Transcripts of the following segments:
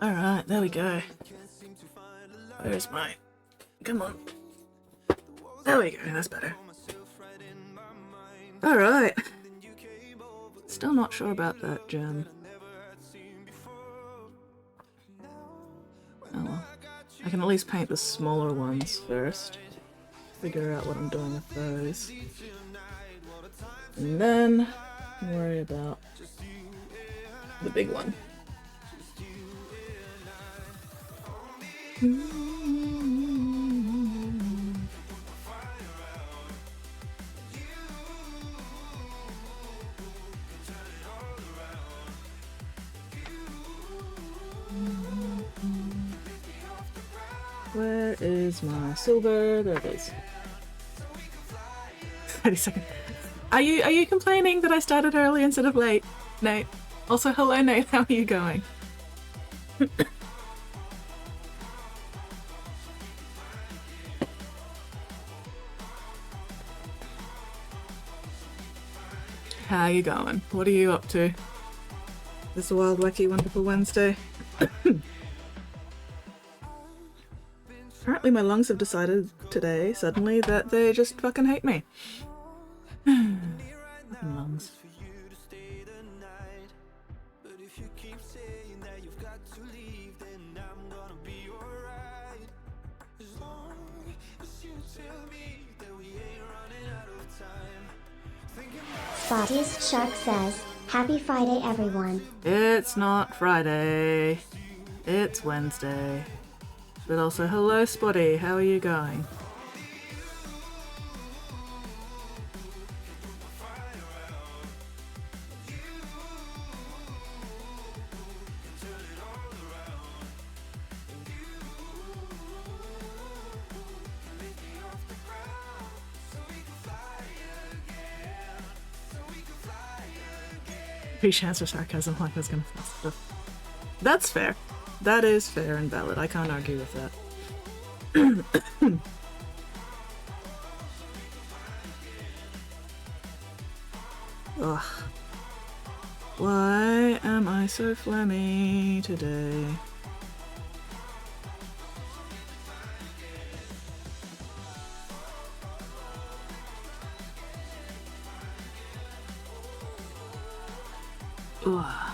Alright, there we go. Where's my... Come on. There we go, that's better. Alright. Still not sure about that gem. Oh well. I can at least paint the smaller ones first. Figure out what I'm doing with those. And then worry about the big one. Where is my silver? There it is. 30 seconds. Are you complaining that I started early instead of late, Nate? Also, hello, Nate. How are you going? How you going? What are you up to? This wild, wacky, wonderful Wednesday. Apparently my lungs have decided today, suddenly, that they just fucking hate me. Fucking lungs. Spotty's Shark says, Happy Friday, everyone. It's not Friday. It's Wednesday. But also, hello Spotty, how are you going? Three chance for sarcasm, like I was gonna say stuff. That's fair. That is fair and valid. I can't argue with that. Ugh. Why am I so phlegmy today? Ugh.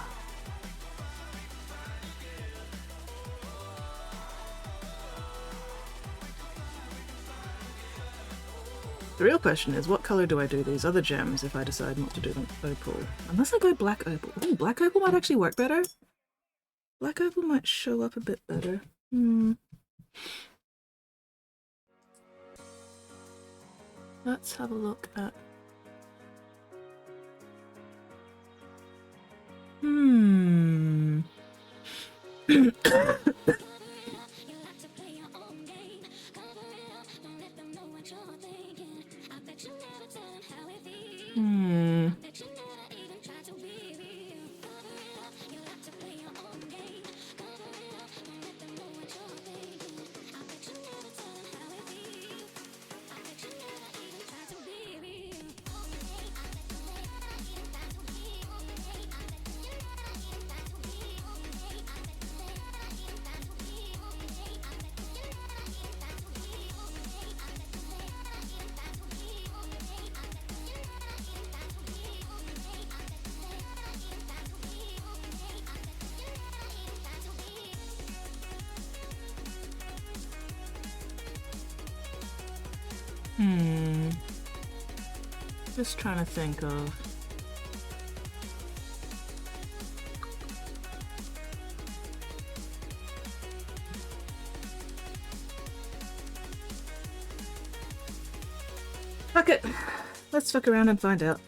The real question is, what color do I do these other gems if I decide not to do them opal? Unless I go black opal. Ooh, black opal might actually work better. Black opal might show up a bit better. Let's have a look at... Just trying to think of... Fuck it! Let's fuck around and find out.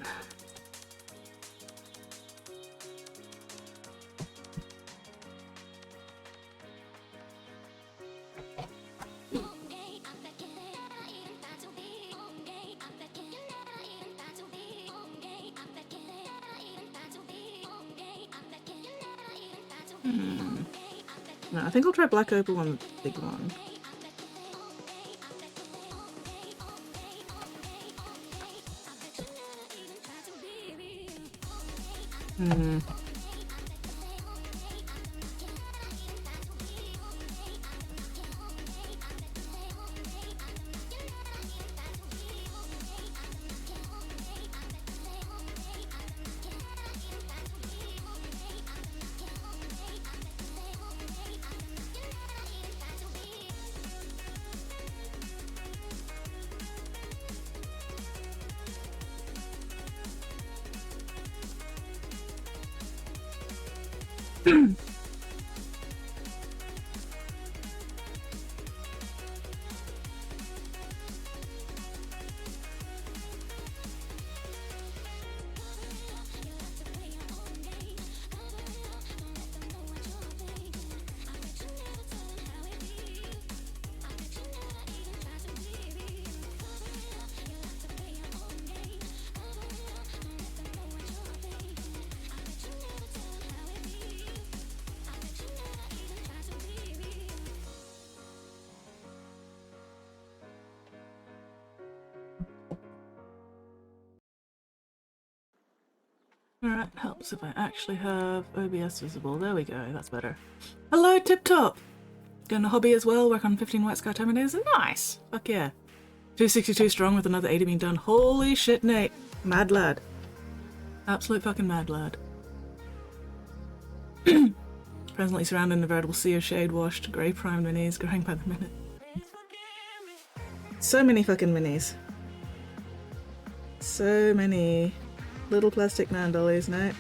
No, I think I'll try black opal on the big one. Alright, helps if I actually have OBS visible. There we go, that's better. Hello, Tip Top! Doing a hobby as well, work on 15 White Sky Terminators. Nice! Fuck yeah. 262 strong with another 80 being done. Holy shit, Nate. Mad lad. Absolute fucking mad lad. Presently surrounded in a veritable sea of shade-washed, grey prime minis, growing by the minute. So many fucking minis. So many little plastic man dollies, Nate.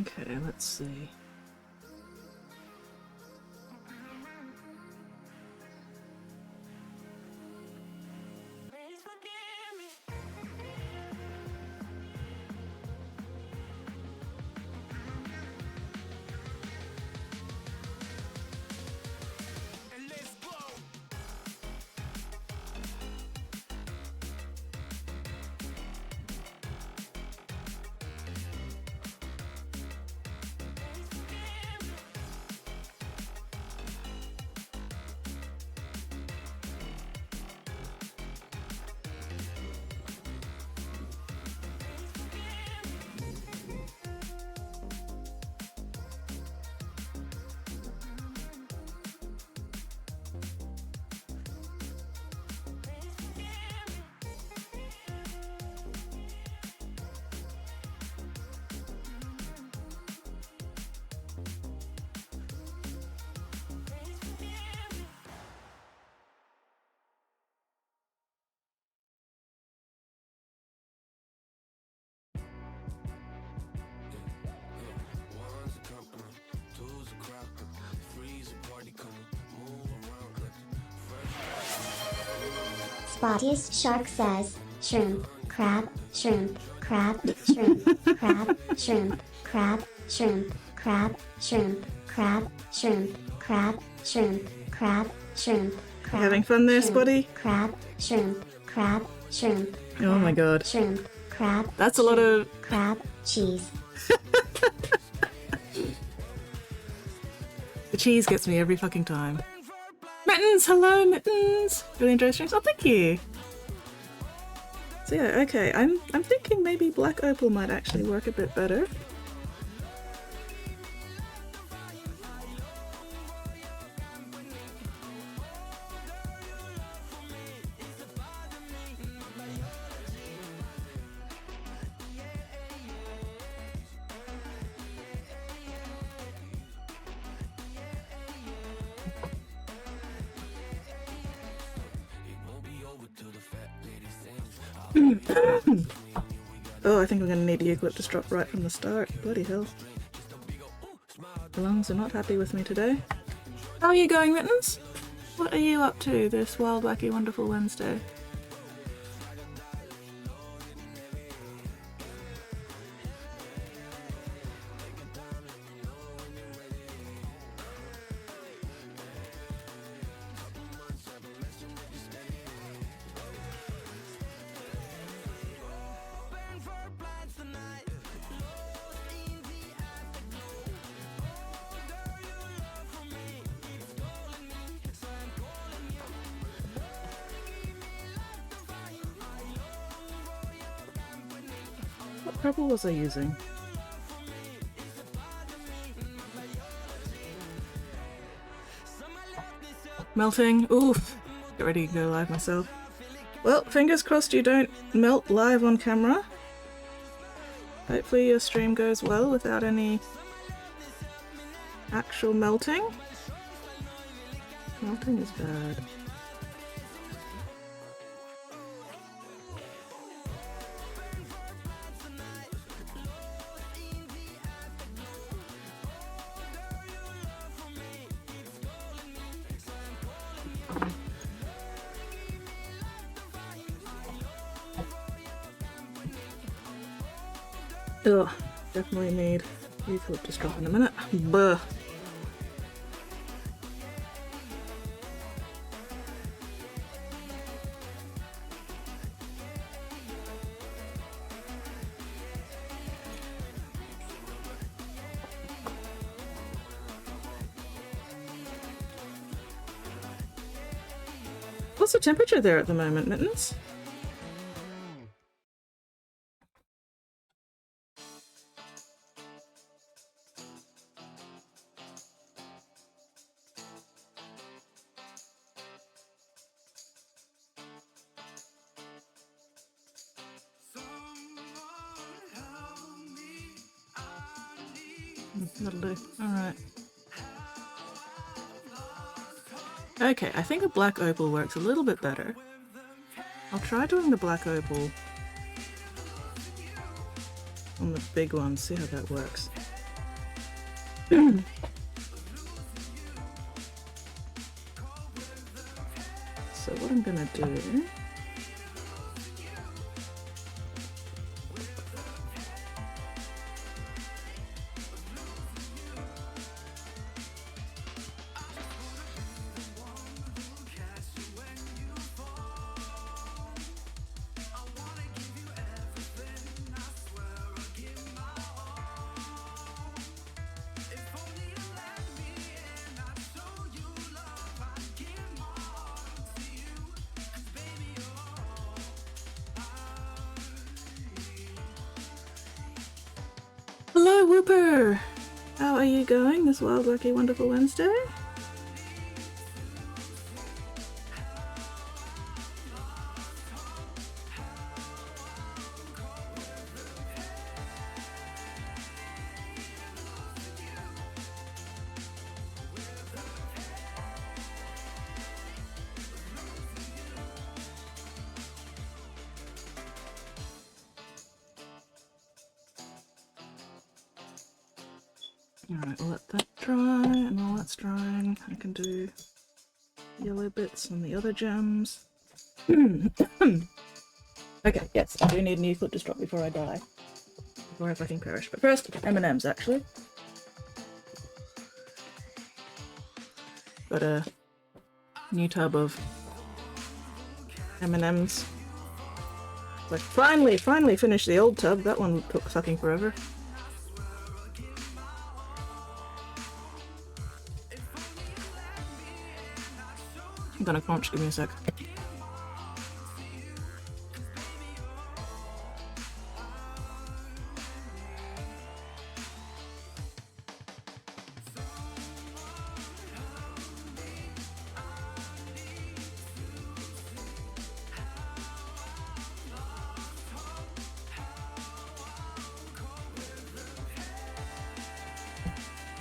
Okay, let's see. Spottiest Shark says, shrimp, crab, shrimp, crab, shrimp, crab, shrimp, crab, shrimp, crab, shrimp, crab, shrimp, crab, shrimp, crab, shrimp, crab. Having fun there, shrimp, Spotty? Crab, shrimp, crab, shrimp. Oh my god. Shrimp, crab. That's a lot of... crab, cheese. The cheese gets me every fucking time. Mittens! Hello, Mittens! Really enjoy streams? Oh, thank you! So yeah, okay, I'm thinking maybe Black Opal might actually work a bit better. Oh, I think I'm gonna need the eucalyptus drop right from the start. Bloody hell. The lungs are not happy with me today. How are you going, Mittens? What are you up to this wild, wacky, wonderful Wednesday? What purple was I using? Melting. Oof. Get ready to go live myself. Well, fingers crossed you don't melt live on camera. Hopefully your stream goes well without any actual melting. Melting is bad. Ugh, definitely need eucalyptus drop in a minute. Buh. What's the temperature there at the moment, Mittens? That'll do. Alright. Okay, I think a black opal works a little bit better. I'll try doing the black opal on the big one, see how that works. So what I'm gonna do... Hello, Whooper! How are you going this wild, wacky, wonderful Wednesday? Alright, we'll let that dry, and while that's drying, I can do yellow bits on the other gems. Okay, yes, I do need an eucalyptus drop before I die. Before I fucking perish. But first, M&Ms actually. Got a new tub of M&Ms. Like, finally finished the old tub. That one took fucking forever. I'm gonna crunch, give me a sec.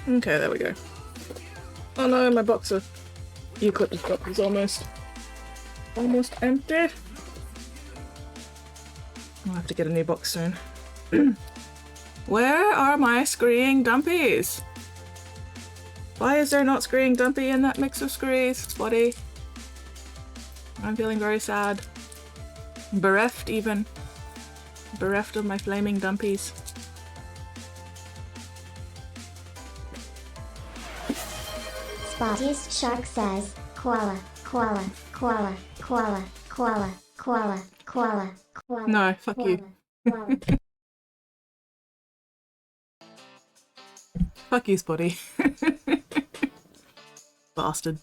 Okay, there we go. Oh no, my box of eucalyptus drop is almost empty. I'll have to get a new box soon. Where are my screeing dumpies? Why is there not screeing dumpy in that mix of screes, Spotty? I'm feeling very sad. Bereft even. Bereft of my flaming dumpies. Spottiest Shark says, koala, koala, koala, koala, koala, koala, koala, koala. No, fuck you. Koala. Fuck you, Spotty. Bastard.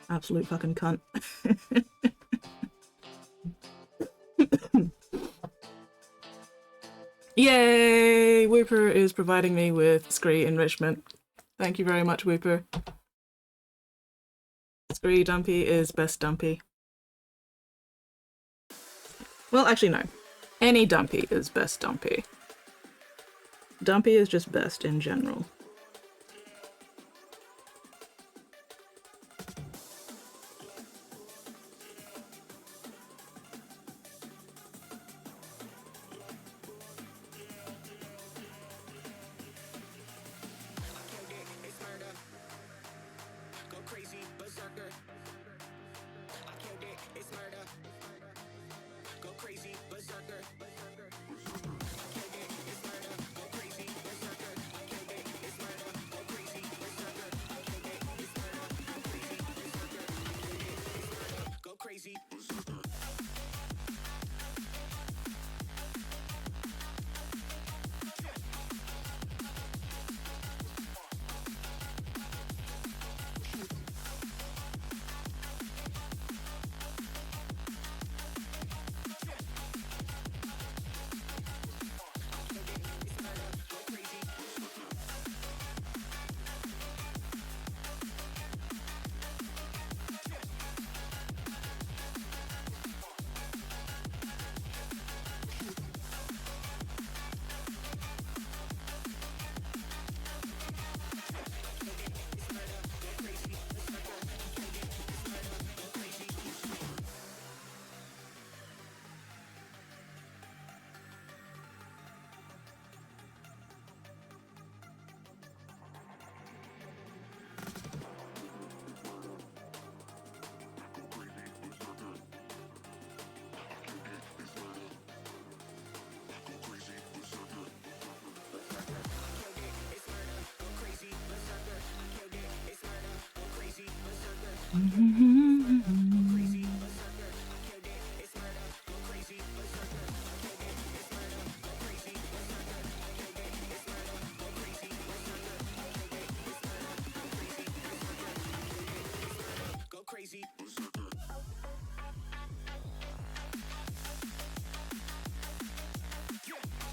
Absolute fucking cunt. Yay! Whooper is providing me with Scree enrichment. Thank you very much, Whooper. Scree Dumpy is best Dumpy. Well, actually, no. Any Dumpy is best Dumpy. Dumpy is just best in general.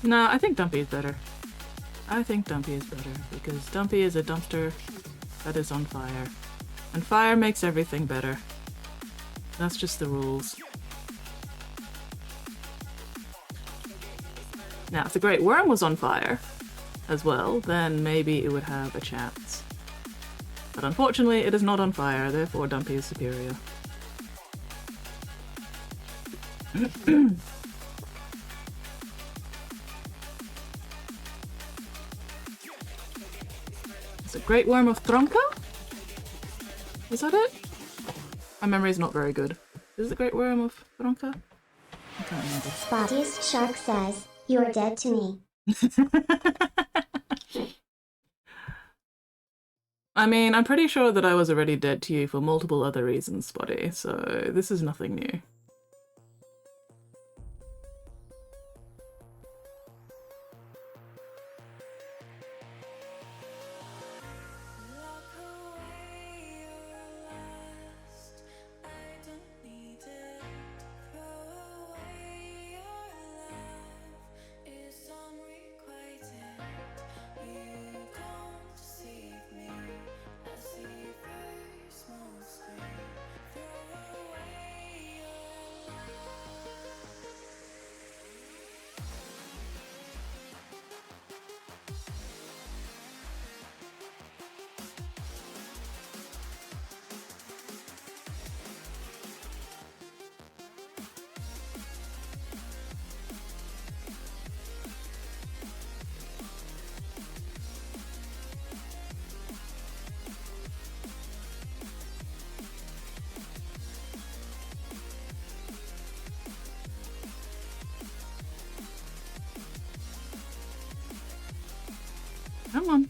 No, I think Dumpy is better. I think Dumpy is better because Dumpy is a dumpster that is on fire. And fire makes everything better. That's just the rules. Now, if the Great Worm was on fire as well, then maybe it would have a chance. But unfortunately, it is not on fire, therefore Dumpy is superior. Is it Great Worm of Thronka? Is that it? My memory is not very good. Is it the Great Worm of Thronka? I can't remember. Spottiest Shark says, "You're dead to me." I mean, I'm pretty sure that I was already dead to you for multiple other reasons, Spotty, so this is nothing new. Come on.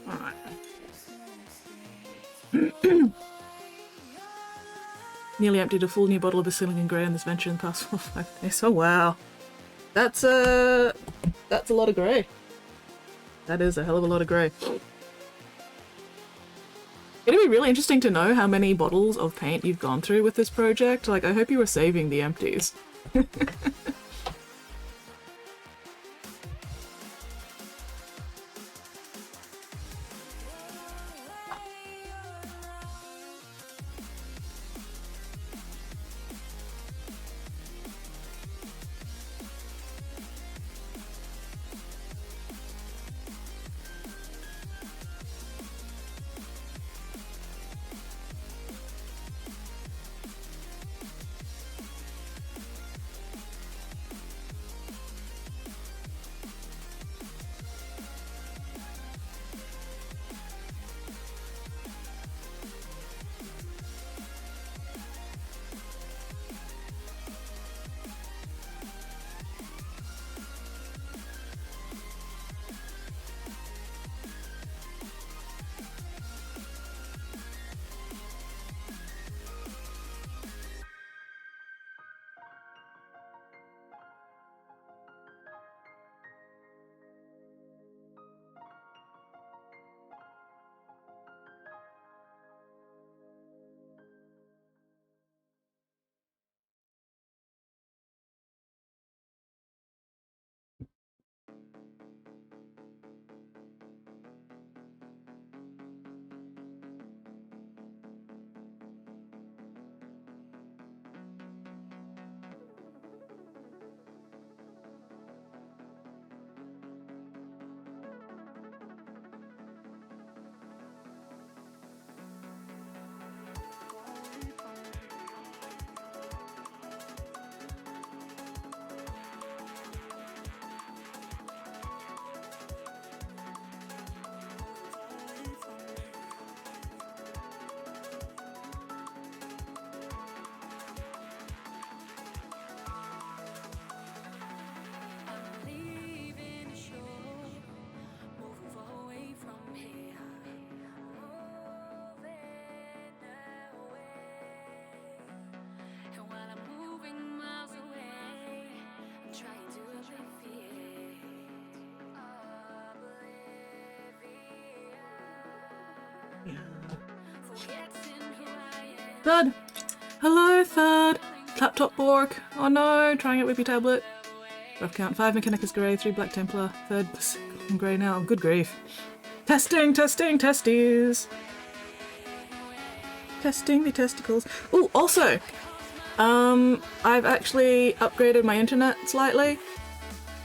Alright. Nearly emptied a full new bottle of Basilican Grey in this venture in the past 4 or 5 days. Oh wow. That's a lot of grey. That is a hell of a lot of grey. It'd be really interesting to know how many bottles of paint you've gone through with this project. Like, I hope you were saving the empties. Third! Hello, Third! Laptop Borg! Oh no, trying it with your tablet. Rough count, 5 Mechanicus Grey, 3 Black Templar, 3rd Grey now. Good grief. Testing, testing, testes! Testing the testicles. Ooh, also! I've actually upgraded my internet slightly.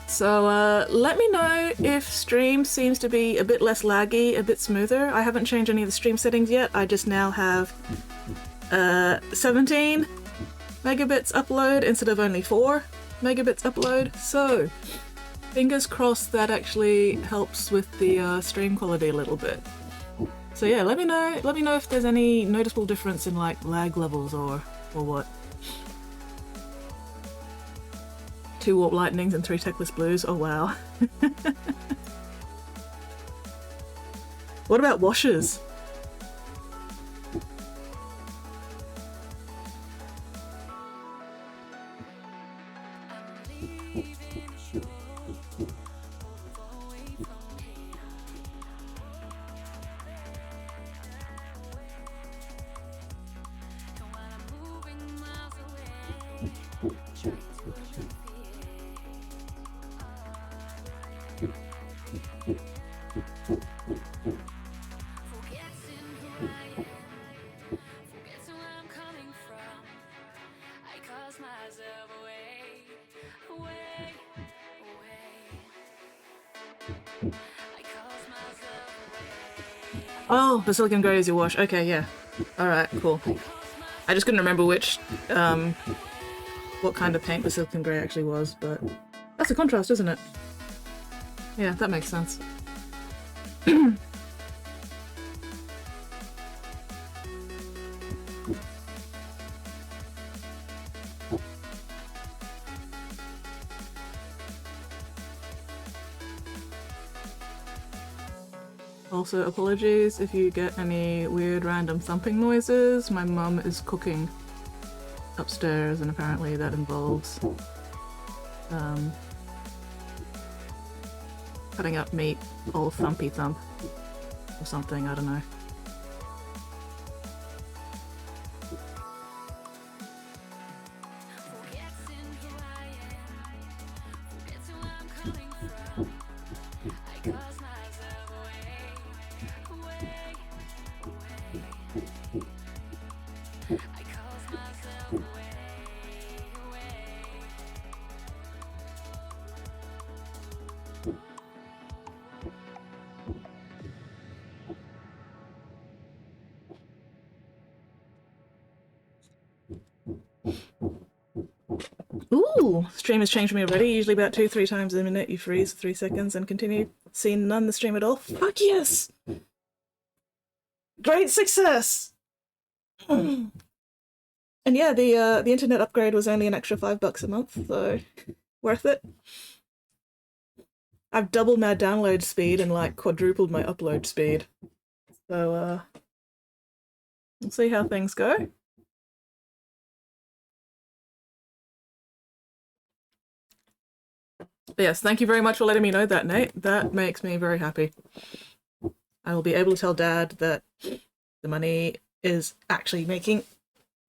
So, let me know if stream seems to be a bit less laggy, a bit smoother. I haven't changed any of the stream settings yet. I just now have 17 megabits upload instead of only 4 megabits upload. So, fingers crossed that actually helps with the stream quality a little bit. So yeah, let me know if there's any noticeable difference in like lag levels or what. 2 Warp Lightnings and 3 Techless Blues. Oh wow. What about washers? Oh, Basilican Grey is your wash. Okay, yeah. Alright, cool. I just couldn't remember which, what kind of paint Basilican Grey actually was, but that's a contrast, isn't it? Yeah, that makes sense. Also, apologies if you get any weird random thumping noises. My mum is cooking upstairs, and apparently that involves cutting up meat, all thumpy thump, or something, I don't know. Ooh, stream has changed for me already. Usually about 2-3 times a minute you freeze for 3 seconds and continue. Seen none the stream at all. Fuck yes! Great success! And yeah, the internet upgrade was only an extra $5 a month, so worth it. I've doubled my download speed and like quadrupled my upload speed. So we'll see how things go. But yes, thank you very much for letting me know that, Nate. That makes me very happy. I will be able to tell Dad that the money is actually making...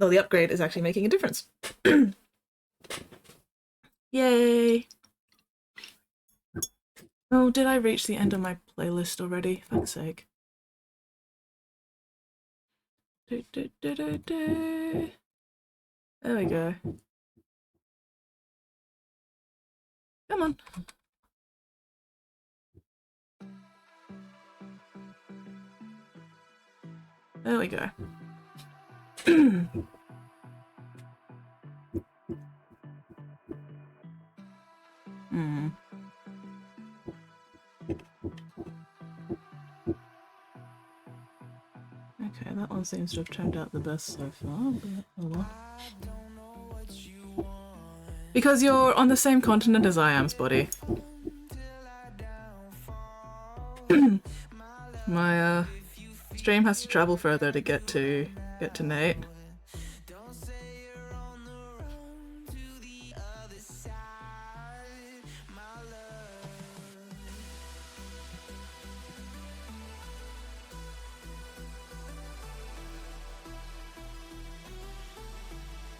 No, the upgrade is actually making a difference. Yay! Oh, did I reach the end of my playlist already? Fuck's sake. There we go. Come on. There we go. Okay, that one seems to have turned out the best so far, but oh well. Because you're on the same continent as I am, Spotty. My stream has to travel further to get to Nate.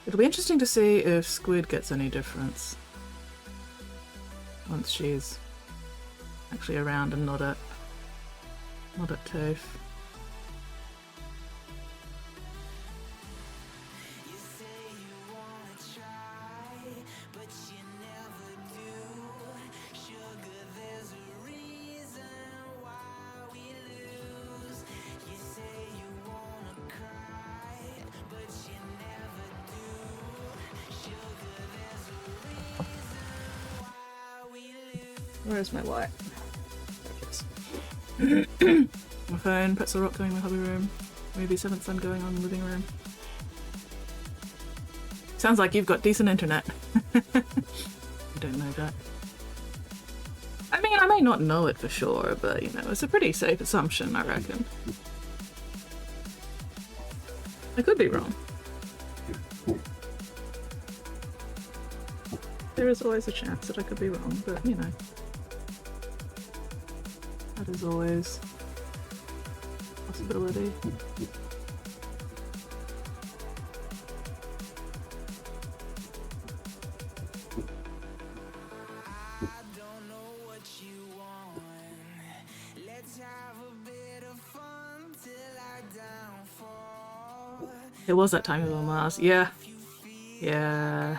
It'll be interesting to see if Squid gets any difference once she's actually around and not at TOEF. Where's my light? My phone, Pretzel Rock going in my hobby room, maybe Seventh Son going on in the living room. Sounds like you've got decent internet. I don't know that. I mean, I may not know it for sure, but you know, it's a pretty safe assumption, I reckon. I could be wrong. There is always a chance that I could be wrong, but you know. That is always a possibility. It was that time of on Mars. Yeah. Yeah.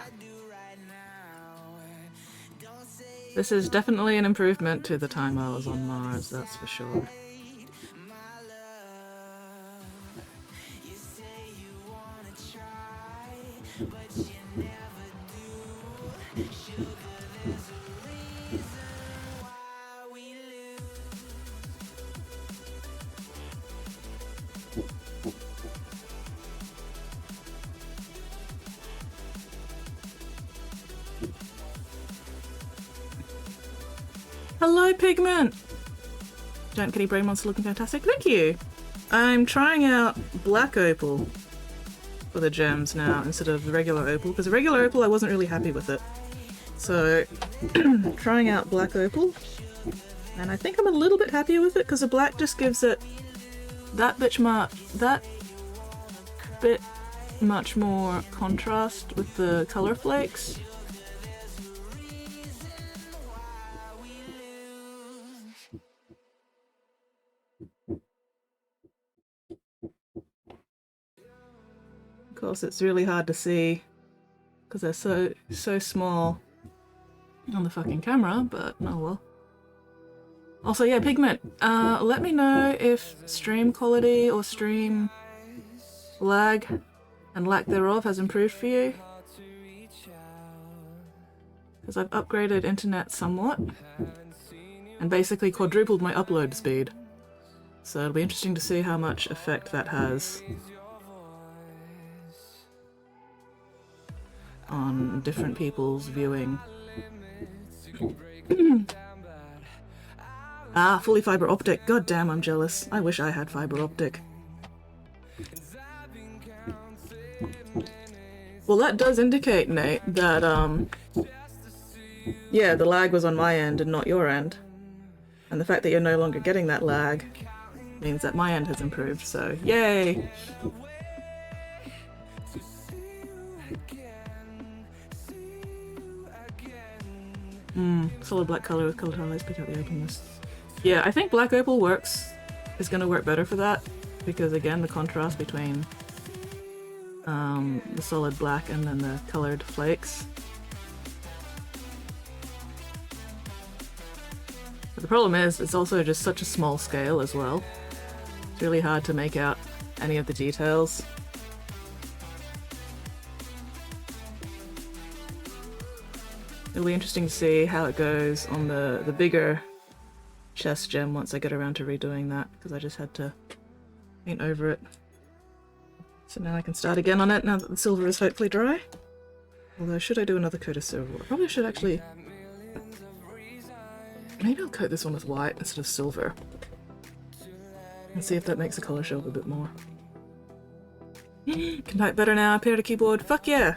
This is definitely an improvement to the time I was on Mars, that's for sure. Hello, Pigment! Giant kitty brain monster looking fantastic. Thank you! I'm trying out black opal for the gems now instead of the regular opal, because the regular opal I wasn't really happy with it. So, trying out black opal, and I think I'm a little bit happier with it because the black just gives it that bit much more contrast with the color flakes. Of course, it's really hard to see because they're so small on the fucking camera, but oh well. Also, yeah, pigment. Let me know if stream quality or stream lag and lack thereof has improved for you. Because I've upgraded internet somewhat and basically quadrupled my upload speed. So it'll be interesting to see how much effect that has on different people's viewing. Ah, fully fiber optic. God damn, I'm jealous. I wish I had fiber optic. Well, that does indicate, Nate, that, yeah, the lag was on my end and not your end. And the fact that you're no longer getting that lag means that my end has improved, so yay! Solid black color with colored highlights, pick out the openness. Yeah, I think black opal is gonna work better for that, because again, the contrast between the solid black and then the colored flakes. But the problem is, it's also just such a small scale as well. It's really hard to make out any of the details. It'll be interesting to see how it goes on the bigger chest gem once I get around to redoing that, because I just had to paint over it. So now I can start again on it now that the silver is hopefully dry. Although, should I do another coat of silver? I probably should actually... Maybe I'll coat this one with white instead of silver. And see if that makes the colour show up a bit more. Can type better now, appear to keyboard. Fuck yeah!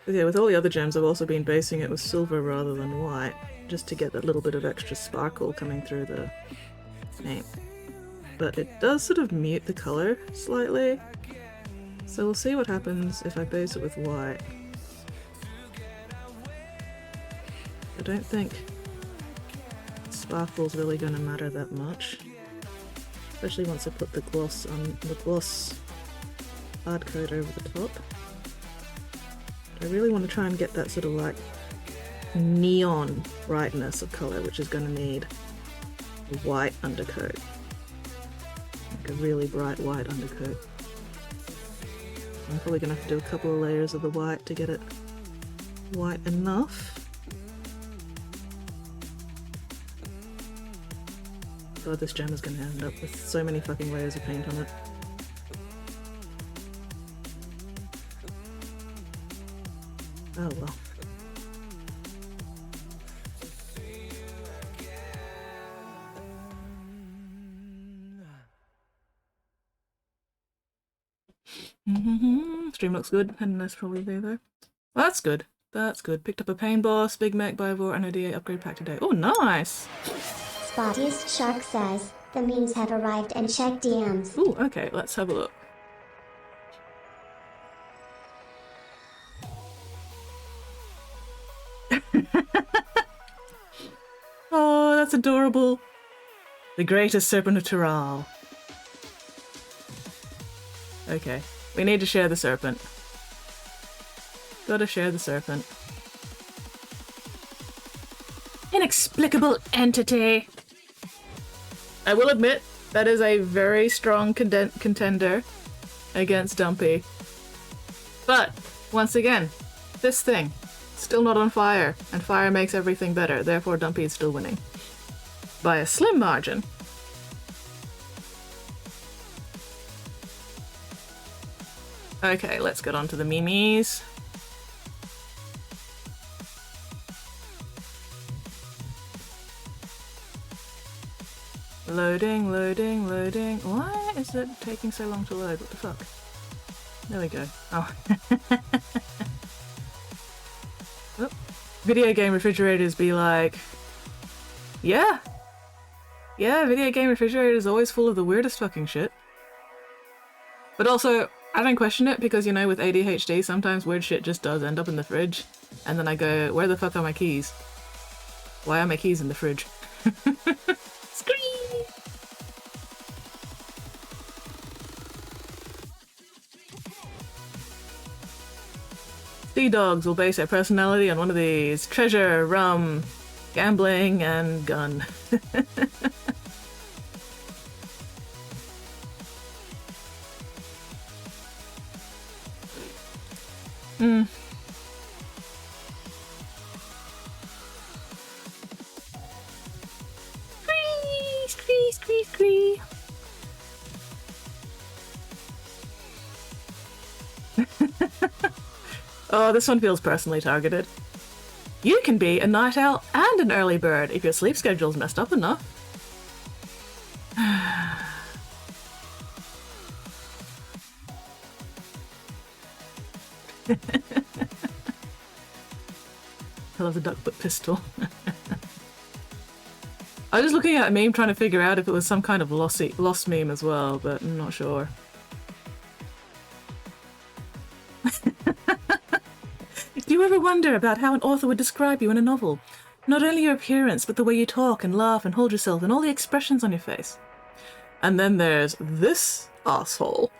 But yeah, with all the other gems I've also been basing it with silver rather than white, just to get that little bit of extra sparkle coming through the paint. But it does sort of mute the colour slightly, so we'll see what happens if I base it with white. I don't think sparkle's really going to matter that much, especially once I put the gloss on the gloss hard coat over the top. I really want to try and get that sort of like neon brightness of colour, which is going to need a white undercoat. Like a really bright white undercoat. I'm probably going to have to do a couple of layers of the white to get it white enough. God, this gem is going to end up with so many fucking layers of paint on it. Oh well. Stream looks good, and that's probably there though. Well, that's good. That's good. Picked up a Pain Boss, Big Mac, Bivor, and a DA upgrade pack today. Oh, nice! Spottiest Shark says, the memes have arrived and check DMs. Ooh, okay, let's have a look. Oh, that's adorable. The greatest serpent of Tiral. Okay, we need to share the serpent. Gotta share the serpent. Inexplicable entity! I will admit, that is a very strong contender against Dumpy. But, once again, this thing, still not on fire, and fire makes everything better, therefore Dumpy is still winning. By a slim margin. Okay, let's get on to the memes. Loading, loading, loading. Why is it taking so long to load? What the fuck? There we go. Oh. Oh. Video game refrigerators be like, yeah. Yeah, video game refrigerators always full of the weirdest fucking shit. But also, I don't question it because, you know, with ADHD, sometimes weird shit just does end up in the fridge. And then I go, where the fuck are my keys? Why are my keys in the fridge? Scream! Sea dogs will base their personality on one of these: treasure, rum, gambling, and gun. Hmm. Scree, scree, scree. Oh, this one feels personally targeted. You can be a night owl and an early bird if your sleep schedule's messed up enough. I love the duck foot pistol. I was just looking at a meme trying to figure out if it was some kind of lost meme as well, but I'm not sure. Do you ever wonder about how an author would describe you in a novel? Not only your appearance, but the way you talk and laugh and hold yourself and all the expressions on your face. And then there's this asshole.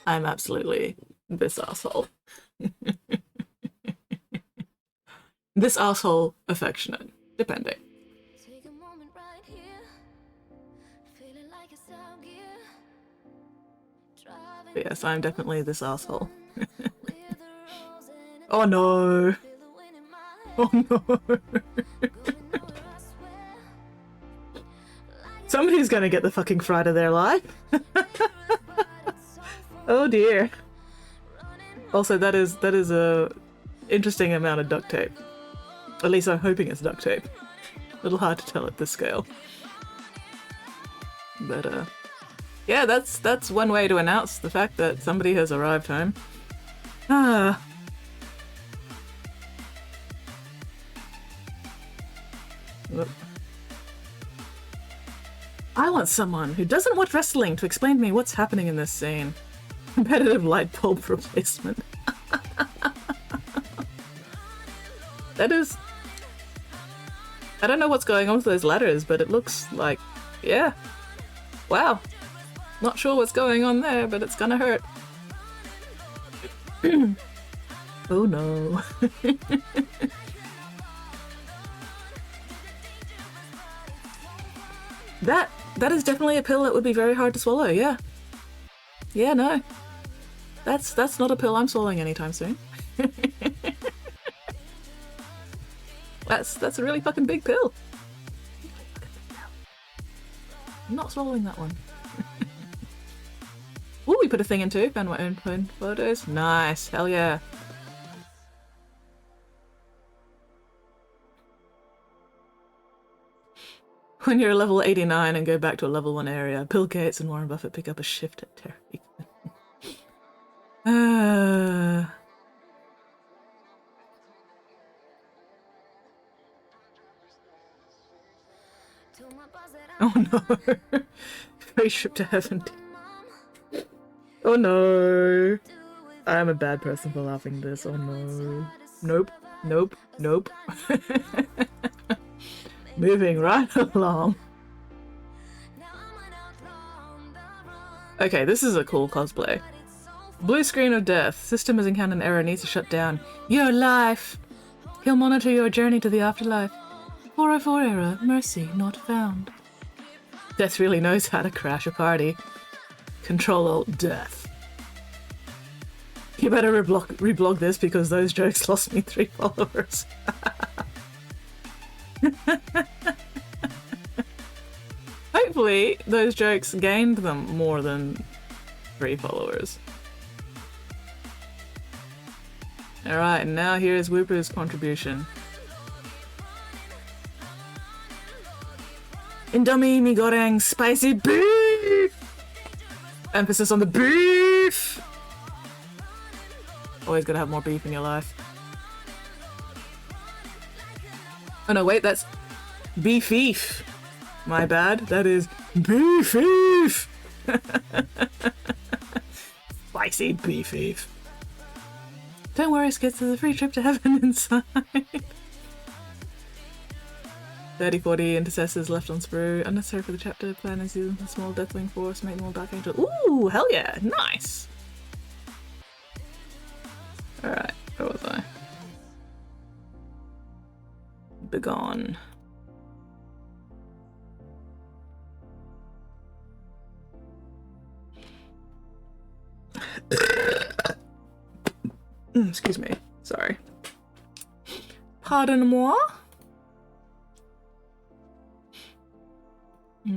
I'm absolutely this asshole. This asshole affectionate, depending. But yes, I'm definitely this asshole. Oh no! Oh no! Somebody's gonna get the fucking fright of their life. Oh dear. Also, that is a interesting amount of duct tape. At least I'm hoping it's duct tape. A little hard to tell at this scale. But yeah, that's one way to announce the fact that somebody has arrived home. Ah. Whoop. I want someone who doesn't watch wrestling to explain to me what's happening in this scene. Competitive light bulb replacement. That is... I don't know what's going on with those letters, but it looks like... yeah. Wow. Not sure what's going on there, but it's gonna hurt. Oh no. That is definitely a pill that would be very hard to swallow, yeah. Yeah, no. That's not a pill I'm swallowing anytime soon. That's a really fucking big pill. I'm not swallowing that one. Ooh, we put a thing in too. Found my own phone photos. Nice. Hell yeah. When you're a level 89 and go back to a level 1 area, Bill Gates and Warren Buffett pick up a shift at Terry. Oh no. Free trip to heaven. Oh no. I'm a bad person for laughing at this. Oh no. Nope. Nope. Nope. Moving right along. Okay, this is a cool cosplay. Blue screen of death. System has encountered an error, needs to shut down. Your life! He'll monitor your journey to the afterlife. 404 error. Mercy not found. Death really knows how to crash a party. Control-Alt-Death. You better reblog this because those jokes lost me 3 followers. Hopefully, those jokes gained them more than 3 followers. Alright, now here's Whooper's contribution. Indomie mi goreng spicy beef! Emphasis on the beef! Always gotta have more beef in your life. Oh no, wait, that's beefeef. My bad, that is beefeef! Spicy beefeef. Don't worry, Skits, there's a free trip to heaven inside. 30-40 intercessors left on sprue. Unnecessary for the chapter. Plan is you a small deathwing force, make them all dark angel. Ooh, hell yeah, nice! Alright, where was I? Begone. Excuse me, sorry. Pardon-moi?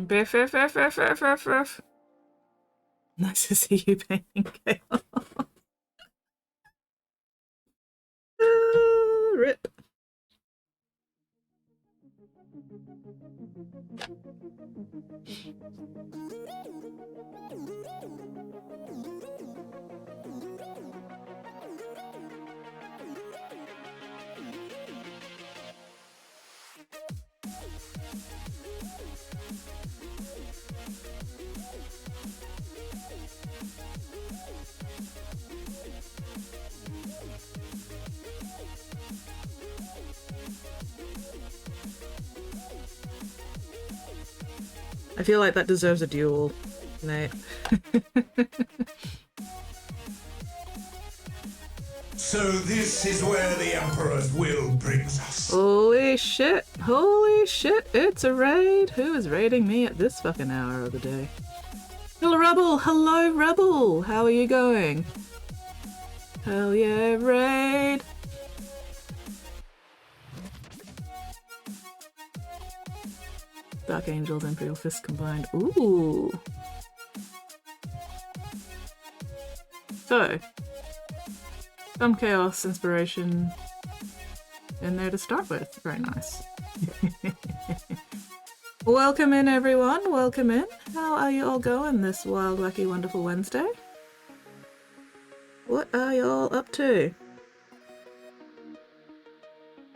Biff, biff, biff, biff, biff, biff, biff. Nice to see you painting chaos. Rip. I feel like that deserves a duel, Nate. So this is where the Emperor's will brings us. Holy shit, it's a raid. Who is raiding me at this fucking hour of the day? Hello Rebel, how are you going? Hell yeah, raid. Dark Angels, Imperial Fist combined. Ooh. So, some chaos inspiration in there to start with. Very nice. Welcome in, everyone. Welcome in. How are you all going this wild, wacky, wonderful Wednesday? What are y'all up to?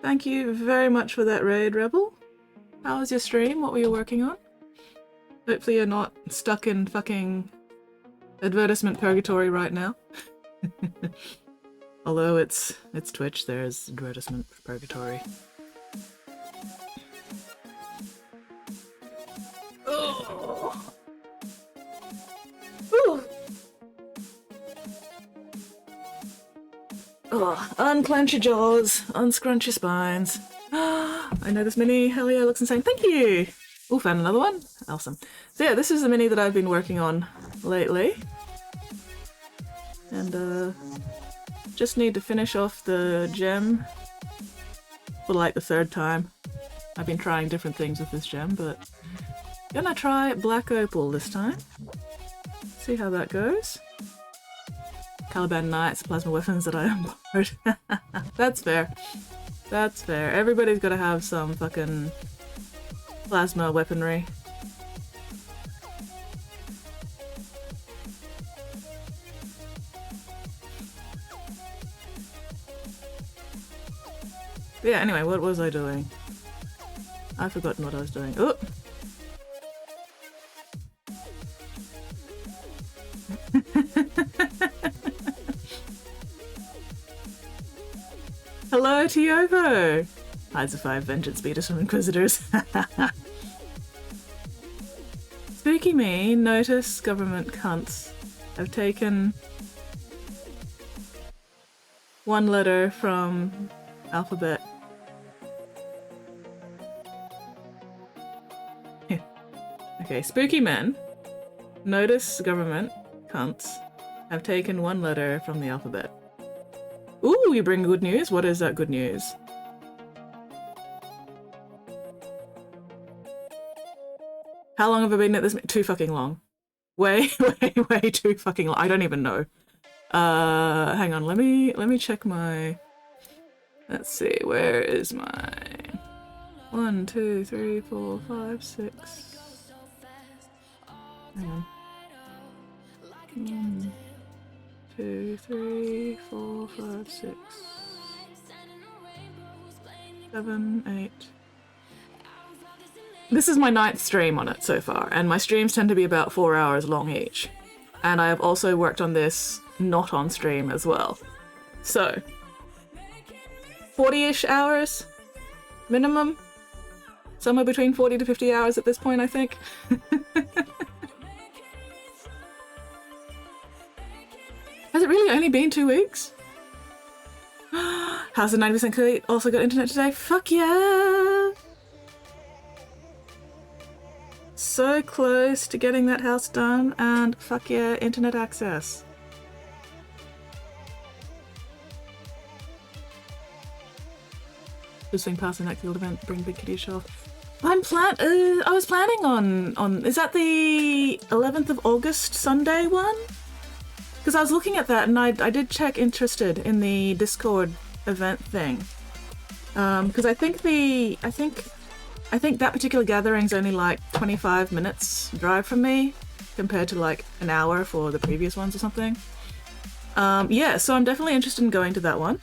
Thank you very much for that raid, Rebel. How was your stream? What were you working on? Hopefully you're not stuck in fucking advertisement purgatory right now. Although it's Twitch, there's advertisement purgatory. Oh. Ooh. Oh, unclench your jaws, unscrunch your spines. I know this mini. Hell yeah, looks insane. Thank you! Ooh, found another one. Awesome. So yeah, this is the mini that I've been working on lately. And just need to finish off the gem for like the third time. I've been trying different things with this gem, but gonna try Black Opal this time. See how that goes. Caliban Knights, plasma weapons that I unbarred. That's fair. That's fair. Everybody's gotta have some fucking plasma weaponry. But yeah, anyway, what was I doing? I've forgotten what I was doing. Oh! Hello, Tiovo! Hides of 5 vengeance beaters from Inquisitors. Spooky me, notice government cunts have taken one letter from alphabet. Okay, spooky men, notice government cunts have taken one letter from the alphabet. Ooh, you bring good news? What is that good news? How long have I been at this? Too fucking long. Way too fucking long. I don't even know. Hang on, let me check my... Let's see, where is my... 1, 2, 3, 4, 5, 6... Hang on. 1, 2, 3, 4, 5, 6, 7, 8. This is my 9th stream on it so far, and my streams tend to be about 4 hours long each. And I have also worked on this not on stream as well. So, 40-ish hours minimum. Somewhere between 40 to 50 hours at this point, I think. Has it really only been 2 weeks? How's the 90% complete? Also got internet today? Fuck yeah! So close to getting that house done, and fuck yeah, internet access. Just swing past the next guild event, bring Big Kitty show off. I was planning on, is that the 11th of August Sunday one? Because I was looking at that and I did check interested in the Discord event thing. Because I think that particular gathering's only like 25 minutes drive from me compared to like an hour for the previous ones or something. Yeah, so I'm definitely interested in going to that one.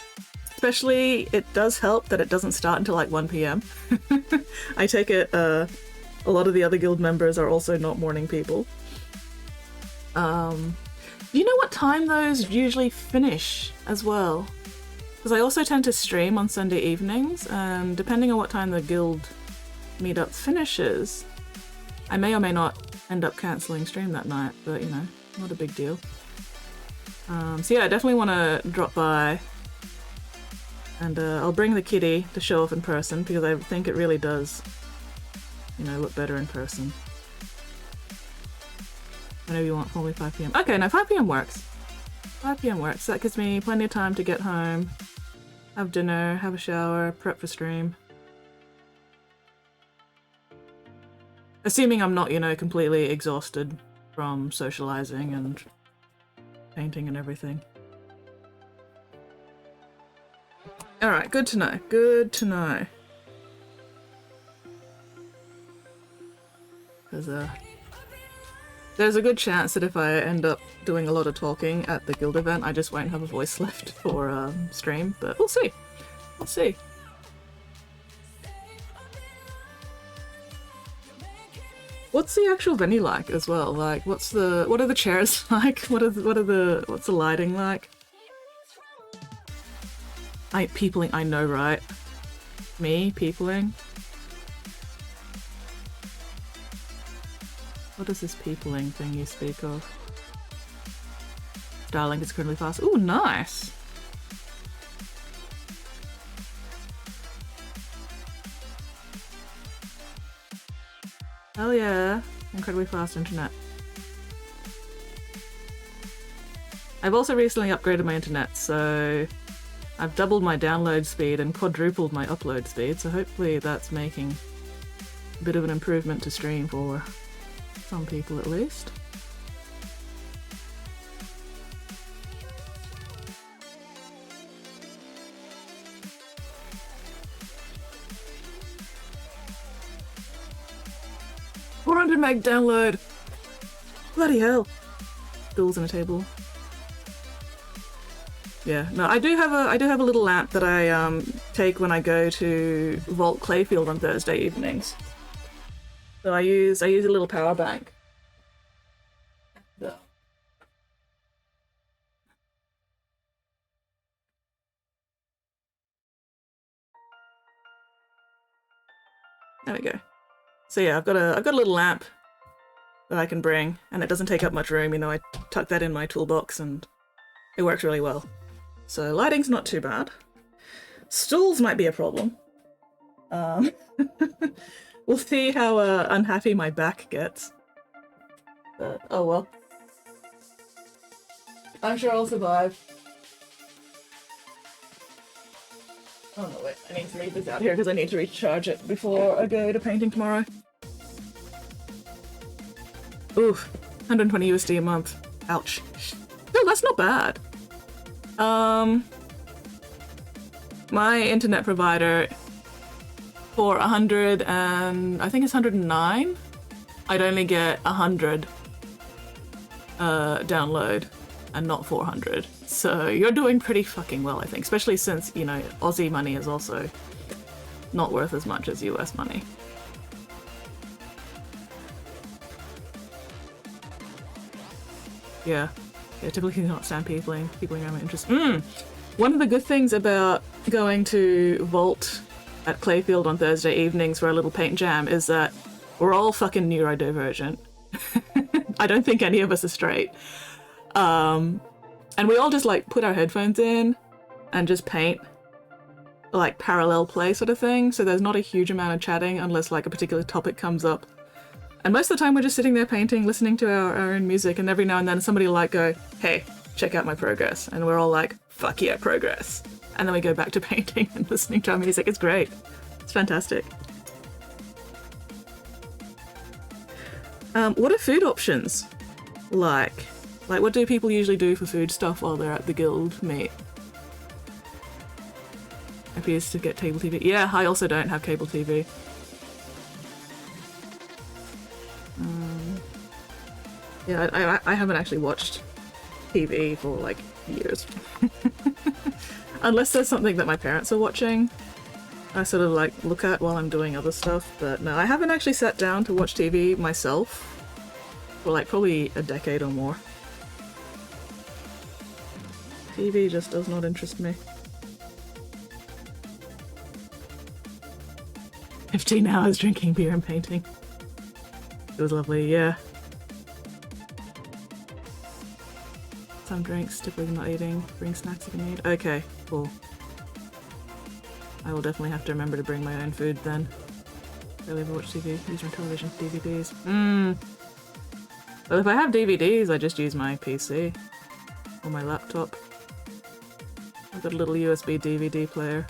Especially, it does help that it doesn't start until like 1 p.m. I take it a lot of the other guild members are also not morning people. Do you know what time those usually finish as well? Because I also tend to stream on Sunday evenings, and depending on what time the guild meetup finishes, I may or may not end up cancelling stream that night, but you know, not a big deal. So yeah, I definitely want to drop by. And I'll bring the kitty to show off in person because I think it really does, you know, look better in person. Whenever you want, probably 5 p.m. Okay, no, 5 p.m. works. 5 p.m. works. That gives me plenty of time to get home, have dinner, have a shower, prep for stream. Assuming I'm not, you know, completely exhausted from socializing and painting and everything. Alright, good to know. Good to know. There's a good chance that if I end up doing a lot of talking at the guild event, I just won't have a voice left for stream, but we'll see. We'll see. What's the actual venue like as well? Like, what are the chairs like? What's the lighting like? Peopling, I know, right? Me, peopling? What is this peopling thing you speak of? Starlink is currently fast. Ooh, nice! Hell yeah, incredibly fast internet. I've also recently upgraded my internet, so I've doubled my download speed and quadrupled my upload speed, so hopefully that's making a bit of an improvement to stream for some people at least. $400 meg download! Bloody hell! Stools and a table. Yeah, no, I do have a little lamp that I take when I go to Vault Clayfield on Thursday evenings. So I use a little power bank. Yeah. There we go. So yeah, I've got a little lamp that I can bring, and it doesn't take up much room. You know, I tuck that in my toolbox, and it works really well. So lighting's not too bad. Stools might be a problem. We'll see how unhappy my back gets. But, oh well. I'm sure I'll survive. Oh no, wait, I need to leave this out here because I need to recharge it before I go to painting tomorrow. Oof, 120 USD a month. Ouch. No, that's not bad. My internet provider for 100 and I think it's 109, I'd only get 100 download and not 400. So you're doing pretty fucking well, I think, especially since, you know, Aussie money is also not worth as much as US money. Yeah, typically not stand peopling around my interest. One of the good things about going to Vault at Clayfield on Thursday evenings for a little paint jam is that we're all fucking neurodivergent. I don't think any of us are straight. And we all just like put our headphones in and just paint, like parallel play sort of thing. So there's not a huge amount of chatting unless like a particular topic comes up. And most of the time we're just sitting there painting, listening to our own music, and every now and then somebody will like go, hey, check out my progress. And we're all like, fuck yeah, progress. And then we go back to painting and listening to our music. It's great. It's fantastic. What are food options like? Like, what do people usually do for food stuff while they're at the guild meet? Appears to get cable TV. Yeah, I also don't have cable TV. Yeah, I haven't actually watched TV for like years. Unless there's something that my parents are watching, I sort of like look at while I'm doing other stuff. But no, I haven't actually sat down to watch TV myself for like probably a decade or more. TV just does not interest me. 15 hours drinking beer and painting. It was lovely, yeah. Some drinks, typically not eating. Bring snacks if you need. Okay, cool. I will definitely have to remember to bring my own food then. Barely ever watch TV. Use my television, DVDs. Well, if I have DVDs, I just use my PC. Or my laptop. I've got a little USB DVD player.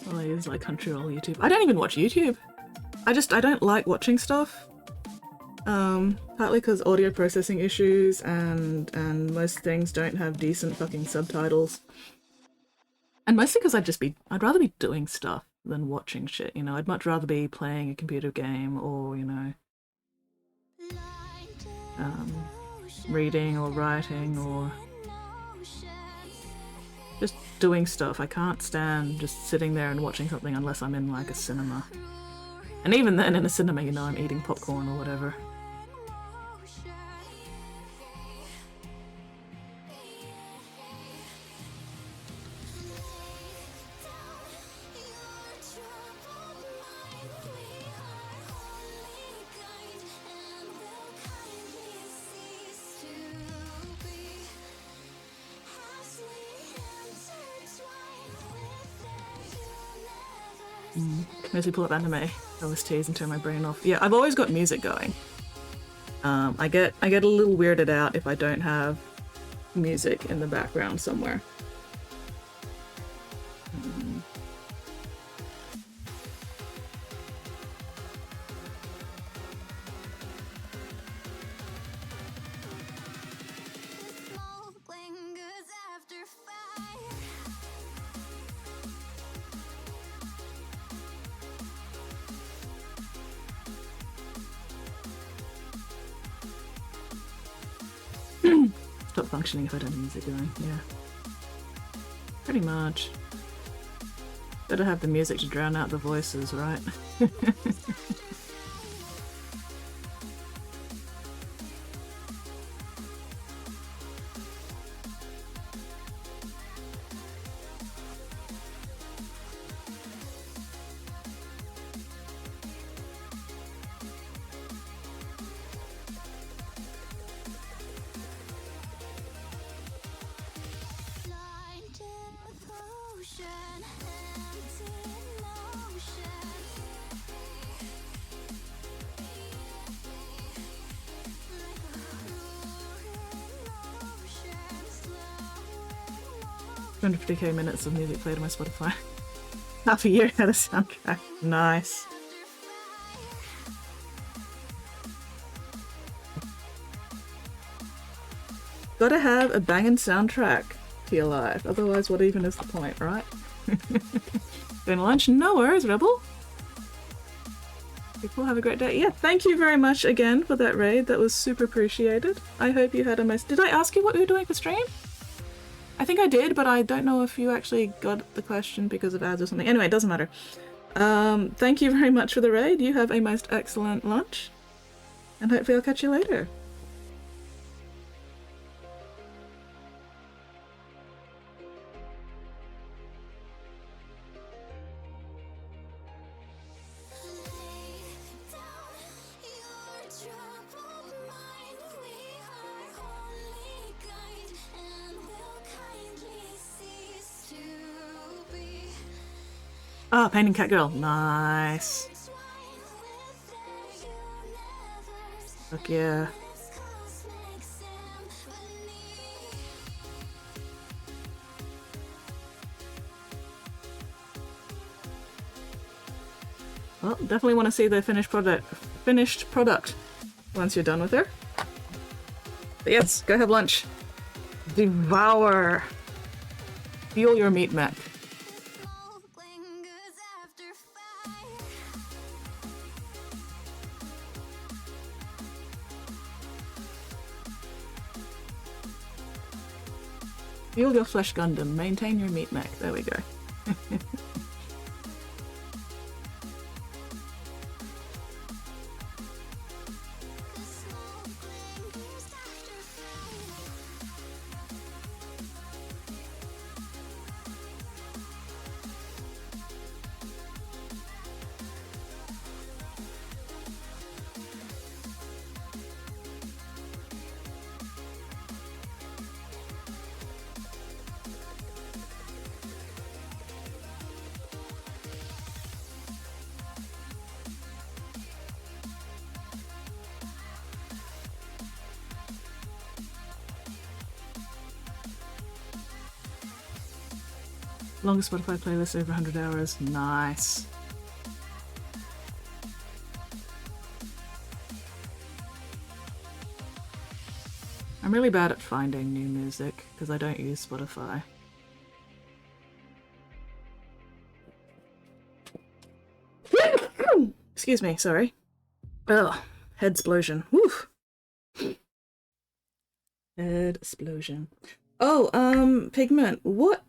Well, I use like Crunchyroll, YouTube. I don't even watch YouTube. I don't like watching stuff. Partly because audio processing issues and most things don't have decent fucking subtitles. And mostly because I'd rather be doing stuff than watching shit, you know. I'd much rather be playing a computer game or, you know, reading or writing or just doing stuff. I can't stand just sitting there and watching something unless I'm in like a cinema. And even then in a cinema, you know, I'm eating popcorn or whatever. Mostly pull up anime OSTs and turn my brain off. Yeah, I've always got music going. I get a little weirded out if I don't have music in the background somewhere. Stop functioning if I don't have music going, yeah. Pretty much. Gotta have the music to drown out the voices, right? $250k minutes of music played on my Spotify. Half a year had a soundtrack. Nice. Gotta have a banging soundtrack to your life, otherwise what even is the point, right? Going to lunch? No worries, Rebel. People have a great day. Yeah, thank you very much again for that raid. That was super appreciated. I hope you had a nice... Did I ask you what you were doing for stream? I think I did, but I don't know if you actually got the question because of ads or something. Anyway, it doesn't matter. Thank you very much for the raid. You have a most excellent lunch. And hopefully I'll catch you later. Ah, painting cat girl. Nice. Fuck yeah. Well, definitely want to see the finished product once you're done with her. But yes, go have lunch. Devour. Fuel your meat mech. Fuel your flesh Gundam. Maintain your meat mech. There we go. Longest Spotify playlist over 100 hours. Nice. I'm really bad at finding new music because I don't use Spotify. Excuse me, sorry. Ugh, head explosion. Woof. Head explosion. Oh, Pigment, what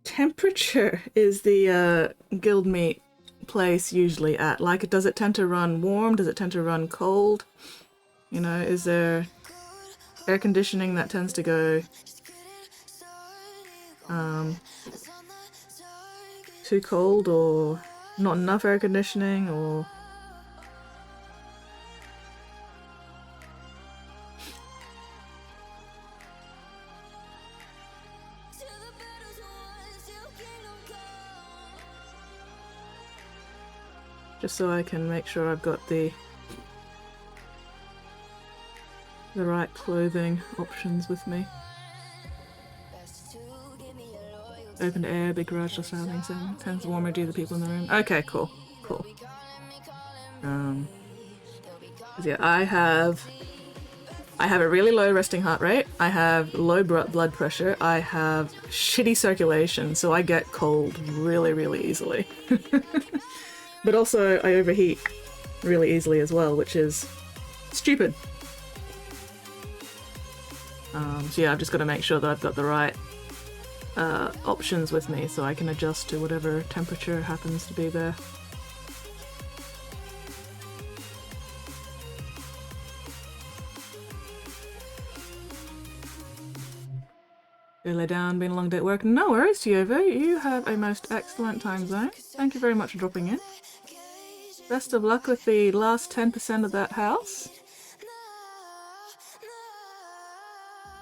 temperature is the guild meat place usually at? Like, does it tend to run warm? Does it tend to run cold? You know, is there air conditioning that tends to go too cold, or not enough air conditioning, or just so I can make sure I've got the right clothing options with me. Open air, big garage, just having some. Tends warmer due to the people in the room. Okay, cool, cool. Yeah, I have a really low resting heart rate. I have low blood pressure. I have shitty circulation, so I get cold really, really easily. But also, I overheat really easily as well, which is stupid. So yeah, I've just got to make sure that I've got the right options with me so I can adjust to whatever temperature happens to be there. Go lay down, been a long day at work. No worries, Tiovo. You have a most excellent time zone. Thank you very much for dropping in. Best of luck with the last 10% of that house.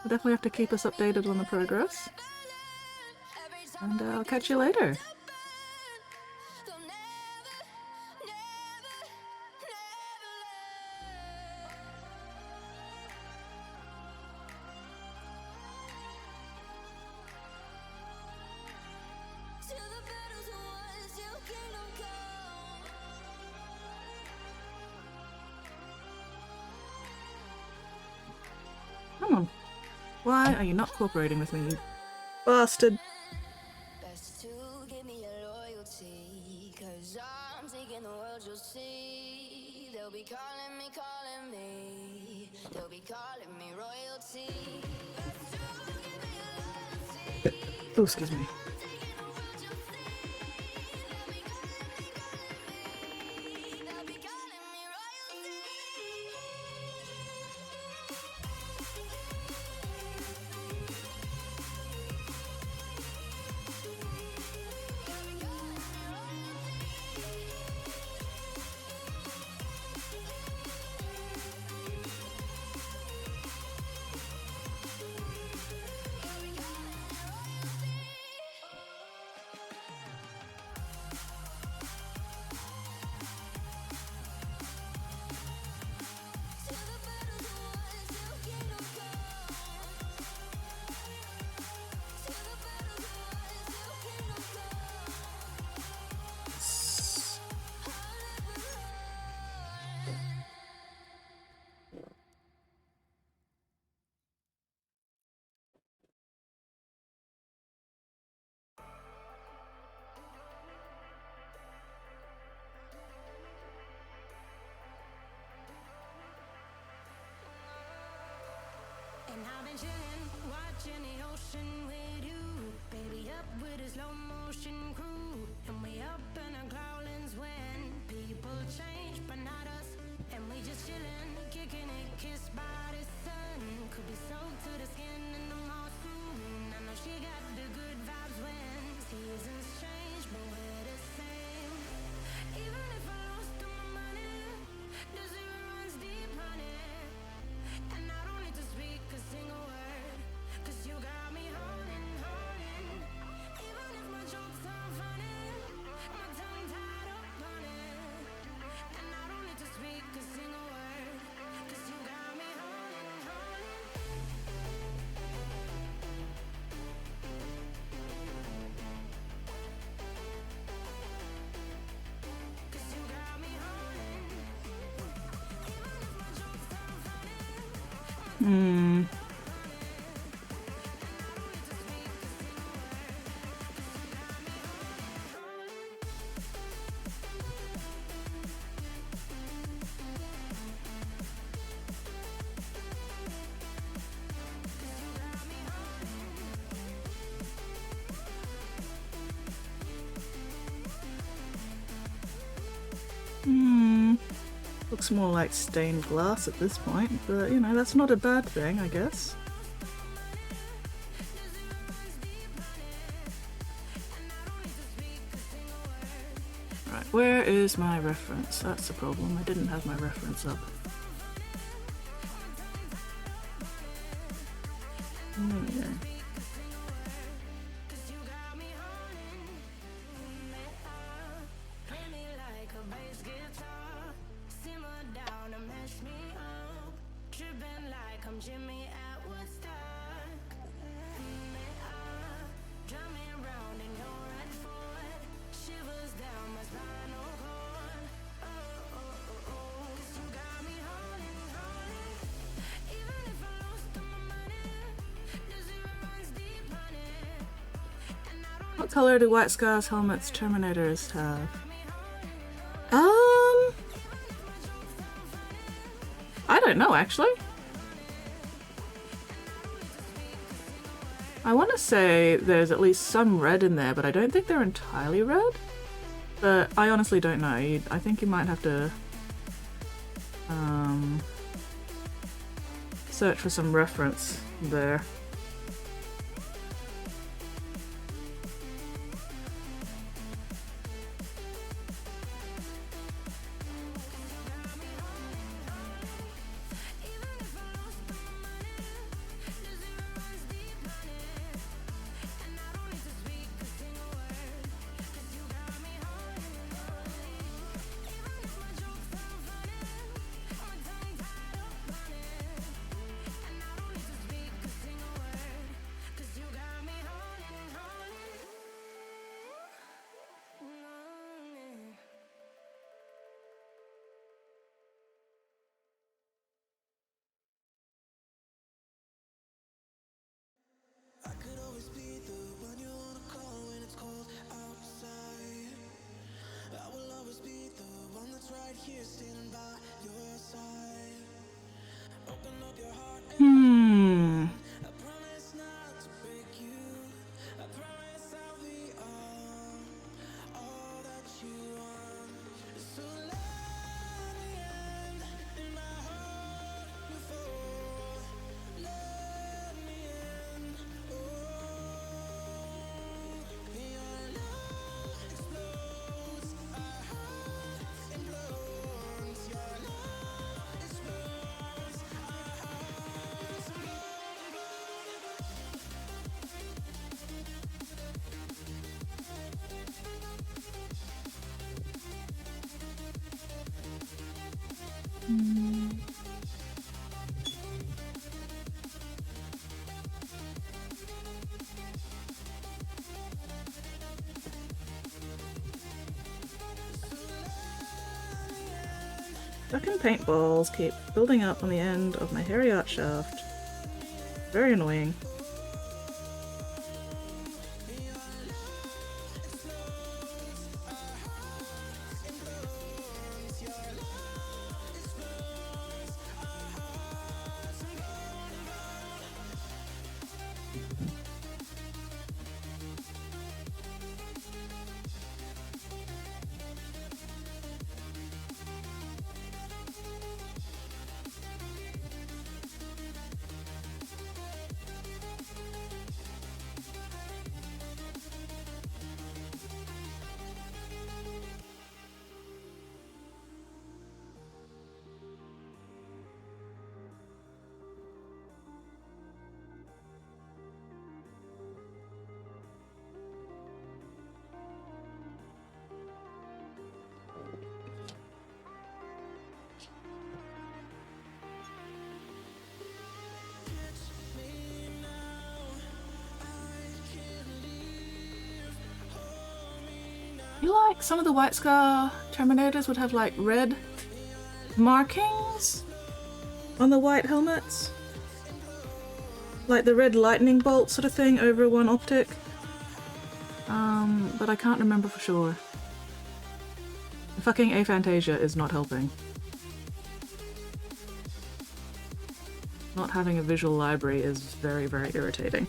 We'll definitely have to keep us updated on the progress. And I'll catch you later. Why are you not cooperating with me, you bastard? Best to give me your loyalty, 'cause I'm taking the world, you'll see. They'll be calling me, calling me. They'll be calling me royalty. Best to give me your loyalty. Oh, excuse me. I'm taking the world, you'll see. They'll be calling me, calling me. They'll be calling me royalty. And I've been chillin', watching the ocean with you. Baby, up with a slow motion crew. And we up in our growlings when people change, but not us. And we just chillin', kicking it, kissed by the sun. Could be soaked to the skin in the mall soon. I know she got the good vibes when seasons change, but we're the same. Even if I lost all my money, the zero runs deep, honey. And I don't need to speak a single word, 'cause you got me holding, holding. Even if my jokes are funny, my tongue tied up on it. And I don't need to speak a single word, 'cause you got me holding, holding. 'Cause you got me holding. Even if my jokes are funny, Hmm. Looks more like stained glass at this point, but you know, that's not a bad thing, I guess. Right, where is my reference? That's the problem. I didn't have my reference up. There we go. Play me like a bass guitar, simmer down and mash me up, tripping like I'm Jimmy at Woodstock. Drum me round in your red Ford, shivers down my spinal cord. Oh, oh, oh, oh, 'cause you got me holding, holding. Even if I lost all my money, the zero runs deep, honey. And I don't What color do White Scar's helmet's Terminators have? I don't know actually. I want to say there's at least some red in there, but I don't think they're entirely red. But I honestly don't know. I think you might have to search for some reference there. Hmm. Fucking paintballs keep building up on the end of my hairy art shaft. Very annoying. I feel like some of the White Scar Terminators would have like red markings on the white helmets. Like the red lightning bolt sort of thing over one optic. But I can't remember for sure. The fucking aphantasia is not helping. Not having a visual library is very, very irritating.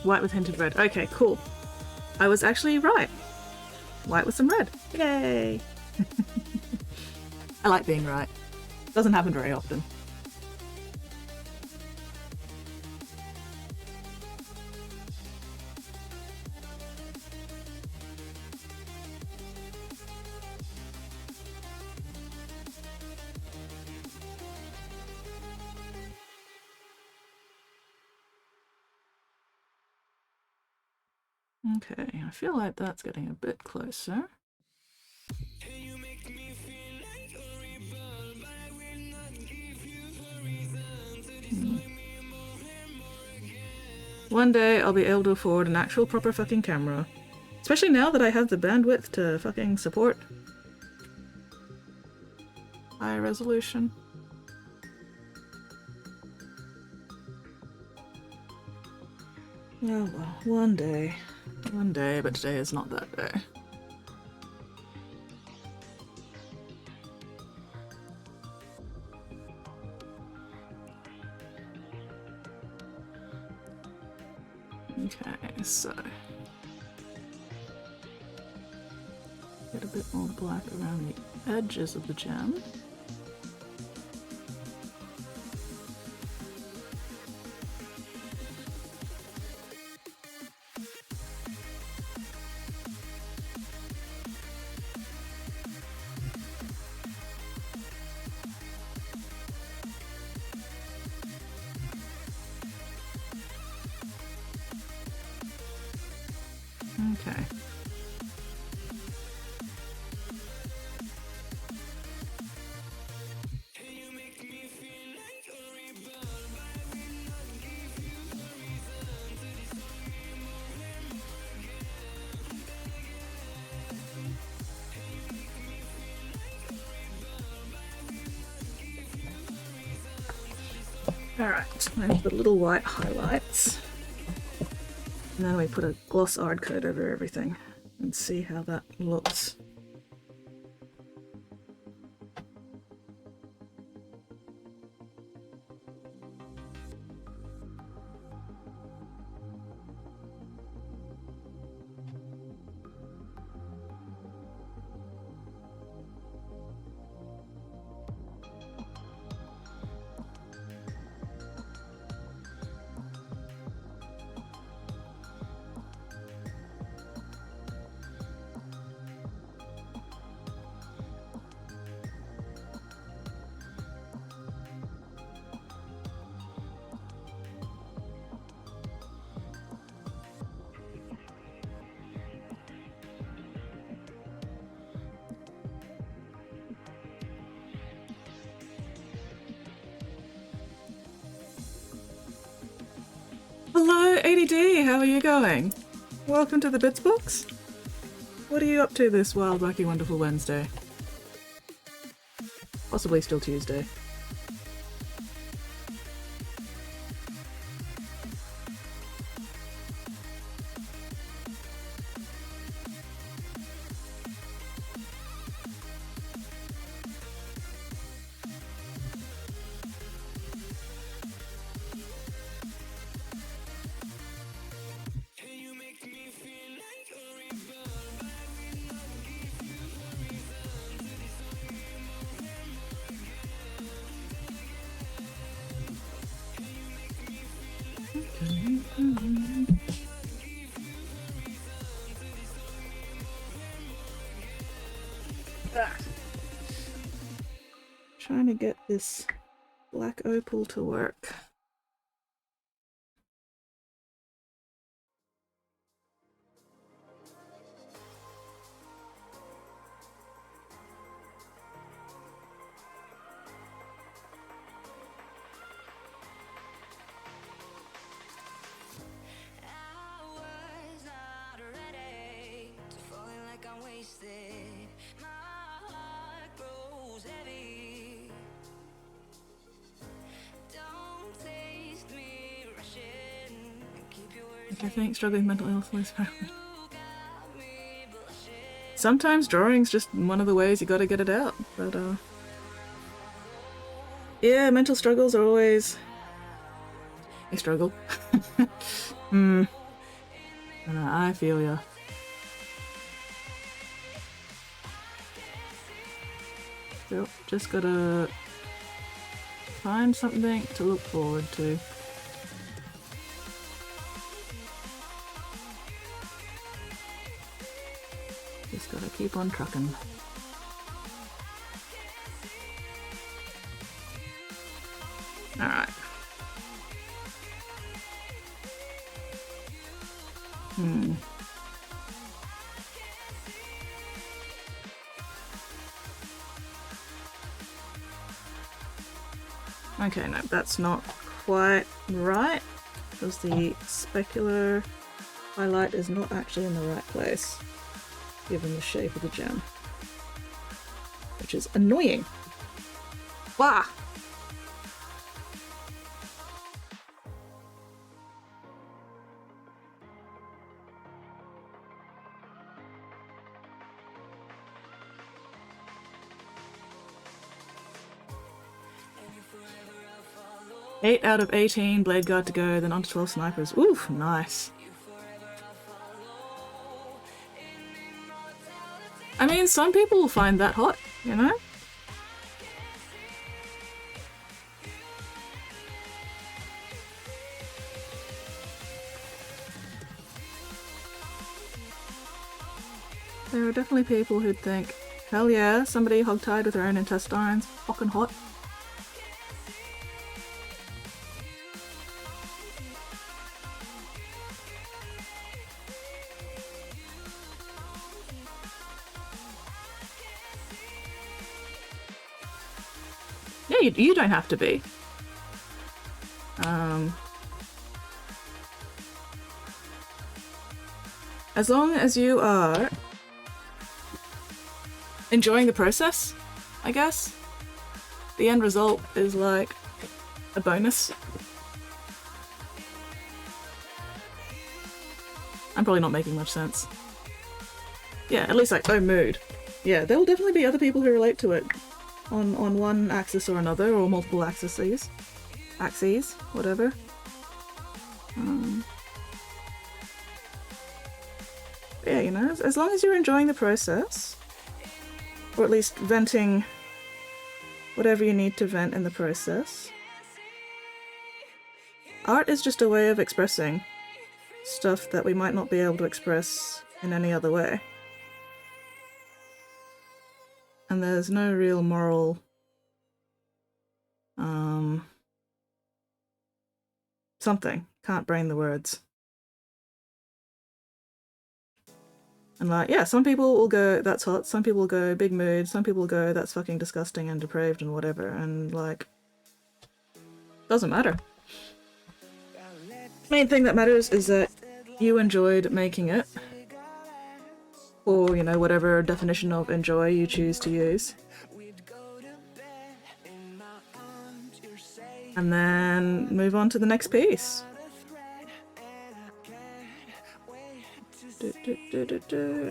White with hinted red. Okay, cool. I was actually right. White with some red. Yay! I like being right. Doesn't happen very often. Okay, I feel like that's getting a bit closer. One day I'll be able to afford an actual proper fucking camera. Especially now that I have the bandwidth to fucking support high resolution. Oh well, one day. One day, but today is not that day. Okay, so get a bit more black around the edges of the gem. Okay. Alright, there's the little white highlights. And then we put a gloss art coat over everything and see how that looks. Hello, ADD, how are you going? Welcome to the Bits Box. What are you up to this wild, wacky, wonderful Wednesday? Possibly still Tuesday. Trying to get this black opal to work. I think struggling with mental illness is sometimes drawing's just one of the ways you gotta get it out, but yeah, mental struggles are always a struggle. I feel ya. So, just gotta find something to look forward to. Just gotta keep on trucking. Alright. Okay, no, that's not quite right, because the specular highlight is not actually in the right place, given the shape of the gem, which is annoying. Wah! Eight out of 18 blade guard to go, then on to 12 snipers. Oof, nice. I mean, some people will find that hot, you know? There are definitely people who'd think, hell yeah, somebody hogtied with their own intestines, fucking hot. Yeah, you don't have to be. As long as you are enjoying the process, I guess. The end result is like a bonus. I'm probably not making much sense. Yeah, at least like, oh, mood. Yeah, there will definitely be other people who relate to it on one axis or another, or multiple axes, whatever. Yeah, you know, as long as you're enjoying the process, or at least venting whatever you need to vent in the process. Art is just a way of expressing stuff that we might not be able to express in any other way. And there's no real moral something. Can't brain the words. And like, yeah, some people will go, that's hot, some people will go, big mood, some people will go, that's fucking disgusting and depraved and whatever, and like, doesn't matter. Main thing that matters is that you enjoyed making it, or, you know, whatever definition of enjoy you choose to use. And then move on to the next piece.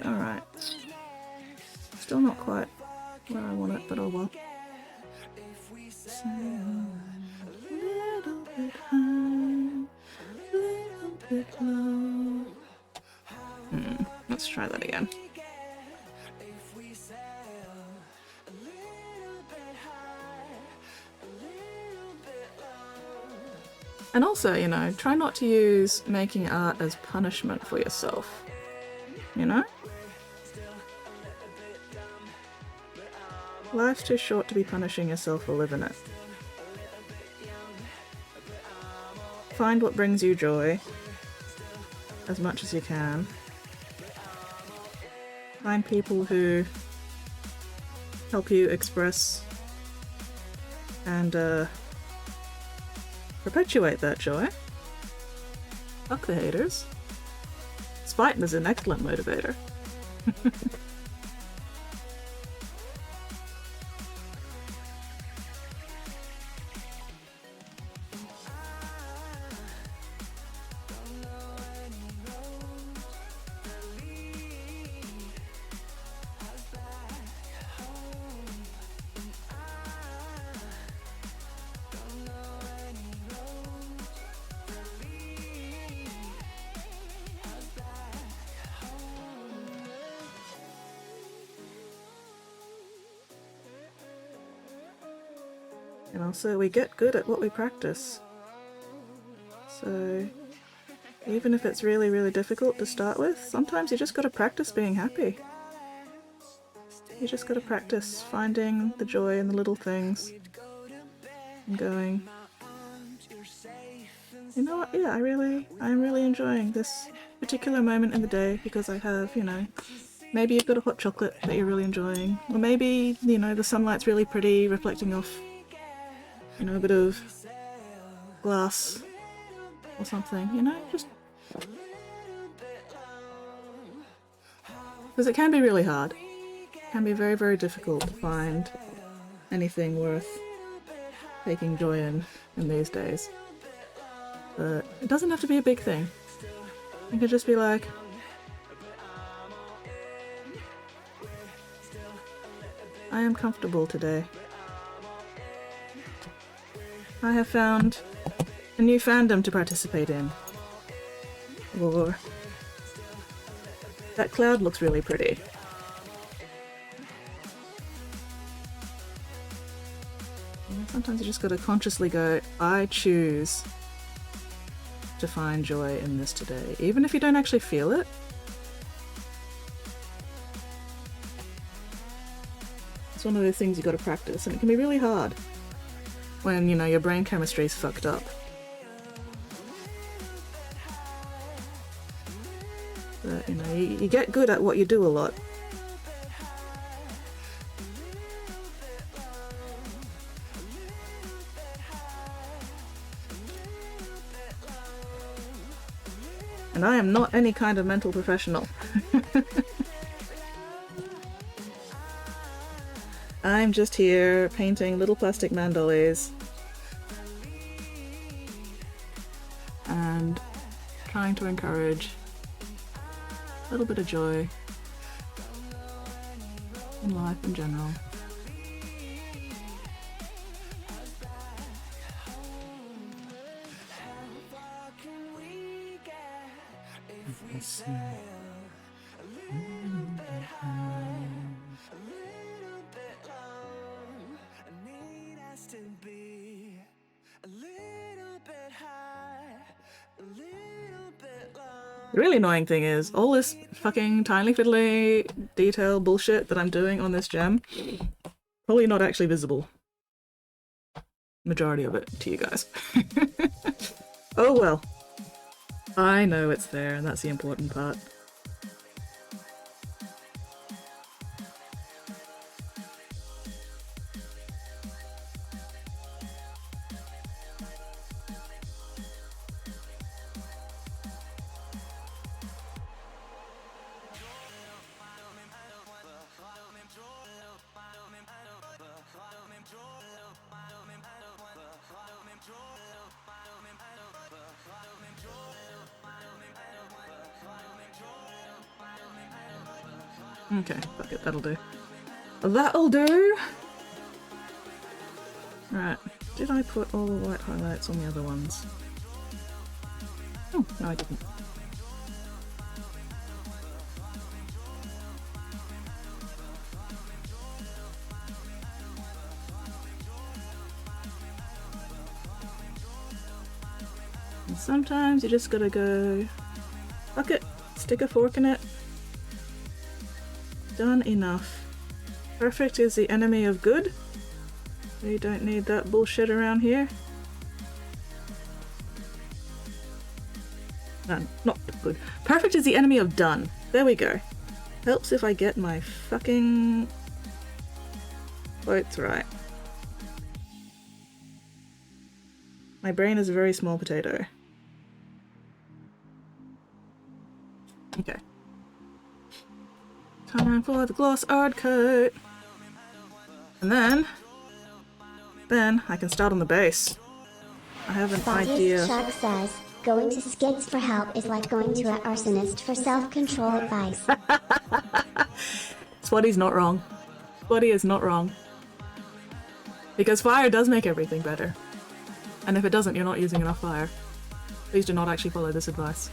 Alright. Still not quite where I want it, but oh well. So, a little bit high, a little bit low. Let's try that again. And also, you know, try not to use making art as punishment for yourself. You know? Life's too short to be punishing yourself for living it. Find what brings you joy as much as you can. Find people who help you express and perpetuate that joy. Fuck the haters. Spite is an excellent motivator. And also, we get good at what we practice. So, even if it's really, really difficult to start with, sometimes you just gotta practice being happy. You just gotta practice finding the joy in the little things. And going, you know what, yeah, I'm really enjoying this particular moment in the day because I have, you know, maybe you've got a hot chocolate that you're really enjoying. Or maybe, you know, the sunlight's really pretty, reflecting off, you know, a bit of glass or something, you know, just... Because it can be really hard. It can be very, very difficult to find anything worth taking joy in these days. But it doesn't have to be a big thing. It could just be like... I am comfortable today. I have found a new fandom to participate in. Or that cloud looks really pretty. Sometimes you just gotta consciously go, I choose to find joy in this today, even if you don't actually feel it. It's one of those things you gotta practice, and it can be really hard when, you know, your brain chemistry's fucked up. But, you know, you get good at what you do a lot. And I am not any kind of mental professional. I'm just here painting little plastic mandolets and trying to encourage a little bit of joy in life in general. The really annoying thing is, all this fucking tiny fiddly detail bullshit that I'm doing on this gem, probably not actually visible. Majority of it to you guys. Oh well. I know it's there, and that's the important part. Okay, fuck it, that'll do. That'll do! Right, did I put all the white highlights on the other ones? Oh, no I didn't. And sometimes you just gotta go, fuck it, stick a fork in it. Done enough. Perfect is the enemy of good. We don't need that bullshit around here. None. Not good. Perfect is the enemy of done. There we go. Helps if I get my fucking quotes right. My brain is a very small potato. Okay. Time for the gloss art coat. And then I can start on the base. I have an idea. Chuck says, going to Skids for help is like going to an arsonist for self-control advice. Spotty's not wrong. Spotty is not wrong. Because fire does make everything better. And if it doesn't, you're not using enough fire. Please do not actually follow this advice.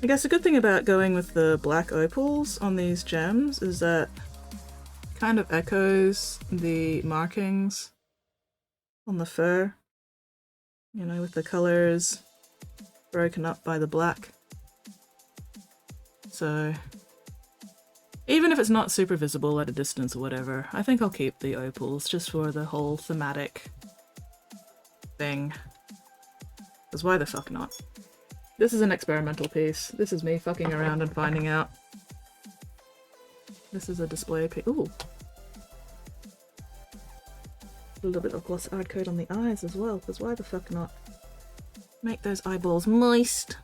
I guess the good thing about going with the black opals on these gems is that it kind of echoes the markings on the fur, you know, with the colors broken up by the black. So even if it's not super visible at a distance or whatever, I think I'll keep the opals just for the whole thematic thing. Because why the fuck not? This is an experimental piece. This is me fucking around and finding out. This is a display piece. Ooh. A little bit of gloss art coat on the eyes as well, because why the fuck not? Make those eyeballs moist.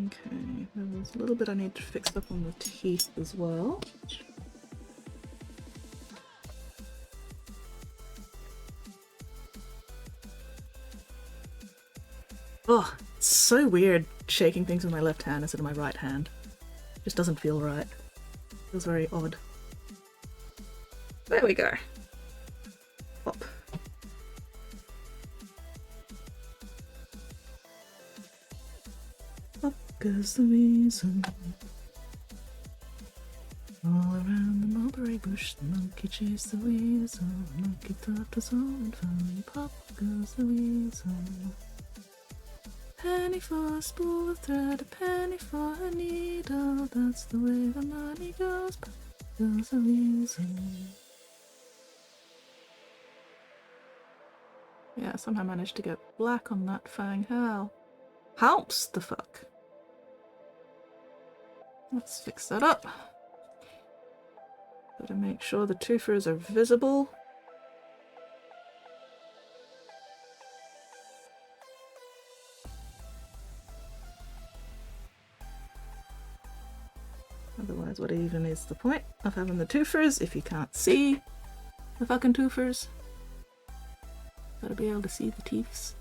Okay, there's a little bit I need to fix up on the teeth as well. Oh, it's so weird shaking things with my left hand instead of my right hand. Just doesn't feel right. Feels very odd. There we go. Pop. Up goes the weasel. All around the mulberry bush, the monkey chased the weasel. The monkey thought it was all in fun. Pop goes the weasel. Penny for a spool of thread, a penny for a needle. That's the way the money goes. Pop goes the weasel. Yeah, somehow managed to get black on that fang. How? Helps the fuck. Let's fix that up. Gotta make sure the twofers are visible. Otherwise, what even is the point of having the twofers if you can't see the fucking twofers? Gotta be able to see the teeths.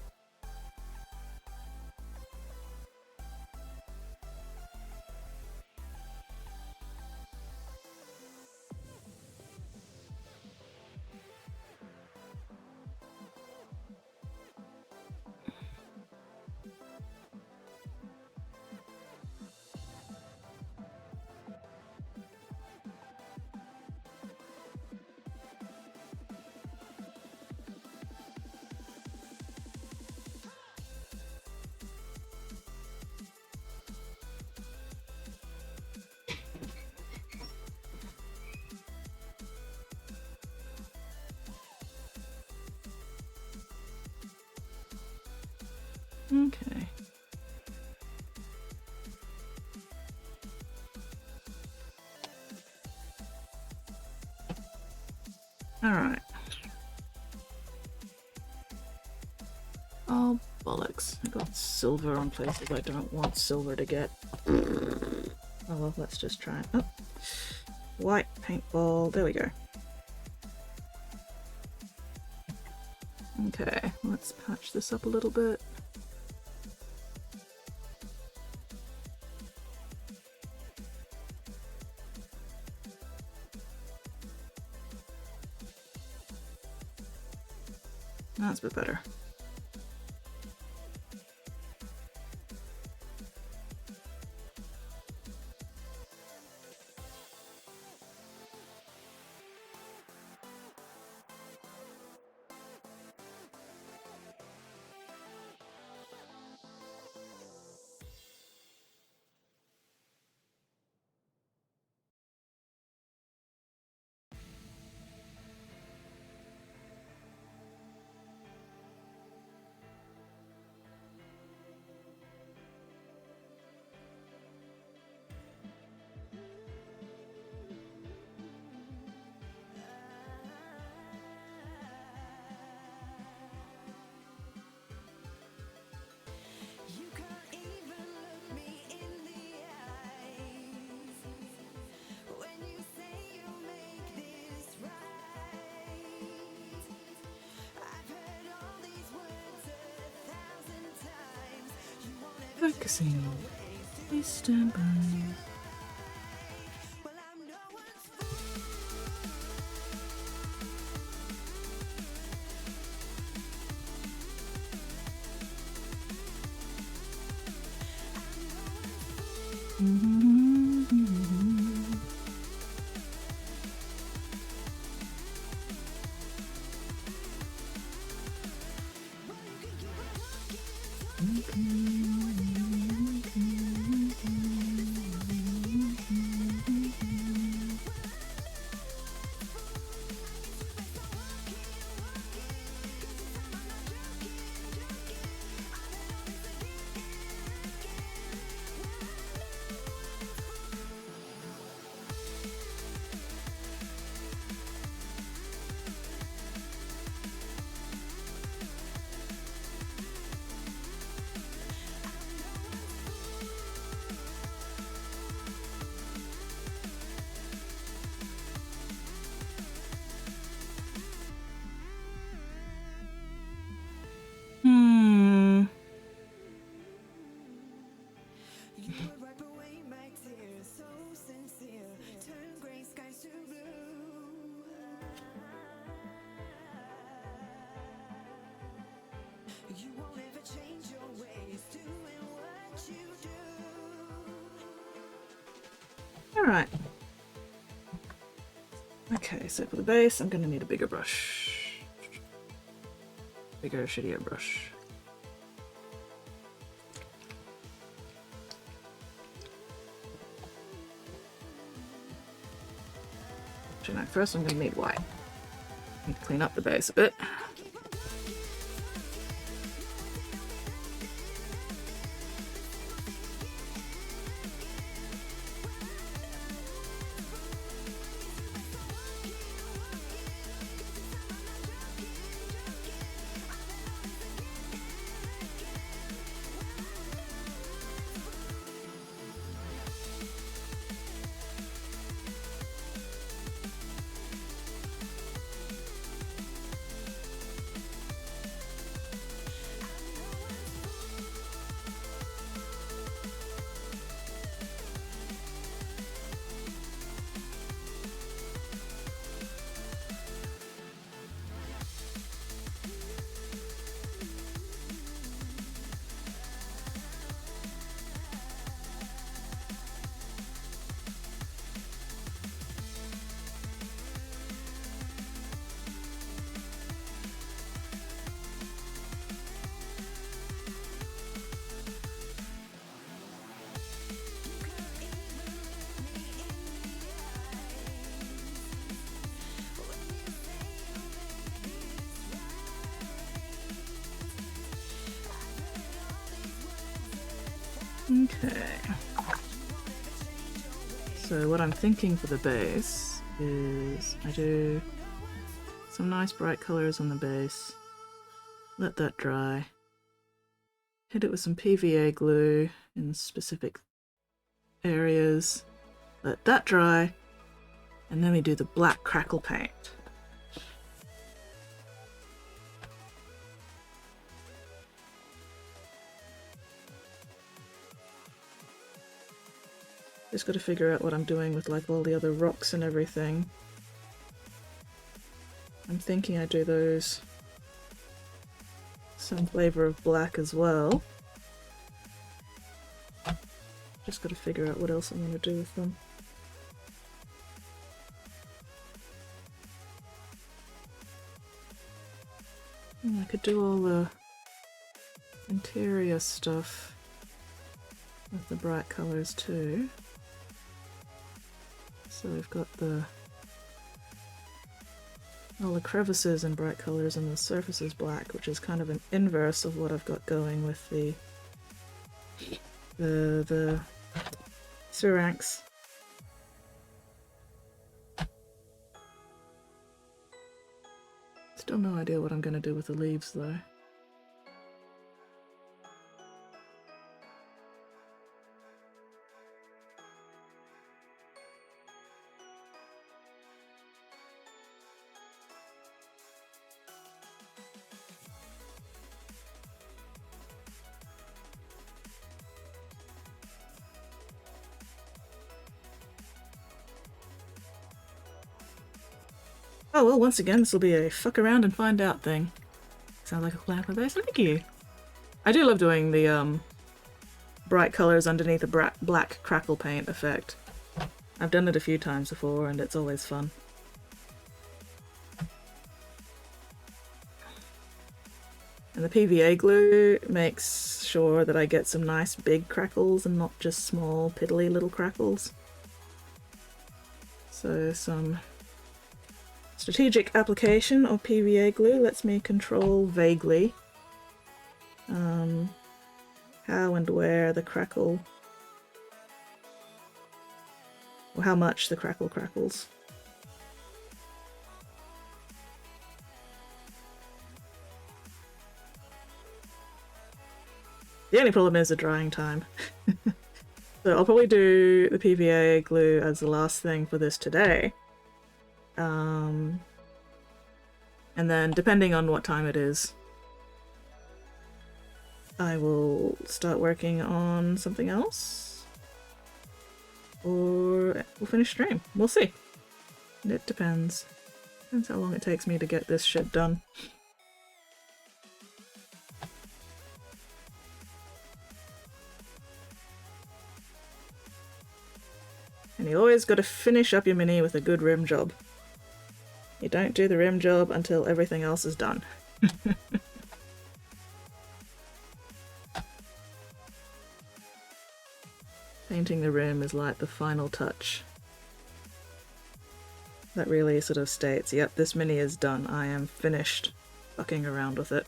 Okay. Alright. Oh, bollocks. I got silver on places I don't want silver to get. Oh well, let's just try it. Oh. White paintball. There we go. Okay, let's patch this up a little bit. That's a bit better. You can't even look me in the eyes when you say you'll make this right. I've heard all these words 1,000 times. You won't ever Focusing. Please stand by. well, I'm no one's fool. Alright. Okay, so for the base, I'm gonna need a bigger brush. Bigger, shittier brush. Actually, no, first I'm gonna need white. Need to clean up the base a bit. Okay. So what I'm thinking for the base is I do some nice bright colors on the base, let that dry, hit it with some PVA glue in specific areas, let that dry, and then we do the black crackle paint. Just got to figure out what I'm doing with like all the other rocks and everything. I'm thinking I do those some flavor of black as well. Just got to figure out what else I'm going to do with them. I could do all the interior stuff with the bright colors too. So we've got all the crevices in bright colors and the surfaces black, which is kind of an inverse of what I've got going with the Syrinx. Still no idea what I'm going to do with the leaves though. Oh well, once again, this will be a fuck around and find out thing. Sounds like a plan for this. Thank you. I do love doing the bright colors underneath a black crackle paint effect. I've done it a few times before and it's always fun. And the PVA glue makes sure that I get some nice big crackles and not just small piddly little crackles. So some strategic application of PVA glue lets me control vaguely how and where the crackle, or how much the crackle crackles. The only problem is the drying time. So I'll probably do the PVA glue as the last thing for this today. And then depending on what time it is, I will start working on something else, or we'll finish stream. We'll see. It depends. Depends how long it takes me to get this shit done. And you always got to finish up your mini with a good rim job. You don't do the rim job until everything else is done. Painting the rim is like the final touch. That really sort of states, yep, this mini is done. I am finished fucking around with it.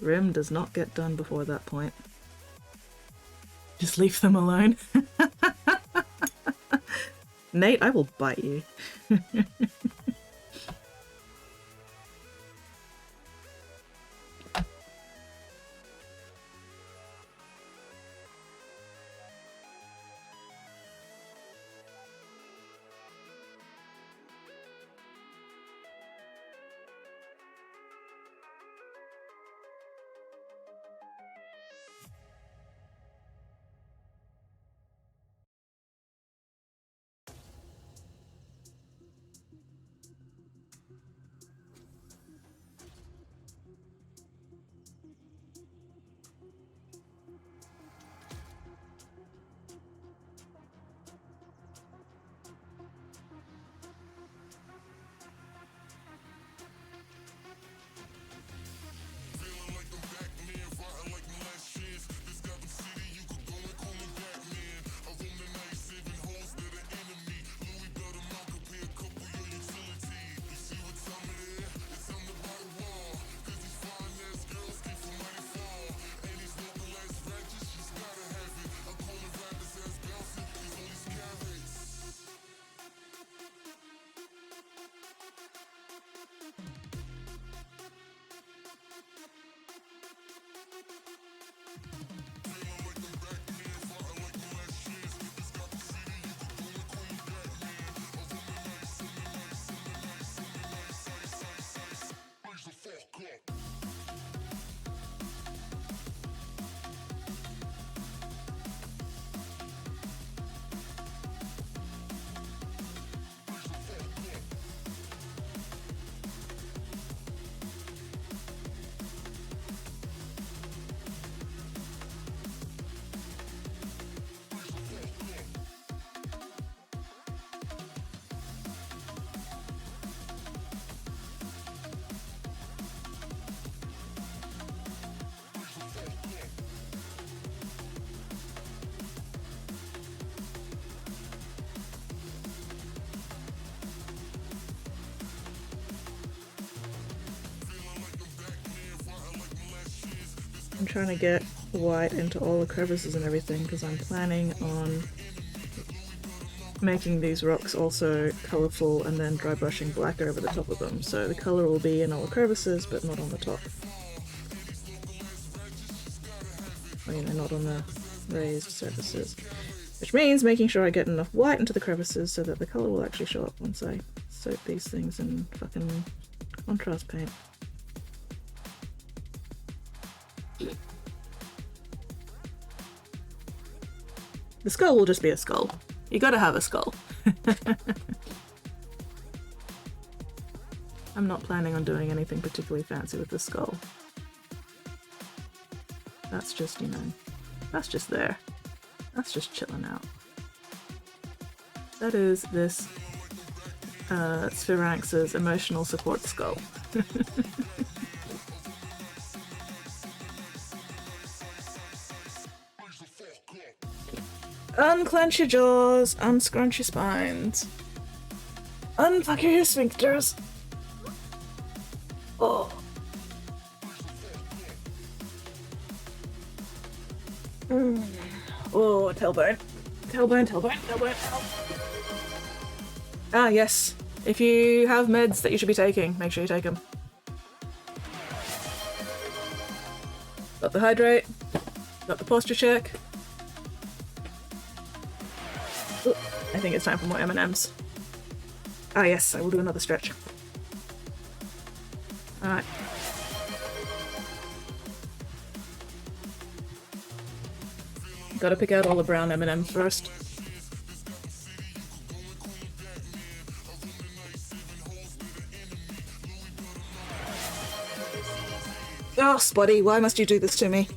Rim does not get done before that point. Just leave them alone. Nate, I will bite you. I'm trying to get white into all the crevices and everything because I'm planning on making these rocks also colourful and then dry brushing black over the top of them. So the colour will be in all the crevices but not on the top. Or, you know, not on the raised surfaces. Which means making sure I get enough white into the crevices so that the colour will actually show up once I soak these things in fucking contrast paint. The skull will just be a skull. You gotta have a skull. I'm not planning on doing anything particularly fancy with the skull. That's just, you know, that's just there. That's just chilling out. That is this Sphinx's emotional support skull. Unclench your jaws, unscrunch your spines. Unfuck your sphincters. Oh. Oh, tailbone. Tailbone, tailbone, tailbone. Ah, yes. If you have meds that you should be taking, make sure you take them. Got the hydrate. Got the posture check. Ooh, I think it's time for more M&Ms. Ah, yes, I will do another stretch. Alright. Gotta pick out all the brown M&Ms first. Oh, Spotty, why must you do this to me?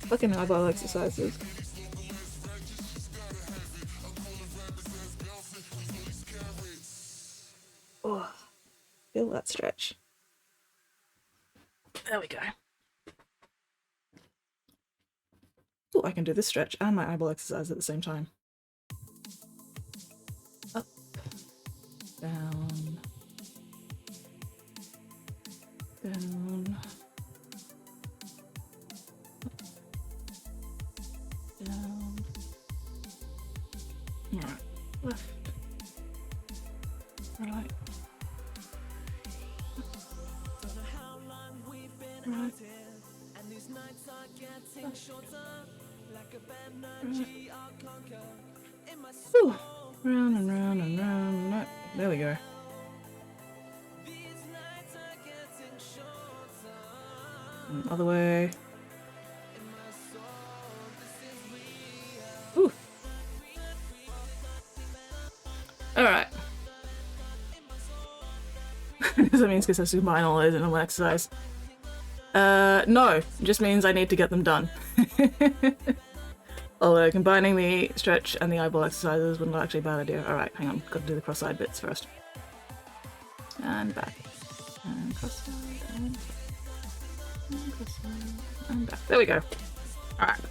Fucking eyeball exercises. stretch. There we go. Oh, I can do this stretch and my eyeball exercise at the same time. Up, down, down, up, down. Alright, left, right, right. Whew. Round and round and round. Right. There we go. And other way. Ooh. Alright. Does that mean it's because I combine all those in one exercise? No. It just means I need to get them done. Although combining the stretch and the eyeball exercises was not actually a bad idea. Alright, hang on. Got to do the cross-eyed bits first. And back. And cross-eyed, and cross-eyed, and back. There we go. Alright.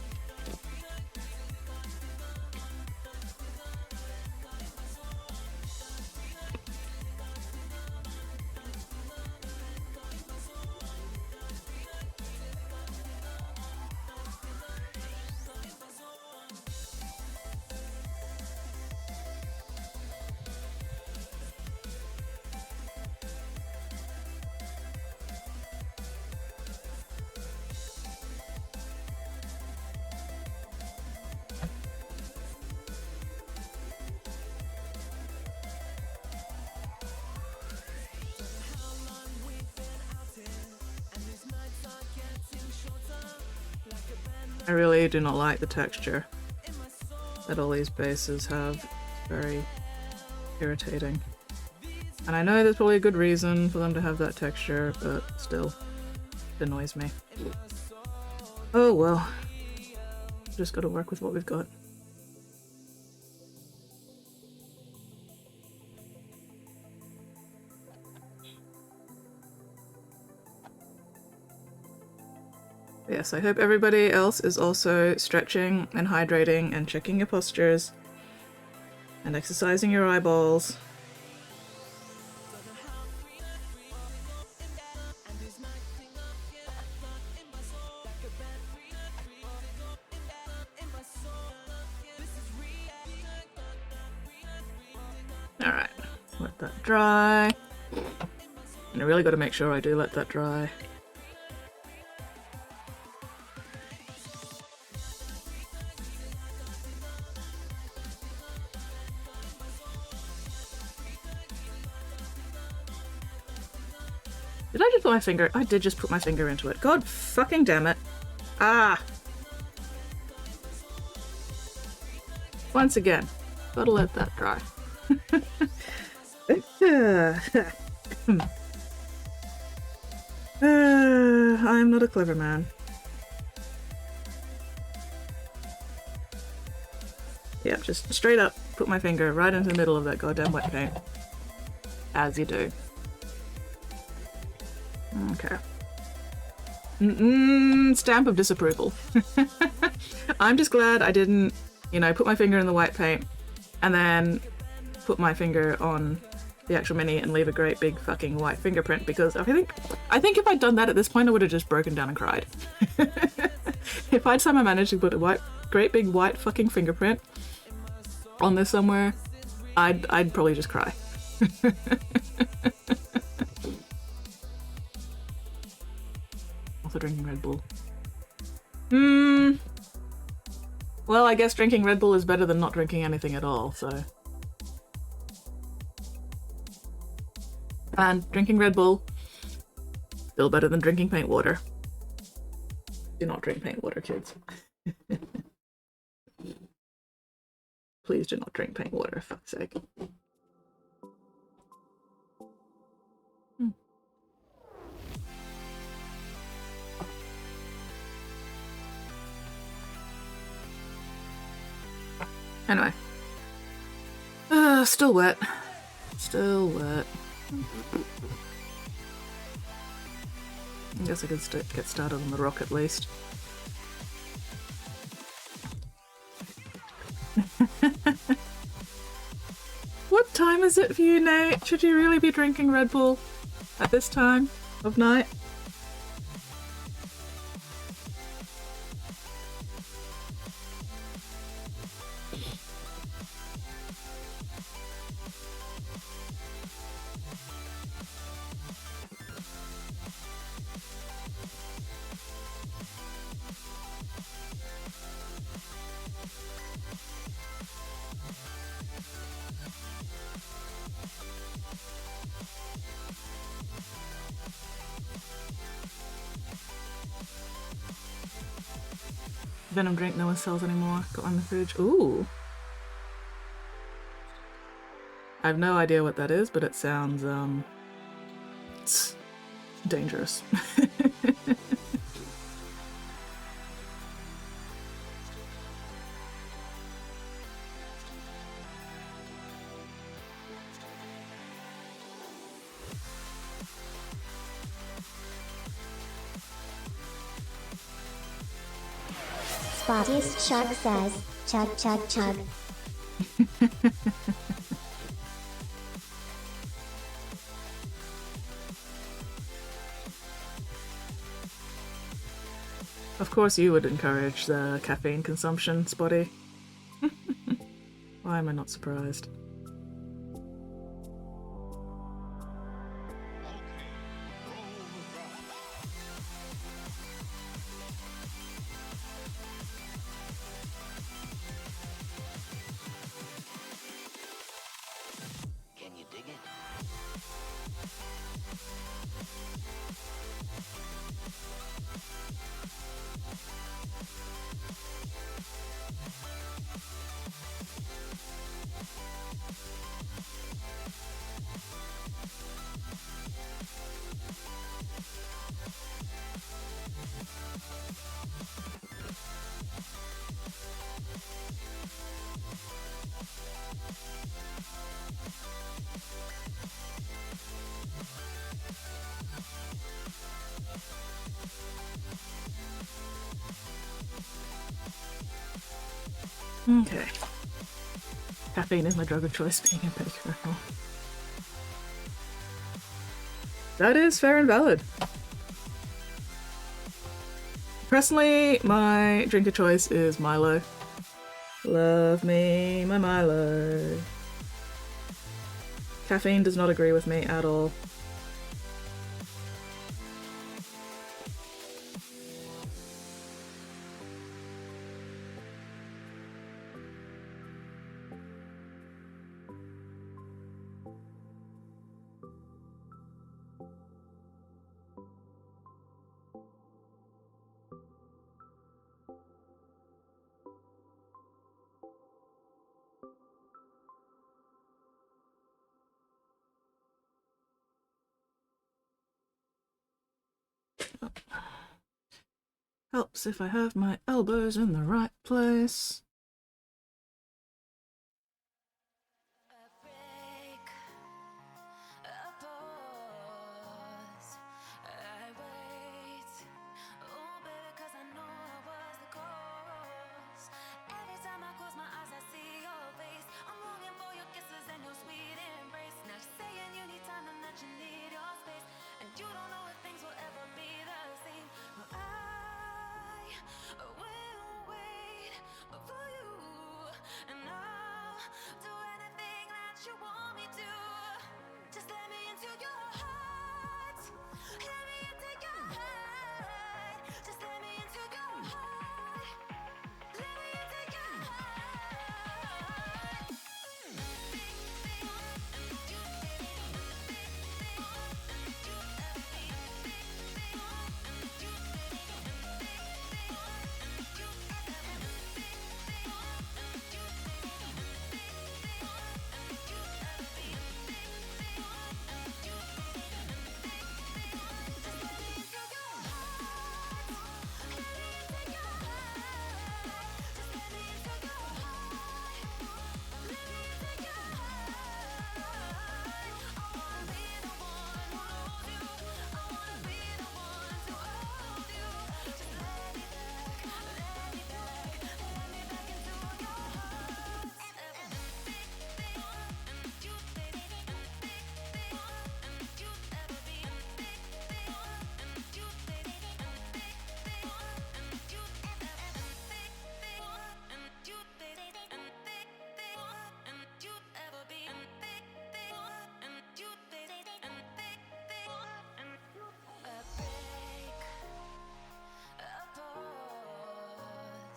I really do not like the texture that all these bases have. It's very irritating. And I know there's probably a good reason for them to have that texture, but still, it annoys me. Oh well. Just gotta work with what we've got. Yes, I hope everybody else is also stretching and hydrating and checking your postures and exercising your eyeballs. Alright, let that dry. And I really got to make sure I do let that dry. Did I just put my finger? I did just put my finger into it. God fucking damn it. Ah! Once again, gotta let that dry. I'm not a clever man. Yeah, just straight up put my finger right into the middle of that goddamn wet paint. As you do. Okay. Stamp of disapproval. I'm just glad I didn't, you know, put my finger in the white paint and then put my finger on the actual mini and leave a great big fucking white fingerprint, because I think if I'd done that at this point I would have just broken down and cried. If I'd somehow managed to put a great big white fucking fingerprint on this somewhere, I'd probably just cry. Also drinking Red Bull. Well, I guess drinking Red Bull is better than not drinking anything at all, so. And drinking Red Bull, still better than drinking paint water. Do not drink paint water, kids. Please do not drink paint water, for fuck's sake. Anyway. Still wet. Still wet. I guess I can get started on the rock at least. What time is it for you, Nate? Should you really be drinking Red Bull at this time of night? Venom drink no one sells anymore. Got one in the fridge. Ooh. I have no idea what that is, but it sounds, it's dangerous. Spottiest Shark says, chug chug chug. Of course you would encourage the caffeine consumption, Spotty. Why am I not surprised? Can you dig it? Okay. Caffeine is my drug of choice, being a baker. That is fair and valid. Personally, my drink of choice is Milo. Love me, my Milo. Caffeine does not agree with me at all. Helps if I have my elbows in the right place. A break, a pause. I wait, oh baby, 'cause I know I was the cause. Every time I close my eyes, I see your face. I'm longing for your kisses and your sweet embrace. Now you're saying you need time and that you need your space, and you don't know if things will ever be the same. Well, I will wait for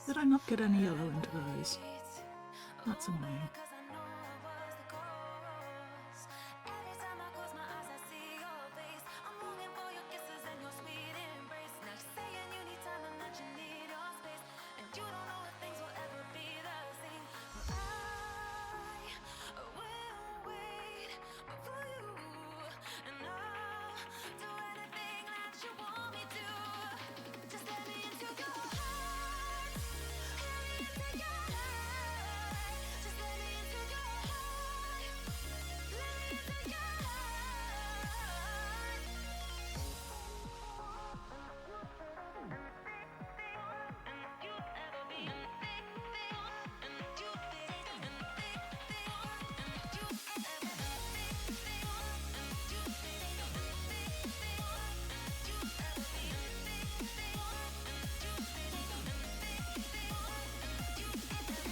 Did I not get any yellow into those? That's annoying.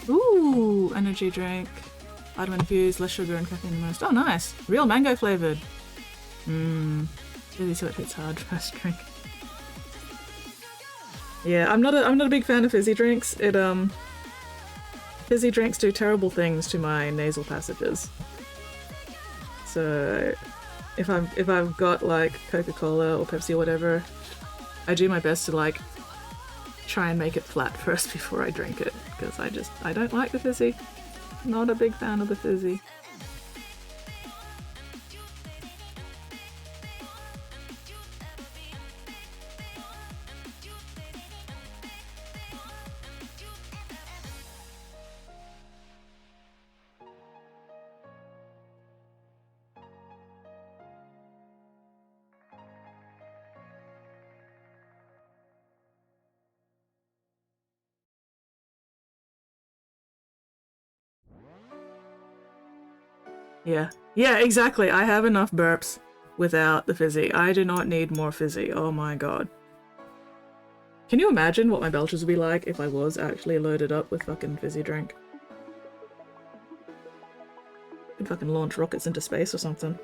Ooh, energy drink. Vitamin infused, less sugar and caffeine than most. Oh, nice. Real mango flavored. Really so it hits hard first drink. Yeah, I'm not a big fan of fizzy drinks. Fizzy drinks do terrible things to my nasal passages. So if I've got like Coca-Cola or Pepsi or whatever, I do my best to like try and make it flat first before I drink it, because I don't like the fizzy. Not a big fan of the fizzy. Yeah, exactly. I have enough burps without the fizzy. I do not need more fizzy. Oh my god. Can you imagine what my belches would be like if I was actually loaded up with fucking fizzy drink? Could fucking launch rockets into space or something.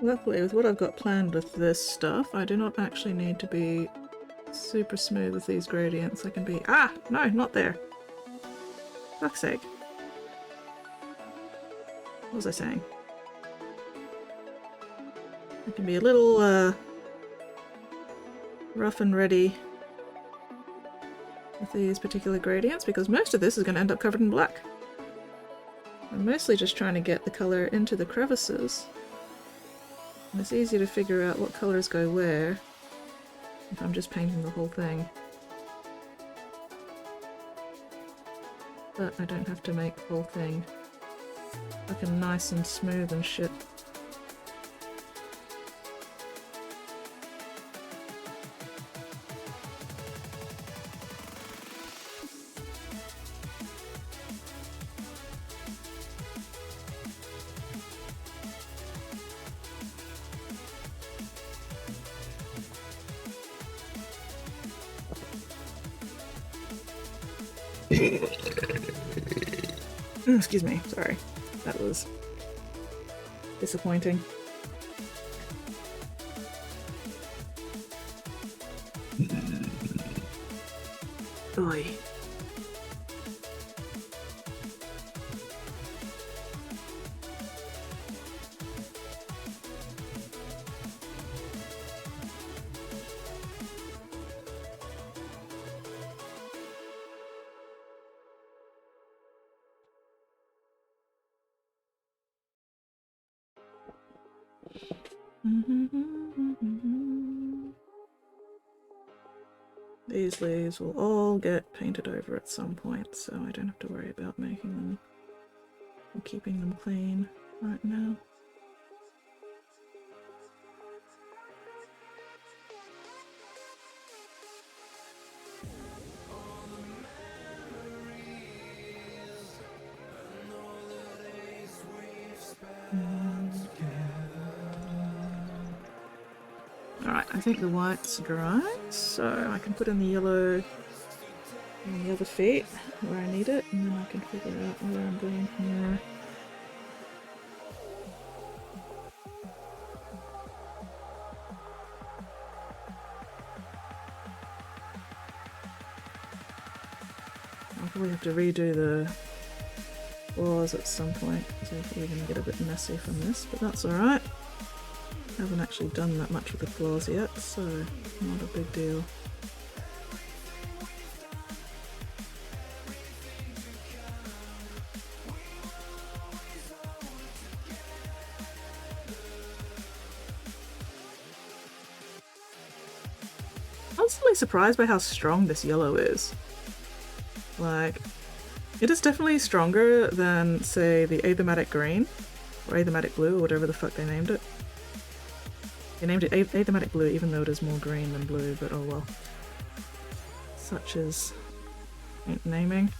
Luckily, with what I've got planned with this stuff, I do not actually need to be super smooth with these gradients. I can be— ah! No, not there. Fuck's sake. What was I saying? I can be a little, rough and ready with these particular gradients, because most of this is going to end up covered in black. I'm mostly just trying to get the colour into the crevices. And it's easy to figure out what colours go where if I'm just painting the whole thing. But I don't have to make the whole thing looking nice and smooth and shit. Excuse me, sorry. That was disappointing. Boy. These leaves will all get painted over at some point, so I don't have to worry about making them and keeping them clean right now. Alright, I think the white's dry, so I can put in the yellow on the other feet where I need it, and then I can figure out where I'm going from there. I'll probably have to redo the claws at some point, so I'm probably going to get a bit messy from this, but that's alright. I haven't actually done that much with the claws yet, so not a big deal. I'm constantly surprised by how strong this yellow is. Like, it is definitely stronger than, say, the Aethematic Green, or Aethematic Blue, or whatever the fuck they named it. They named it Aethematic Blue even though it is more green than blue, but oh well. Such is naming.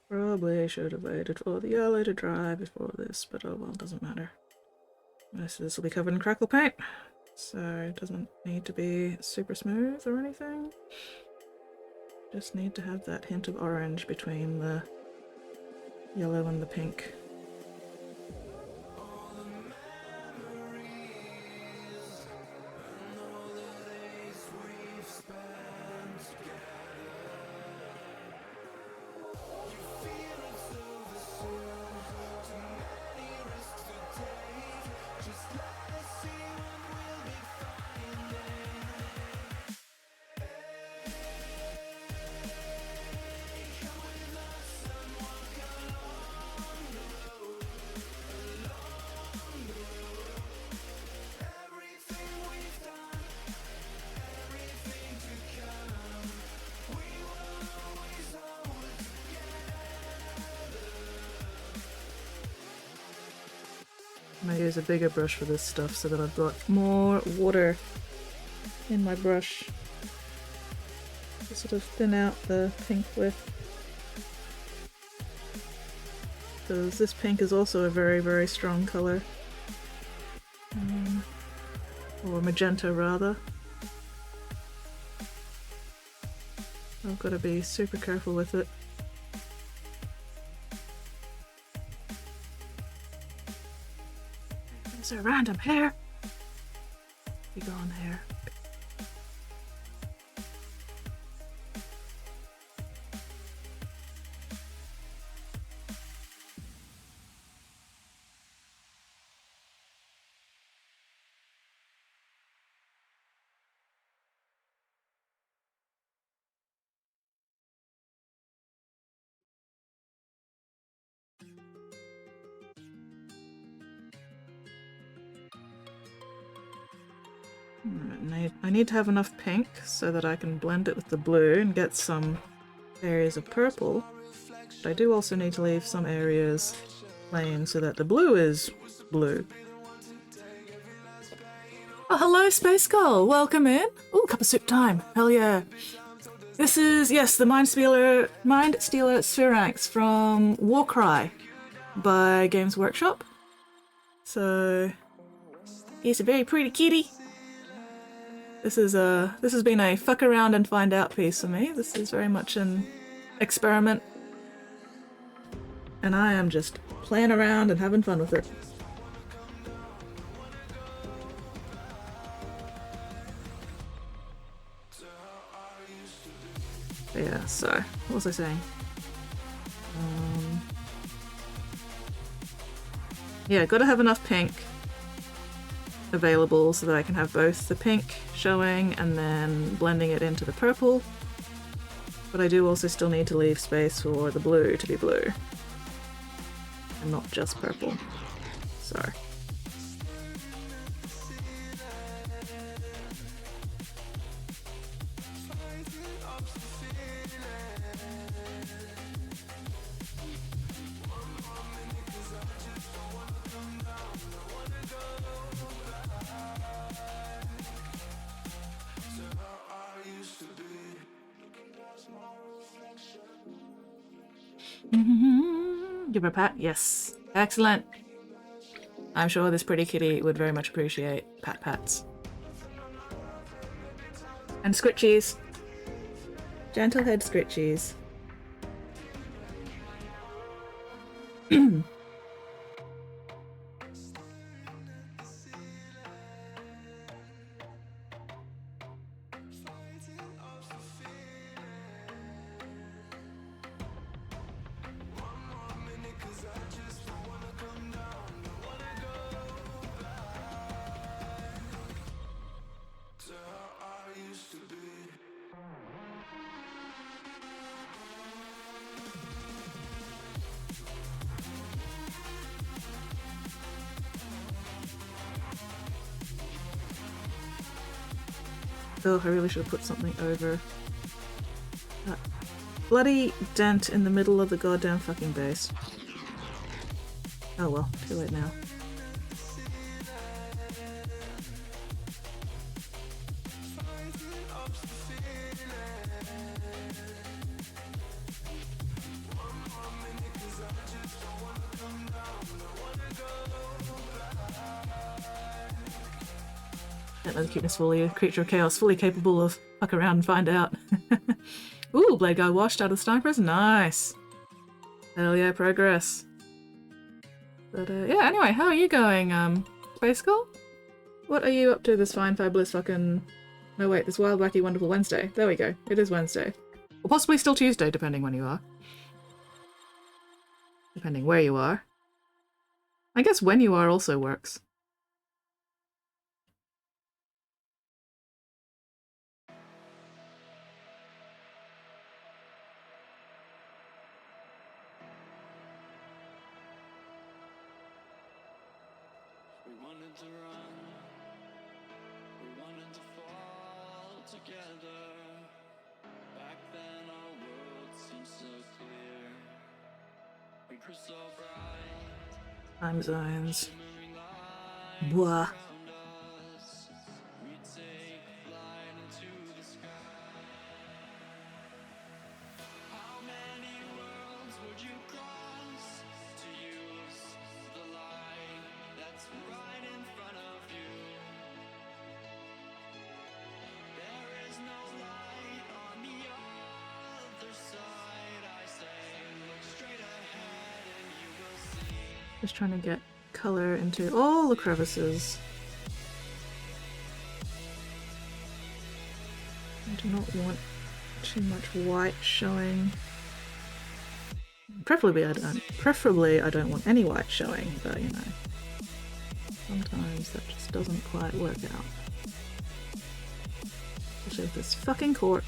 Probably should have waited for the yellow to dry before this, but oh well, doesn't matter. Most of this will be covered in crackle paint, so it doesn't need to be super smooth or anything. Just need to have that hint of orange between the yellow and the pink. I'm gonna use a bigger brush for this stuff so that I've got more water in my brush to sort of thin out the pink with. Because this pink is also a very, very strong color. Or magenta rather. I've got to be super careful with it. Is there random hair? Be gone, hair. I need to have enough pink so that I can blend it with the blue and get some areas of purple. But I do also need to leave some areas plain so that the blue is blue. Oh, hello, Space Skull! Welcome in! Ooh, cup of soup time! Hell yeah! This is, yes, the Mind Stealer Spheranx from Warcry by Games Workshop. So, he's a very pretty kitty. This has been a fuck around and find out piece for me. This is very much an experiment. And I am just playing around and having fun with it. But yeah, so, what was I saying? Yeah, gotta have enough pink available so that I can have both the pink showing and then blending it into the purple. But I do also still need to leave space for the blue to be blue. And not just purple. So. Give her a pat? Yes. Excellent. I'm sure this pretty kitty would very much appreciate pats. And scritchies. Gentle head scritchies. Oh, I really should have put something over that bloody dent in the middle of the goddamn fucking base. Oh well, too late now. The cuteness fully a creature of chaos, fully capable of fuck around and find out. Ooh, Blade Guy washed out of the snipers. Nice. Hell yeah, progress. But yeah, anyway, how are you going, Space Skull? What are you up to this fine, fabulous fucking... No wait, this wild, wacky, wonderful Wednesday. There we go. It is Wednesday. Or possibly still Tuesday, depending when you are. Depending where you are. I guess when you are also works. To run, we wanted to fall together. Back then our world seemed so clear. We grew so bright. Time zones. Blah. We'd take flight into the sky. How many worlds would you cross to use the light that's right in front of you? There is no light on the other side. I say, look straight ahead and you will see. Just trying to get color into all the crevices. I do not want too much white showing. Preferably I don't want any white showing, but you know. Sometimes that just doesn't quite work out. Especially with this fucking cork.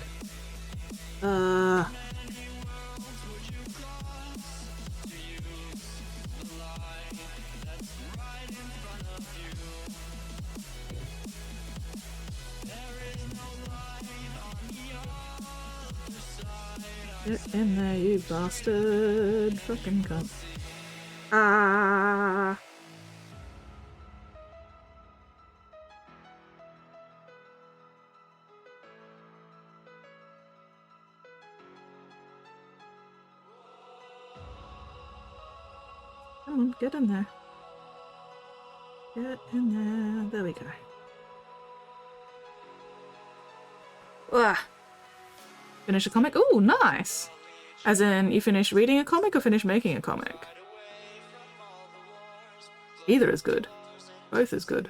Get in there, you bastard. Fucking cunt. Ah. Come on, get in there. Get in there. There we go. Ah. Finish a comic? Oh, nice! As in, you finish reading a comic or finish making a comic? Either is good. Both is good.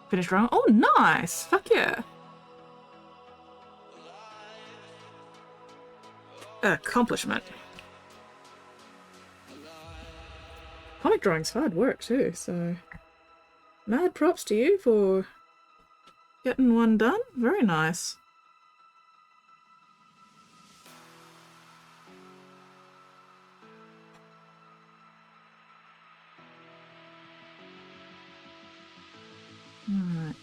Finished wrong? Oh, nice! Fuck yeah! Accomplishment. Comic drawing's hard work too, so mad props to you for getting one done. Very nice. Alright.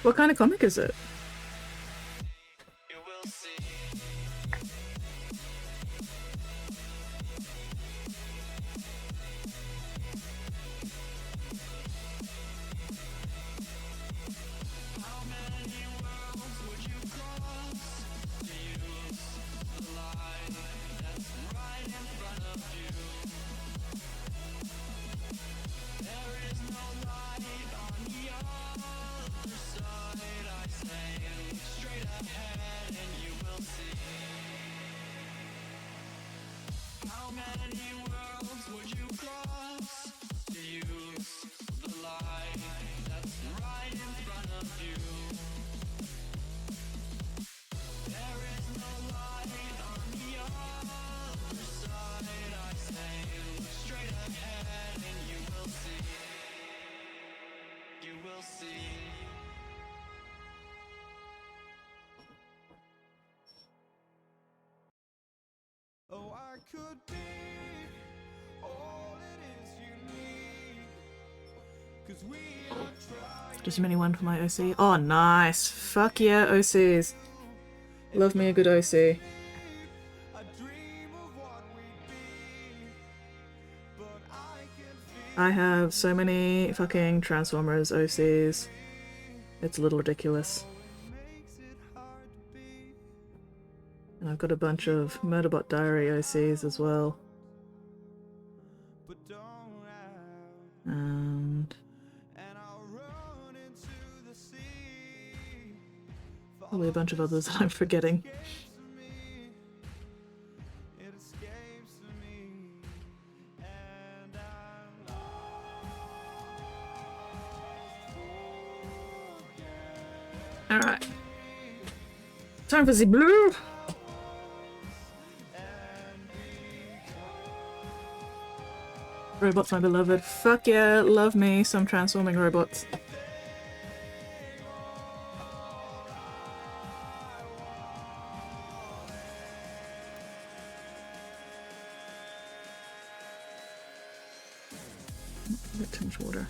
What kind of comic is it? Oh, I could be all it is you need, 'cause we are trying. Just a mini one for my OC. Oh, nice. Fuck yeah, OCs. Love me a good OC. I dream of what we'd be, but I can feel I have so many fucking Transformers OCs. It's a little ridiculous. it makes it hard to be. And I've got a bunch of Murderbot Diary OCs as well. But don't ask, And and I'll run into the sea. probably a bunch of others that I'm forgetting. It escapes me, and I'm Alright. Time for the blue! Robots, my beloved. Fuck yeah, love me some transforming robots. A bit too much water.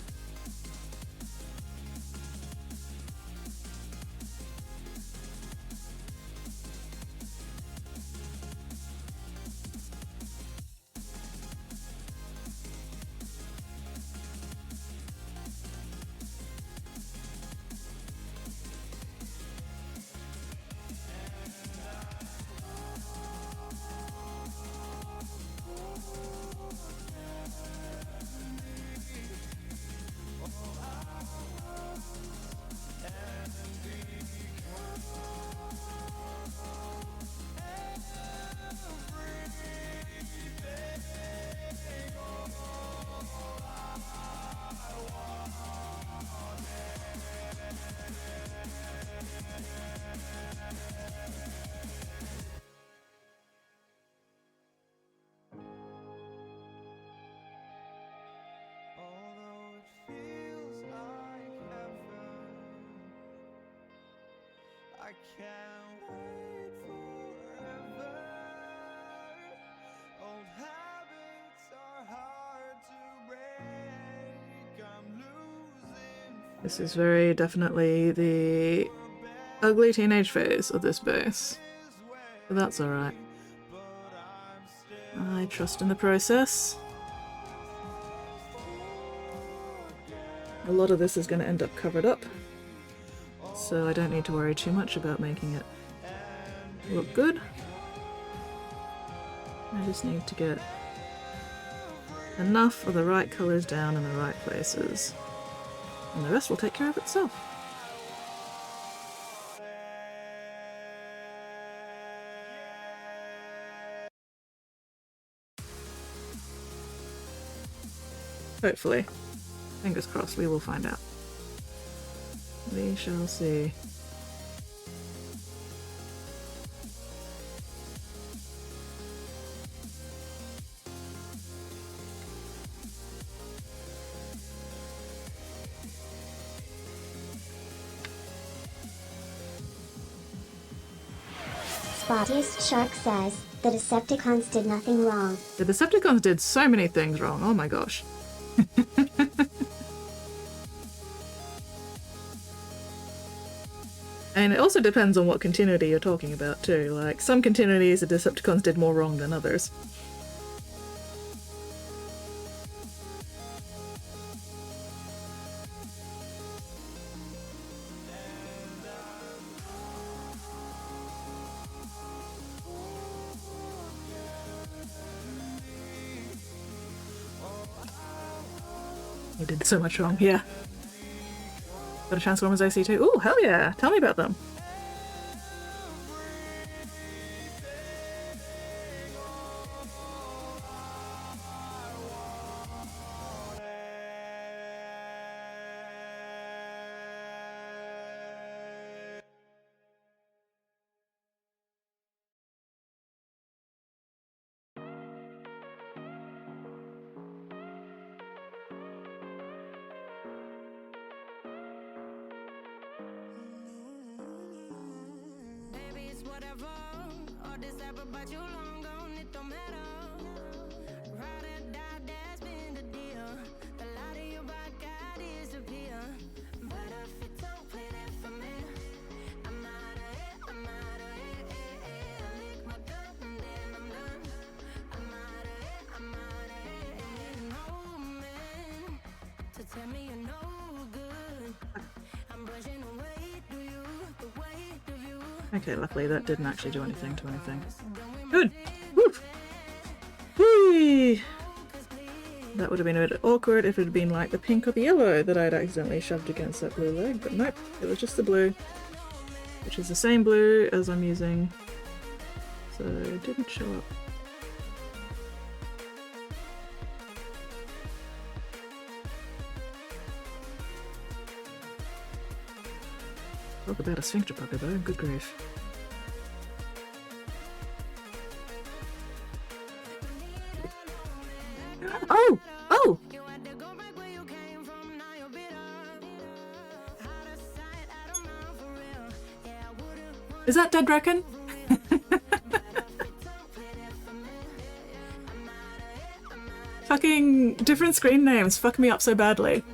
can't wait forever. Old habits are hard to break. I'm losing. This is very definitely the ugly teenage phase of this bass. But that's alright. I trust in the process. A lot of this is going to end up covered up, so I don't need to worry too much about making it look good. I just need to get enough of the right colours down in the right places, and the rest will take care of itself. Hopefully. Fingers crossed, we will find out. We shall see. Spottiest Shark says, the Decepticons did nothing wrong. The Decepticons did so many things wrong, oh my gosh. And it also depends on what continuity you're talking about too. Like, some continuities the Decepticons did more wrong than others. We did so much wrong, yeah. Got a Transformers OC too? Ooh, hell yeah! Tell me about them. Baby, it's whatever. All this ever, but you long gone, it don't matter. Ride or die, that's been the deal. The light of your back, I disappear. But if you don't play that for me, I'm out of it, I'm out of it. I lick my gun and then I'm done. I'm out of it, I'm out of it. Ain't no man to tell me you're no good. I'm brushing away to you, the weight of you. Okay, luckily that didn't actually do anything to anything. Good! Woof! Whee! That would have been a bit awkward if it had been like the pink or the yellow that I'd accidentally shoved against that blue leg, but nope, it was just the blue, which is the same blue as I'm using, so it didn't show up. Talk about a sphincter pucker though, good grief. Oh! Oh! You had to go back where you came from, now you're bitter. Out of sight, out of mind for real. Yeah, I would've wanted Is that Dead Reckon? to play that for me. I'm out of it, I'm out of Fucking different screen names fuck me up so badly.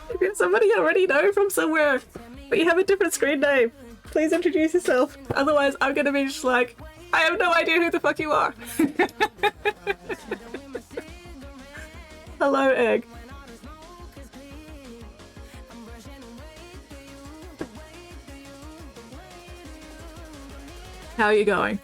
If you're somebody I already know from somewhere, but you have a different screen name, please introduce yourself. Otherwise, I'm gonna be just like, I have no idea who the fuck you are. Hello, Egg. How are you going?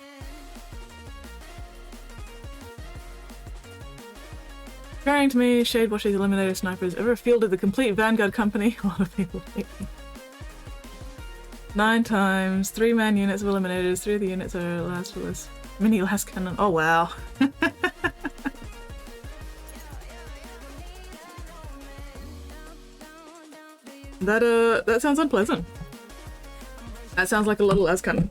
According to me, Shade Wash's eliminator snipers ever fielded the complete Vanguard company. A lot of people think. 9 times, 3-man units of eliminators, 3 of the units are last list. Mini last cannon. Oh wow. That sounds unpleasant. That sounds like a little las cannon.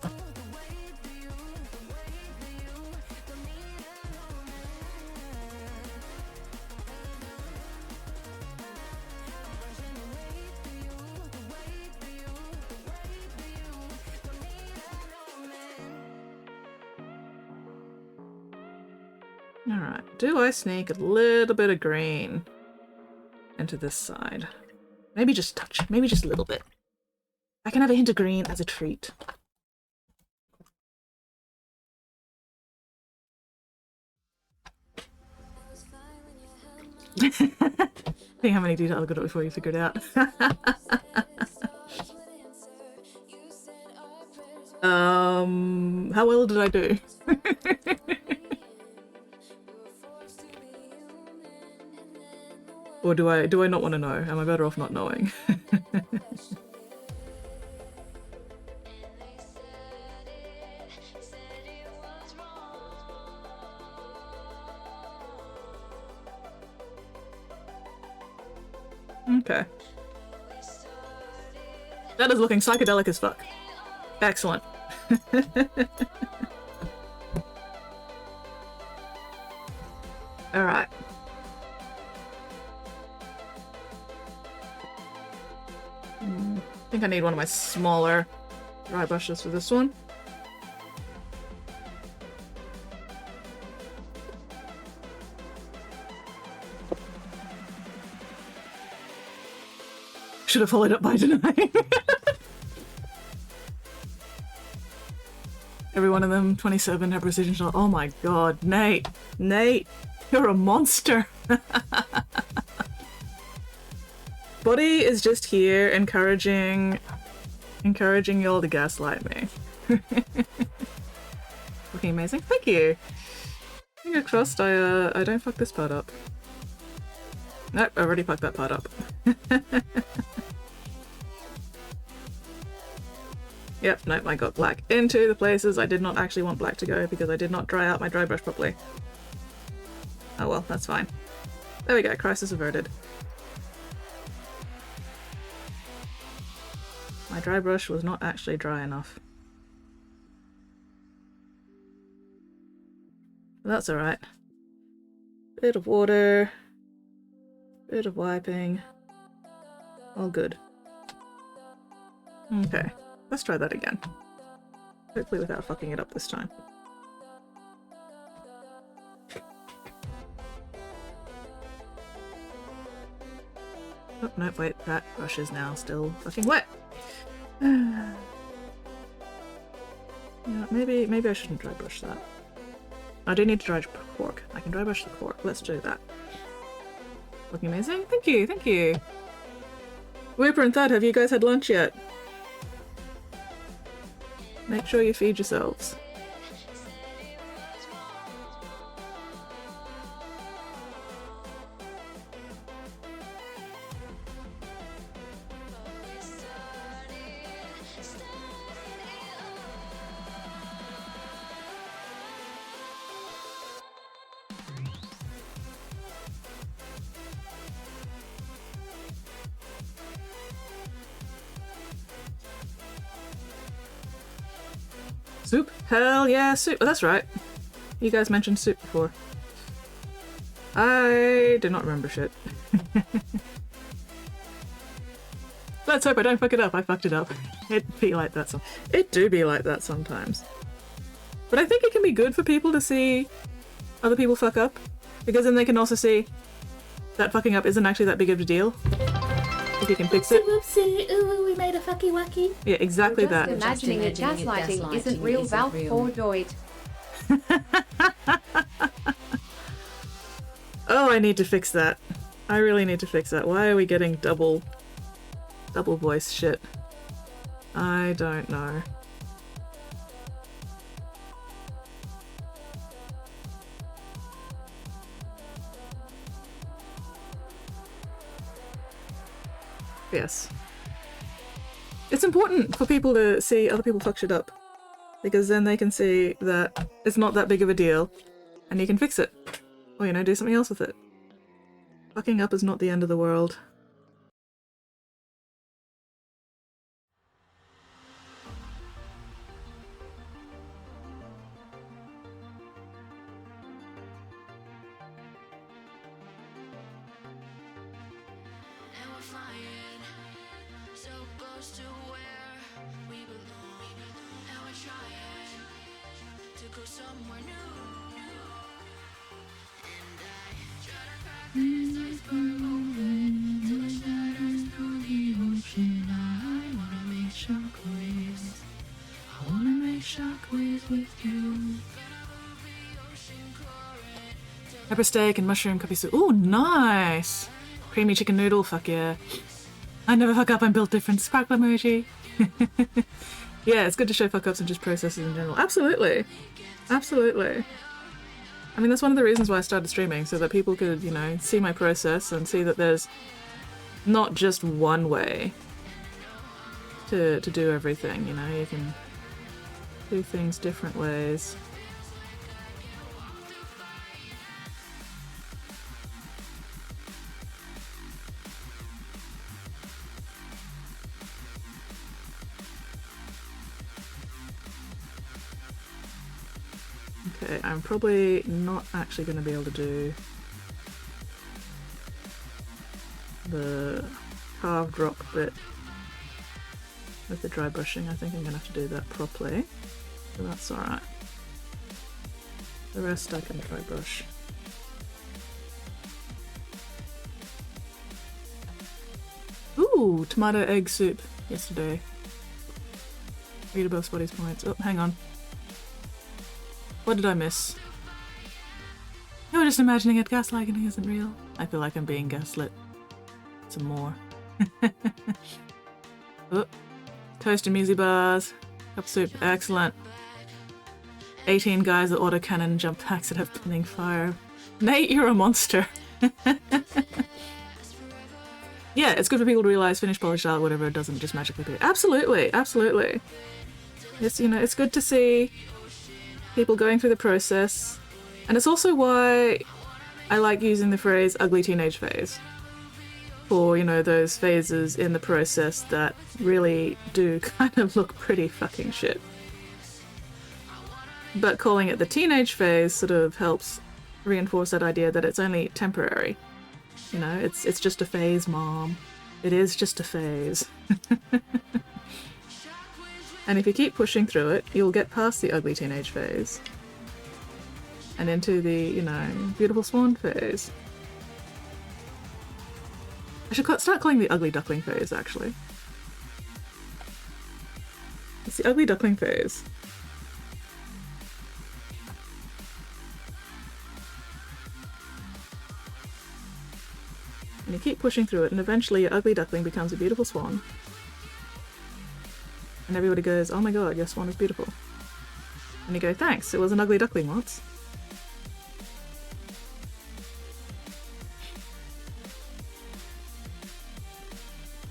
Alright, do I sneak a little bit of green into this side? Maybe just a touch, maybe just a little bit. I can have a hint of green as a treat. See how many details I got before you figured it out. How well did I do? Or do I not want to know? Am I better off not knowing? Okay. That is looking psychedelic as fuck. Excellent. Alright. I think I need one of my smaller dry brushes for this one. Should have followed up by denying. Every one of them, 27, have precision shot. Oh my god, Nate! Nate! You're a monster! Buddy is just here encouraging y'all to gaslight me. Looking amazing. Thank you! Fingers crossed I don't fuck this part up. Nope, I already fucked that part up. Yep, nope, I got black into the places I did not actually want black to go because I did not dry out my dry brush properly. Oh well, that's fine. There we go, crisis averted. My dry brush was not actually dry enough. That's alright. Bit of water. Bit of wiping. All good. Okay, let's try that again. Hopefully without fucking it up this time. Oh, no, wait, that brush is now still fucking wet. Yeah, maybe I shouldn't dry brush that. I do need to dry brush cork. I can dry brush the cork. Let's do that. Looking amazing. Thank you, thank you. Whipper and Thud, have you guys had lunch yet? Make sure you feed yourselves. Soup? Hell yeah, soup. Oh, that's right. You guys mentioned soup before. I do not remember shit. Let's hope I don't fuck it up. I fucked it up. It be like that It do be like that sometimes. But I think it can be good for people to see other people fuck up, because then they can also see that fucking up isn't actually that big of a deal. If you can fix it. Whoopsie, ooh, we made a fucky wacky. Yeah, exactly that. Imagining that gaslighting isn't real Valve for Doid. Oh, I need to fix that. I really need to fix that. Why are we getting double voice shit? I don't know. Yes. It's important for people to see other people fuck shit up, because then they can see that it's not that big of a deal and you can fix it. Or, you know, do something else with it. Fucking up is not the end of the world. Pepper steak and mushroom cookie soup. Ooh, nice! Creamy chicken noodle, fuck yeah. I never fuck up, I'm built different. Sparkle emoji. Yeah, it's good to show fuck ups and just processes in general. Absolutely. Absolutely. I mean, that's one of the reasons why I started streaming, so that people could, you know, see my process and see that there's not just one way to do everything, you know, you can do things different ways. Okay, I'm probably not actually going to be able to do the carved rock bit with the dry brushing. I think I'm going to have to do that properly, so that's alright. The rest I can dry brush. Ooh, tomato egg soup yesterday. Read above Spotty's points. Oh, hang on. What did I miss? You're just imagining it. Gaslighting isn't real. I feel like I'm being gaslit. Some more. Oh, toast and muesli bars. Cup soup. Excellent. 18 guys that autocannon jump packs at a pinning fire. Nate, you're a monster. Yeah, it's good for people to realize finished polished art, whatever, it doesn't just magically appear. Absolutely, absolutely. It's, you know, it's good to see people going through the process, and it's also why I like using the phrase ugly teenage phase for, you know, those phases in the process that really do kind of look pretty fucking shit. But calling it the teenage phase sort of helps reinforce that idea that it's only temporary. You know, it's just a phase, Mom. It is just a phase. And if you keep pushing through it, you'll get past the ugly teenage phase and into the, you know, beautiful swan phase. I should start calling the ugly duckling phase, actually. It's the ugly duckling phase. And you keep pushing through it, and eventually your ugly duckling becomes a beautiful swan. And everybody goes, oh my god, your swan is beautiful. And you go, thanks, it was an ugly duckling once.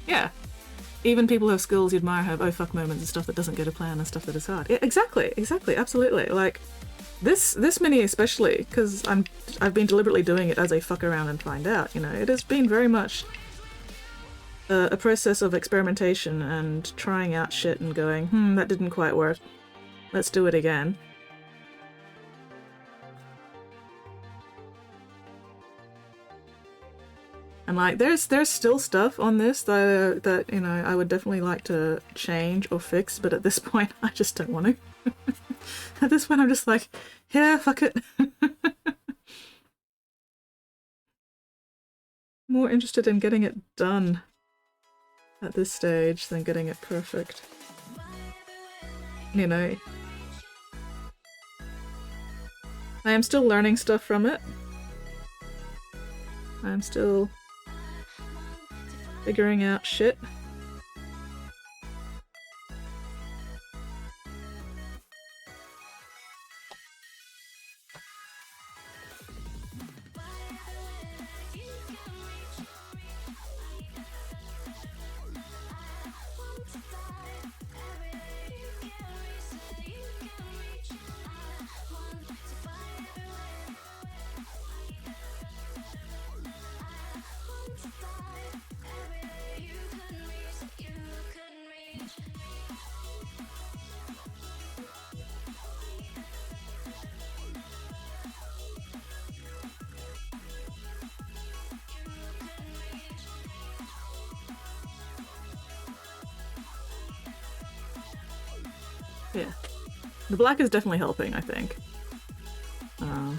Yeah. Even people who have skills you admire have oh fuck moments and stuff that doesn't go to plan and stuff that is hard. Yeah, exactly, absolutely. Like, this mini especially, because I've been deliberately doing it as a fuck around and find out, you know, it has been very much a process of experimentation and trying out shit and going, that didn't quite work. Let's do it again. And like, there's still stuff on this that you know I would definitely like to change or fix, but at this point I just don't want to. At this point I'm just like, yeah, fuck it. More interested in getting it done at this stage than getting it perfect. You know, I am still learning stuff from it. I'm still figuring out shit. Yeah. The black is definitely helping, I think.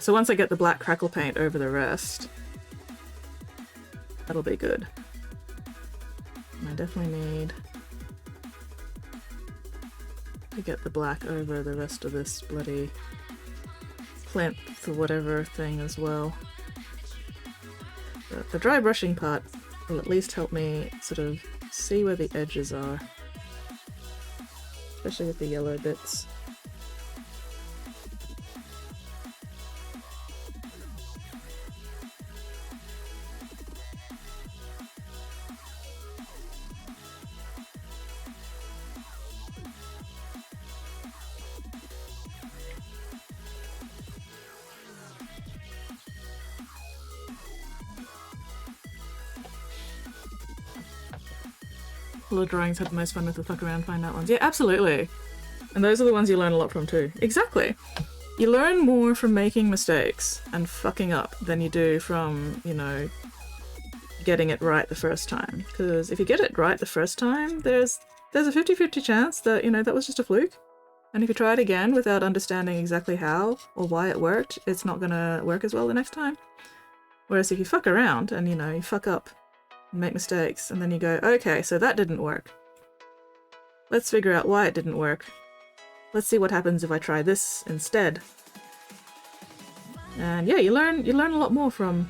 So once I get the black crackle paint over the rest, That'll be good. And I definitely need to get the black over the rest of this bloody plinth or whatever thing as well. But the dry brushing part will at least help me sort of see where the edges are, especially with the yellow bits. Little drawings had the most fun with the fuck around, find out ones. Yeah, absolutely. And those are the ones you learn a lot from too. Exactly. You learn more from making mistakes and fucking up than you do from, you know, getting it right the first time. Because if you get it right the first time, there's a 50-50 chance that, you know, that was just a fluke. And if you try it again without understanding exactly how or why it worked, it's not gonna work as well the next time. Whereas if you fuck around and, you know, you fuck up, make mistakes, and then you go, okay, so that didn't work. Let's figure out why it didn't work. Let's see what happens if I try this instead. And yeah, you learn a lot more from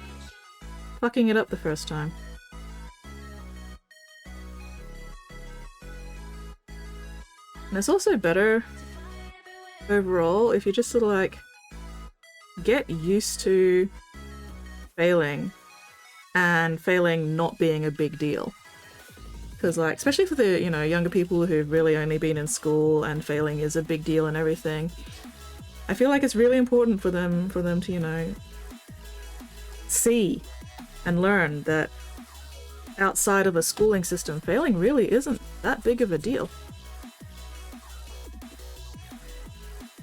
fucking it up the first time. And it's also better overall if you just sort of like get used to failing. And failing not being a big deal. Because, like, especially for the, you know, younger people who've really only been in school and failing is a big deal and everything, I feel like it's really important for them to, you know, see and learn that outside of a schooling system, failing really isn't that big of a deal.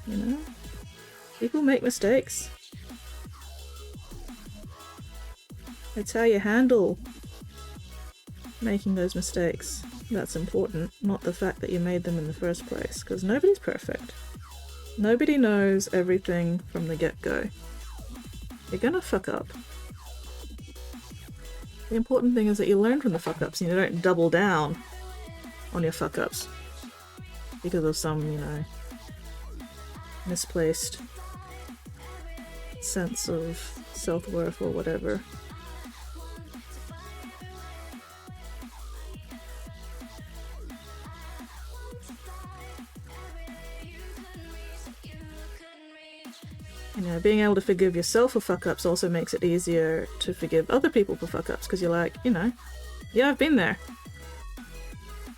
You know? People make mistakes. It's how you handle making those mistakes that's important, not the fact that you made them in the first place, because nobody's perfect. Nobody knows everything from the get-go. You're gonna fuck up. The important thing is that you learn from the fuck-ups and you don't double down on your fuck-ups because of some, you know, misplaced sense of self-worth or whatever. You know, being able to forgive yourself for fuck-ups also makes it easier to forgive other people for fuck-ups, because you're like, you know, yeah, I've been there.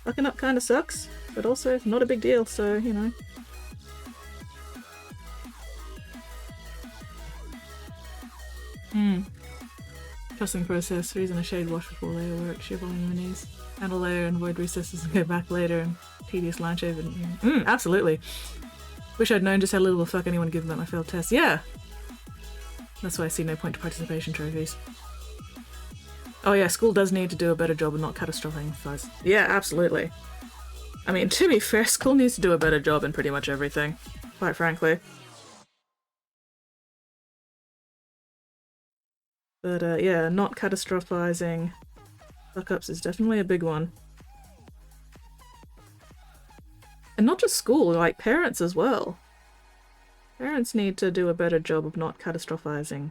Fucking up kind of sucks, but also not a big deal, so, you know. Trusting process, freeze in a shade wash before layer work, shiver on your knees. Add a layer and avoid recesses and go back later and tedious line shaving. Absolutely. Wish I'd known just how little the fuck anyone given about my failed test. Yeah! That's why I see no point to participation trophies. Oh yeah, school does need to do a better job of not catastrophing fuzz. Yeah, absolutely. I mean, to be fair, school needs to do a better job in pretty much everything, quite frankly. But yeah, not catastrophizing fuck-ups is definitely a big one. And not just school, like parents as well. Parents need to do a better job of not catastrophizing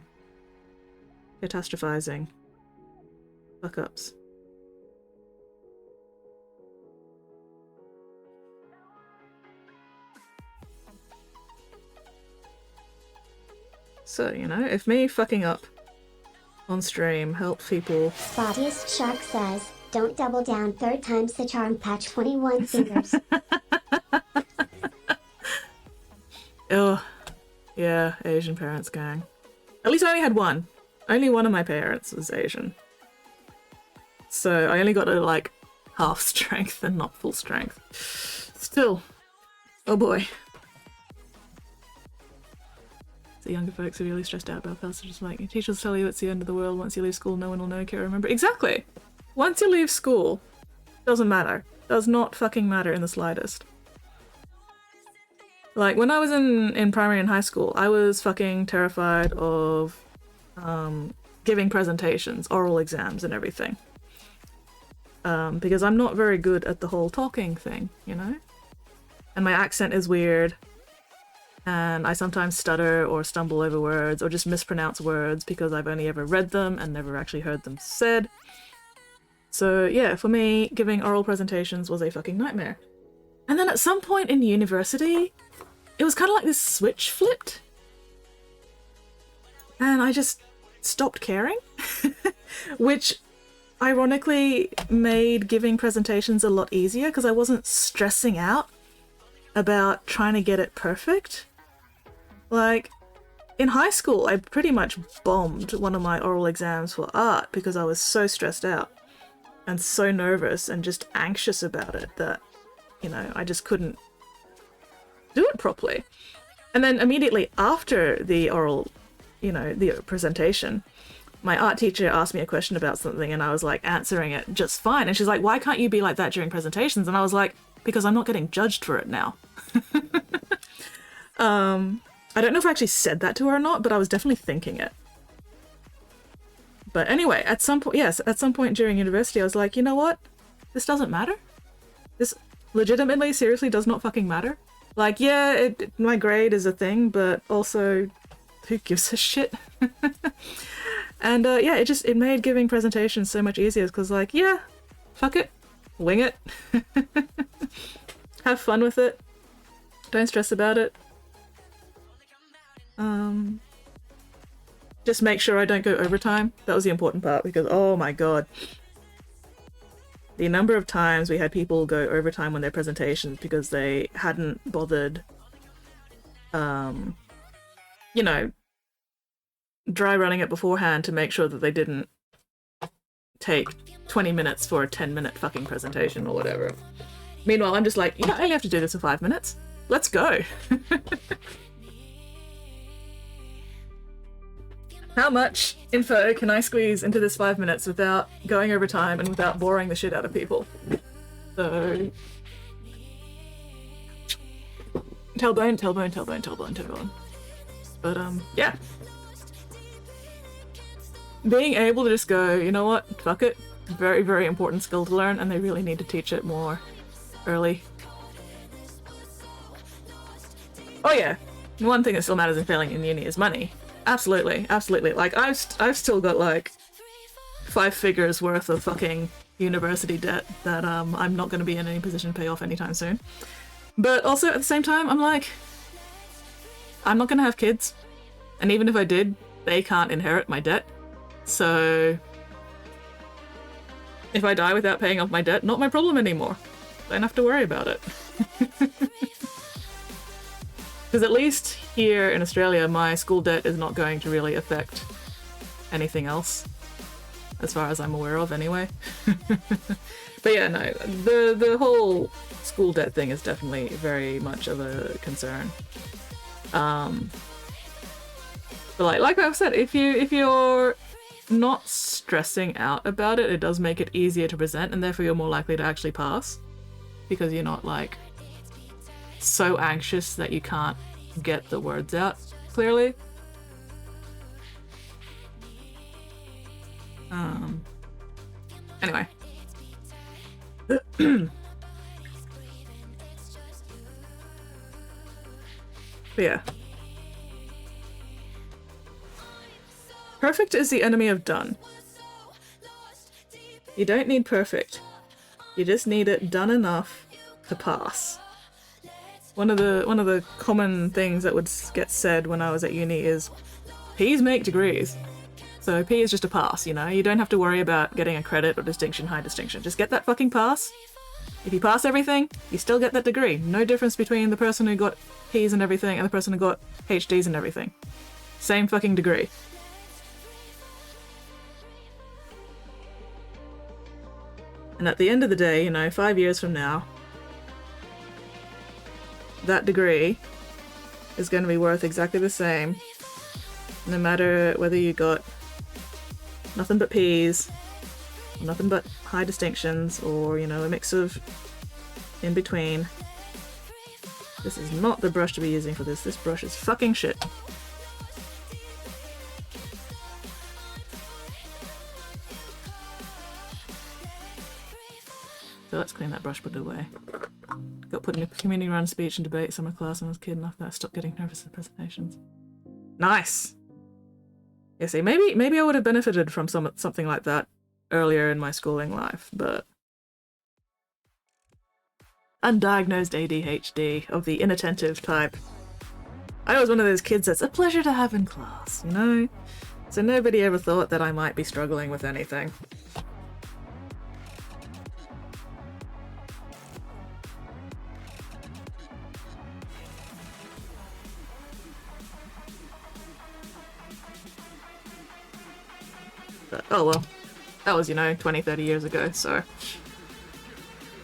fuck-ups. So, you know, if me fucking up on stream helps people... Spottiest Shark says, don't double down, third time's the charm, patch 21 fingers. Oh, yeah, Asian parents gang. At least I only had one. Only one of my parents was Asian. So I only got to like half strength and not full strength. Still, oh boy. The younger folks are really stressed out about passages just like, your teachers tell you it's the end of the world, once you leave school no one will know, care, remember. Exactly! Once you leave school, doesn't matter. Does not fucking matter in the slightest. Like, when I was in primary and high school, I was fucking terrified of giving presentations, oral exams and everything. Because I'm not very good at the whole talking thing, you know? And my accent is weird. And I sometimes stutter or stumble over words or just mispronounce words because I've only ever read them and never actually heard them said. So yeah, for me, giving oral presentations was a fucking nightmare. And then at some point in university, it was kind of like this switch flipped. And I just stopped caring. Which ironically made giving presentations a lot easier because I wasn't stressing out about trying to get it perfect. Like, in high school, I pretty much bombed one of my oral exams for art because I was so stressed out and so nervous and just anxious about it that, you know, I just couldn't do it properly. And then immediately after the oral, you know, the presentation, my art teacher asked me a question about something and I was like answering it just fine. And she's like, why can't you be like that during presentations? And I was like, because I'm not getting judged for it now. I don't know if I actually said that to her or not, but I was definitely thinking it. But anyway, at some point during university, I was like, you know what? This doesn't matter. This legitimately, seriously does not fucking matter. Like, yeah, my grade is a thing, but also, who gives a shit? And yeah, it made giving presentations so much easier because, like, yeah, fuck it, wing it, have fun with it, don't stress about it. Just make sure I don't go overtime. That was the important part because, oh my god, the number of times we had people go overtime on their presentations because they hadn't bothered, you know, dry running it beforehand to make sure that they didn't take 20 minutes for a 10-minute fucking presentation or whatever. Meanwhile, I'm just like, you don't only have to do this for 5 minutes. Let's go. How much info can I squeeze into this 5 minutes without going over time and without boring the shit out of people? So... tailbone. But, yeah. Being able to just go, you know what, fuck it. Very, very important skill to learn, and they really need to teach it more early. Oh yeah, one thing that still matters in failing in uni is money. Absolutely, absolutely. Like, I've still got, like, 5 figures worth of fucking university debt that I'm not going to be in any position to pay off anytime soon. But also, at the same time, I'm like, I'm not going to have kids. And even if I did, they can't inherit my debt. So, if I die without paying off my debt, not my problem anymore. Don't have to worry about it. Because at least here in Australia, my school debt is not going to really affect anything else, as far as I'm aware of anyway. But yeah, no, the whole school debt thing is definitely very much of a concern. But like I've said, if you're not stressing out about it, it does make it easier to present, and therefore you're more likely to actually pass, because you're not like so anxious that you can't get the words out clearly. Anyway. But yeah. Perfect is the enemy of done. You don't need perfect. You just need it done enough to pass. One of the common things that would get said when I was at uni is, P's make degrees. So P is just a pass, you know? You don't have to worry about getting a credit or distinction, high distinction. Just get that fucking pass. If you pass everything, you still get that degree. No difference between the person who got P's and everything and the person who got HDs and everything. Same fucking degree. And at the end of the day, you know, 5 years from now, that degree is going to be worth exactly the same, no matter whether you got nothing but P's, or nothing but high distinctions, or, you know, a mix of in between. This is not the brush to be using for this. This brush is fucking shit. So let's clean that brush, put it away. Got put in a community run speech and debate summer class when I was a kid, and after that I stopped getting nervous at presentations. Nice! Yeah, see, maybe I would have benefited from something like that earlier in my schooling life, but... Undiagnosed ADHD of the inattentive type. I was one of those kids that's a pleasure to have in class, you know? So nobody ever thought that I might be struggling with anything. But, oh well. That was, you know, 20, 30 years ago, so...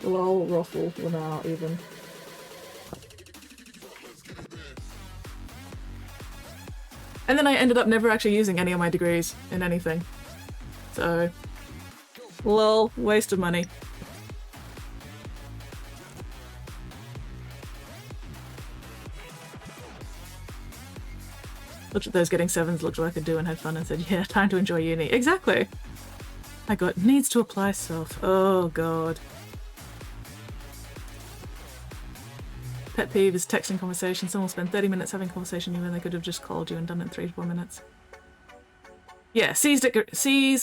Lol, ruffle, now even. And then I ended up never actually using any of my degrees in anything. So... Lol, waste of money. Looked at those getting sevens, looked what I could do and had fun and said, yeah, time to enjoy uni. Exactly! I got needs to apply self. Oh god. Pet peeve is texting conversation. Someone will spend 30 minutes having a conversation even they could have just called you and done it in 3 to 4 minutes. Yeah, C's,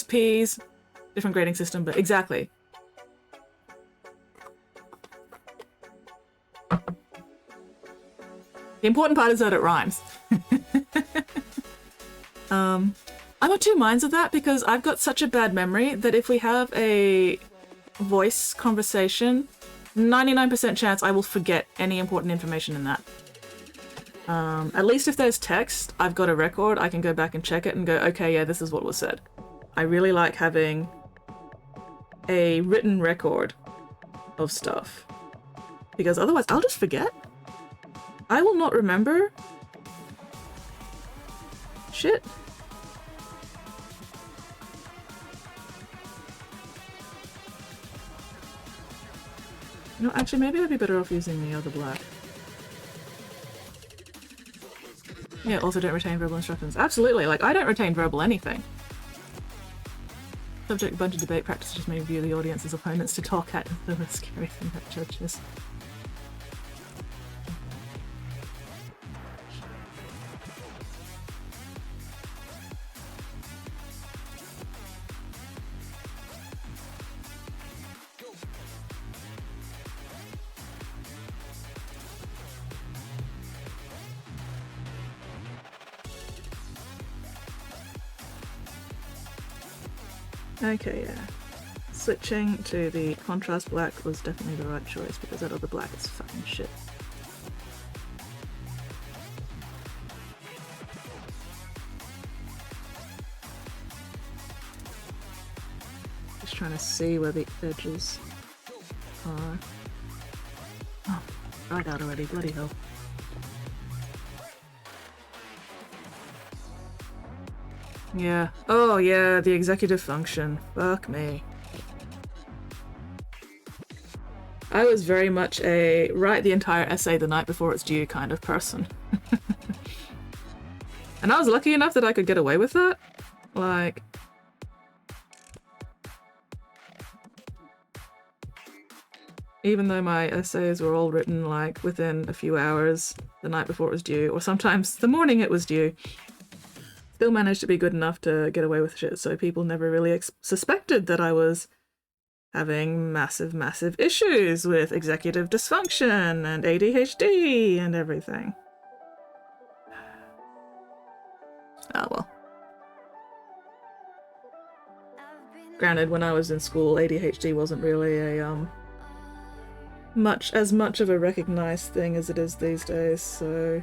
P's, different grading system, but exactly. The important part is that it rhymes. I'm of two minds of that because I've got such a bad memory that if we have a voice conversation, 99% chance I will forget any important information in that. At least if there's text, I've got a record, I can go back and check it and go, okay, yeah, this is what was said. I really like having a written record of stuff because otherwise I'll just forget. I will not remember shit. No, actually, maybe I'd be better off using the other black. Yeah, also don't retain verbal instructions. Absolutely, like, I don't retain verbal anything. Subject bunch of debate practice just may view the audience as opponents to talk at instead of a scary thing that judges. Okay, yeah. Switching to the contrast black was definitely the right choice because that other black is fucking shit. Just trying to see where the edges are. Oh, right out already, bloody hell. Yeah. Oh yeah, the executive function. Fuck me. I was very much a write the entire essay the night before it's due kind of person. And I was lucky enough that I could get away with that. Like... even though my essays were all written like within a few hours the night before it was due, or sometimes the morning it was due. Still managed to be good enough to get away with shit, so people never really suspected that I was having massive issues with executive dysfunction and ADHD and everything. Oh well. Granted, when I was in school, ADHD wasn't really a much of a recognized thing as it is these days, so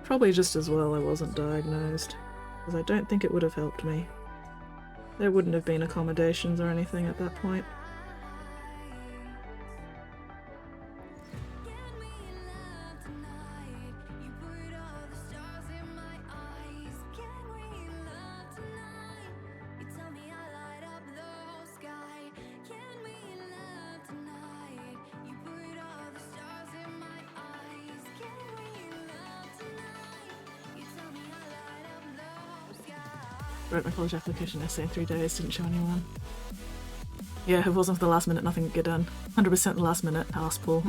probably just as well I wasn't diagnosed, because I don't think it would have helped me. There wouldn't have been accommodations or anything at that point. Wrote my college application essay in 3 days, didn't show anyone. Yeah, if it wasn't for the last minute, nothing would get done. 100% the last minute, ass pull.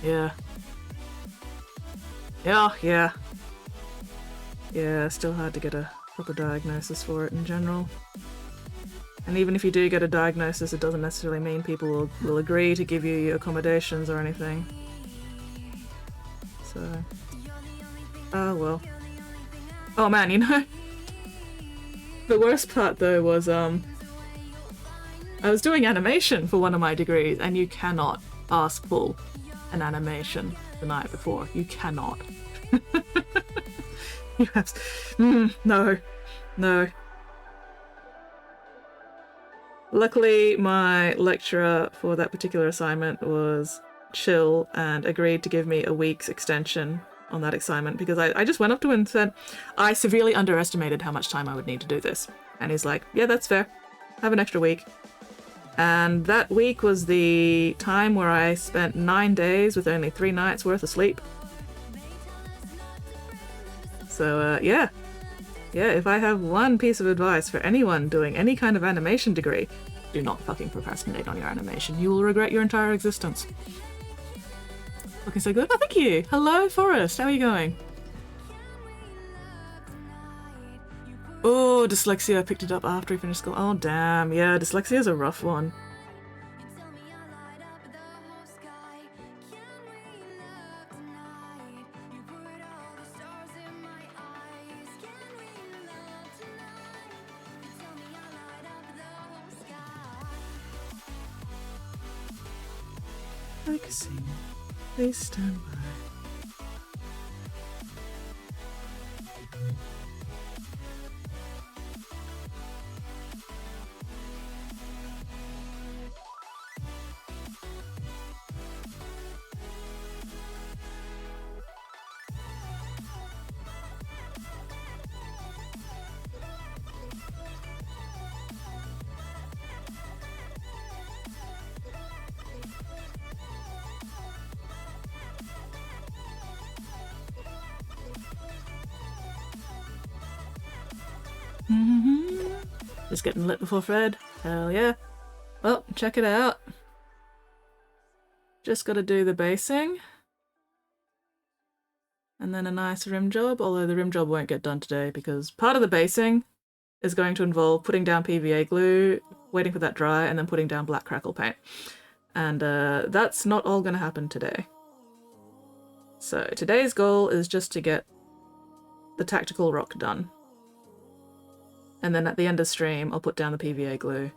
Yeah. Yeah. Yeah, still hard to get a proper diagnosis for it in general. And even if you do get a diagnosis, it doesn't necessarily mean people will agree to give you accommodations or anything. So... oh well. Oh man, you know... the worst part though was, I was doing animation for one of my degrees, and you cannot ask pull an animation the night before. You cannot. You have... no. Luckily, my lecturer for that particular assignment was chill and agreed to give me a week's extension on that assignment, because I just went up to him and said, I severely underestimated how much time I would need to do this. And he's like, yeah, that's fair. Have an extra week. And that week was the time where I spent 9 days with only 3 nights worth of sleep. So, yeah. Yeah, if I have one piece of advice for anyone doing any kind of animation degree, do not fucking procrastinate on your animation. You will regret your entire existence. Looking so good. Oh, thank you. Hello, Forrest. How are you going? Oh, dyslexia. I picked it up after I finished school. Oh, damn. Yeah, dyslexia is a rough one. Focusing. Please stand by. Just getting lit before Fred. Hell yeah. Well, check it out. Just gotta do the basing. And then a nice rim job, although the rim job won't get done today because part of the basing is going to involve putting down PVA glue, waiting for that dry, and then putting down black crackle paint. And that's not all gonna happen today. So today's goal is just to get the tactical rock done. And then at the end of stream, I'll put down the PVA glue.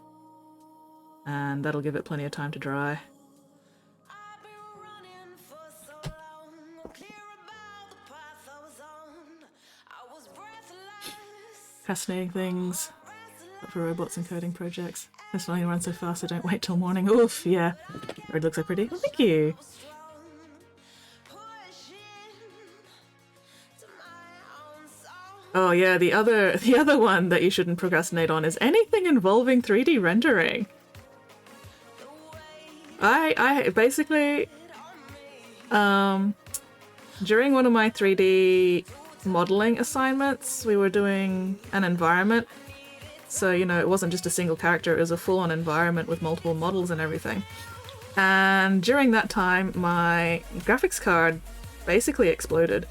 And that'll give it plenty of time to dry. Fascinating things for robots and coding projects. This only runs so fast I don't wait till morning. Oof, yeah. Red looks so pretty. Oh, thank you. Oh yeah, the other one that you shouldn't procrastinate on is anything involving 3D rendering. I basically during one of my 3D modeling assignments, we were doing an environment. So, you know, it wasn't just a single character, it was a full-on environment with multiple models and everything. And during that time, my graphics card basically exploded.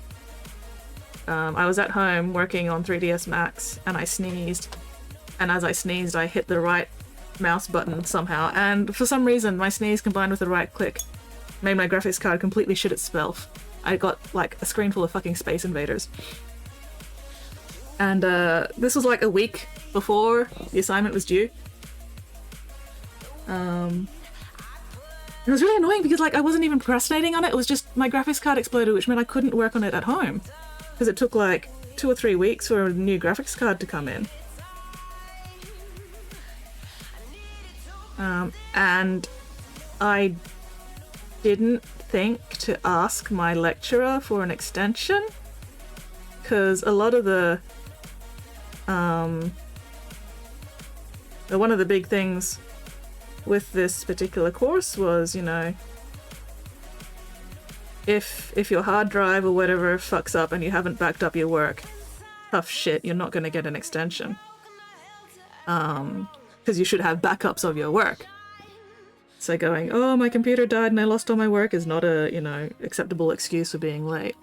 I was at home working on 3ds Max and I sneezed, and as I sneezed I hit the right mouse button somehow, and for some reason my sneeze combined with the right click made my graphics card completely shit itself. I got like a screen full of fucking Space Invaders. And this was like a week before the assignment was due. It was really annoying because like I wasn't even procrastinating on it, it was just my graphics card exploded, which meant I couldn't work on it at home. Because it took like 2 or 3 weeks for a new graphics card to come in. And I didn't think to ask my lecturer for an extension, because a lot of the one of the big things with this particular course was, you know, if your hard drive or whatever fucks up and you haven't backed up your work, tough shit, you're not going to get an extension. because you should have backups of your work. So going, oh, my computer died and I lost all my work is not a, you know, acceptable excuse for being late.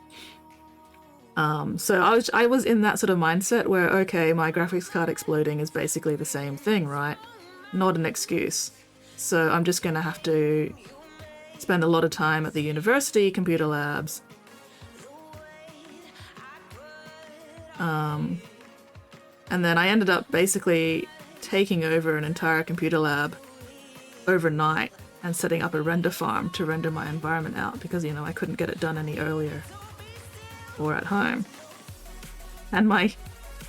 So I was in that sort of mindset where, okay, my graphics card exploding is basically the same thing, right? Not an excuse. So I'm just gonna have to spend a lot of time at the university computer labs. And then I ended up basically taking over an entire computer lab overnight and setting up a render farm to render my environment out because, you know, I couldn't get it done any earlier or at home. And my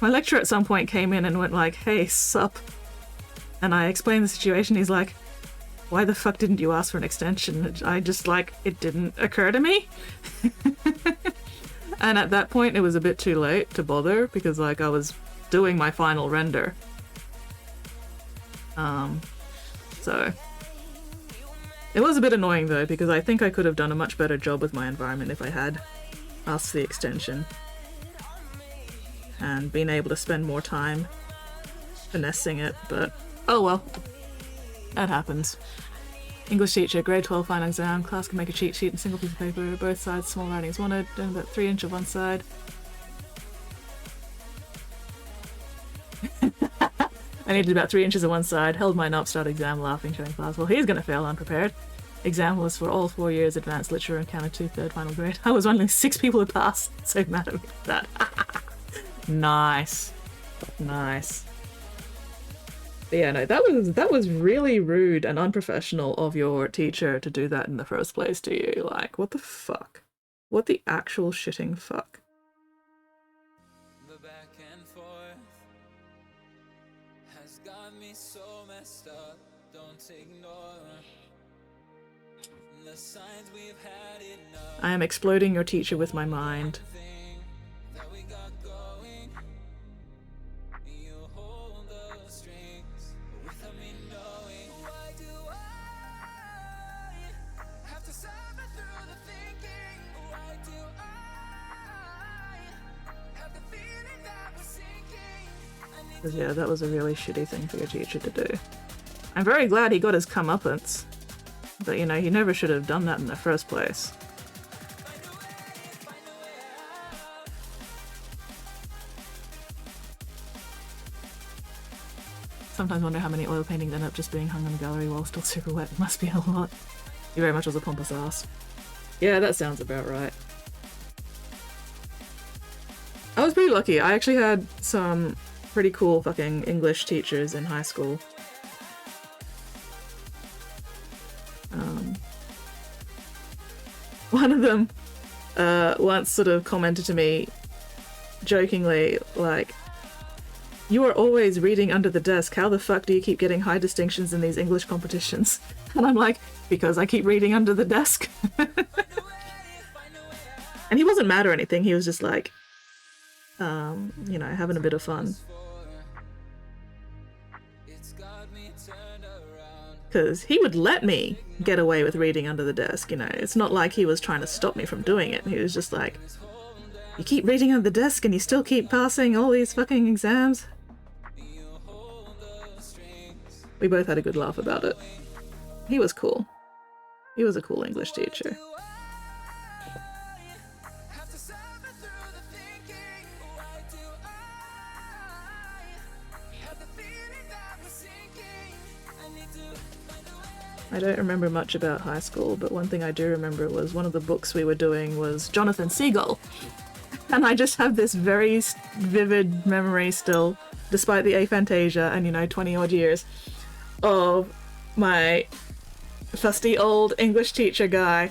lecturer at some point came in and went like, hey, sup? And I explained the situation. He's like, why the fuck didn't you ask for an extension? I just like, it didn't occur to me. And at that point it was a bit too late to bother because like I was doing my final render. So it was a bit annoying though because I think I could have done a much better job with my environment if I had asked for the extension and been able to spend more time finessing it, but oh well, that happens. English teacher, grade 12 final exam, class can make a cheat sheet and single piece of paper, both sides, small writing is wanted, doing about 3 inch of one side. I needed about 3 inches of one side, held mine up, started exam laughing, showing class, well he's gonna fail unprepared. Exam was for all 4 years, advanced literature and counted 2/3 final grade. I was one of 6 people who passed, so mad at me for that. Nice. Nice. But yeah, no, that was really rude and unprofessional of your teacher to do that in the first place to you. Like, what the fuck? What the actual shitting fuck? The back and forth has got me so messed up. Don't ignore the signs we've had enough. I am exploding your teacher with my mind. That we got going. You hold the strings without me knowing. Why do I have to suffer through the thinking? Why do I have the feeling that we're sinking? Because yeah, that was a really shitty thing for your teacher to do. I'm very glad he got his comeuppance. But you know, he never should have done that in the first place. Sometimes wonder how many oil paintings end up just being hung in the gallery while still super wet. It must be a lot. He very much was a pompous ass. Yeah, that sounds about right. I was pretty lucky. I actually had some pretty cool fucking English teachers in high school. One of them once sort of commented to me jokingly, like, you are always reading under the desk, how the fuck do you keep getting high distinctions in these English competitions? And I'm like, because I keep reading under the desk. And he wasn't mad or anything, he was just like, you know, having a bit of fun. Because he would let me get away with reading under the desk, you know. It's not like he was trying to stop me from doing it. He was just like, you keep reading under the desk and you still keep passing all these fucking exams. We both had a good laugh about it. He was cool. He was a cool English teacher. I don't remember much about high school, but one thing I do remember was one of the books we were doing was Jonathan Seagull. And I just have this very vivid memory still, despite the aphantasia and, you know, 20 odd years, of my fusty old English teacher guy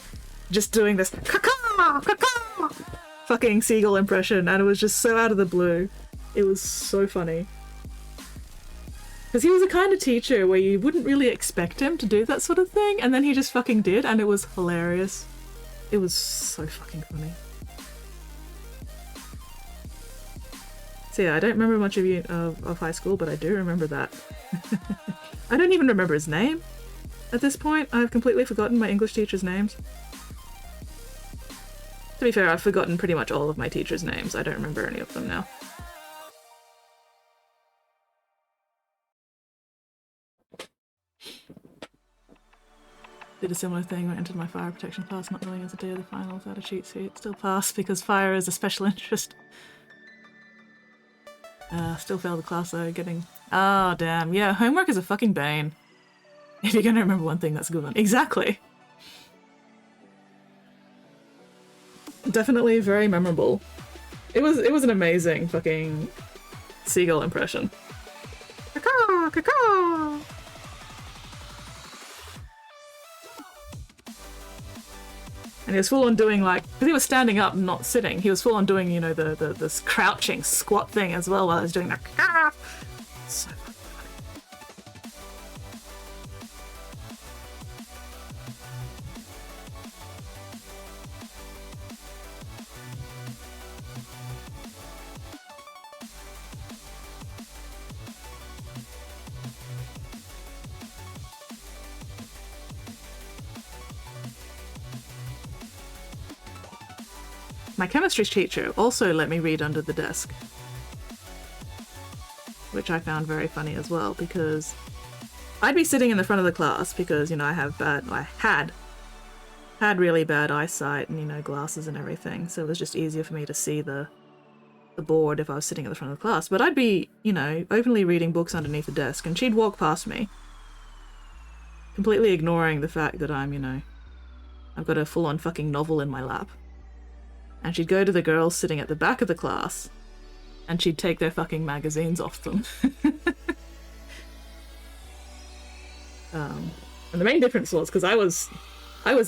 just doing this caw-caw, caw-caw, fucking seagull impression, and it was just so out of the blue. It was so funny. Because he was the kind of teacher where you wouldn't really expect him to do that sort of thing, and then he just fucking did, and it was hilarious. It was so fucking funny. So yeah, I don't remember much of high school, but I do remember that. I don't even remember his name. At this point, I've completely forgotten my English teachers' names. To be fair, I've forgotten pretty much all of my teachers' names. I don't remember any of them now. Did a similar thing when I entered my fire protection class, not knowing it was the day of the final without a cheat sheet. Still passed because fire is a special interest. Still failed the class though, getting... Oh, damn. Yeah, homework is a fucking bane. If you're gonna remember one thing, that's a good one. Exactly. Definitely very memorable. It was an amazing fucking seagull impression. Caw, caw. And he was full on doing like, because he was standing up, not sitting. He was full on doing, you know, this crouching squat thing as well while he was doing that. So funny. My chemistry teacher also let me read under the desk, which I found very funny as well, because I'd be sitting in the front of the class because, you know, I had really bad eyesight and, you know, glasses and everything, so it was just easier for me to see the board if I was sitting at the front of the class. But I'd be, you know, openly reading books underneath the desk, and she'd walk past me, completely ignoring the fact that I'm, you know, I've got a full-on fucking novel in my lap. And she'd go to the girls sitting at the back of the class, and she'd take their fucking magazines off them. And the main difference was because I was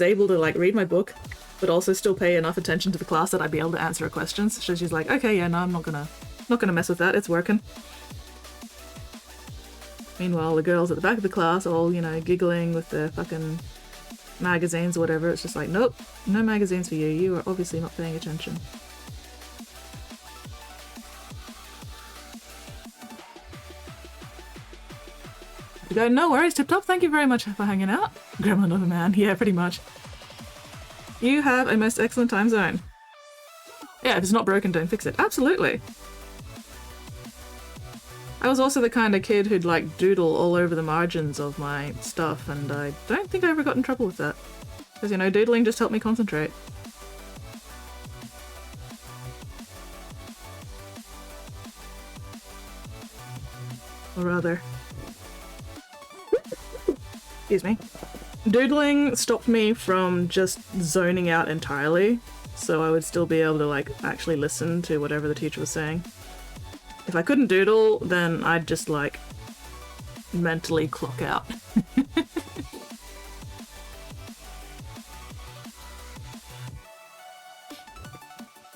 able to like read my book, but also still pay enough attention to the class that I'd be able to answer her questions. So she's like, okay, yeah, no, I'm not gonna mess with that. It's working. Meanwhile, the girls at the back of the class, all, you know, giggling with their fucking magazines or whatever, it's just like, nope, no magazines for you. You are obviously not paying attention. You go, no worries, Tip Top, thank you very much for hanging out. Gremlin of a man, yeah, pretty much. You have a most excellent time zone. Yeah, if it's not broken, don't fix it. Absolutely. I was also the kind of kid who'd like doodle all over the margins of my stuff, and I don't think I ever got in trouble with that. Because, you know, doodling just helped me concentrate. Or rather... Excuse me. Doodling stopped me from just zoning out entirely, so I would still be able to like actually listen to whatever the teacher was saying. If I couldn't doodle, then I'd just like mentally clock out.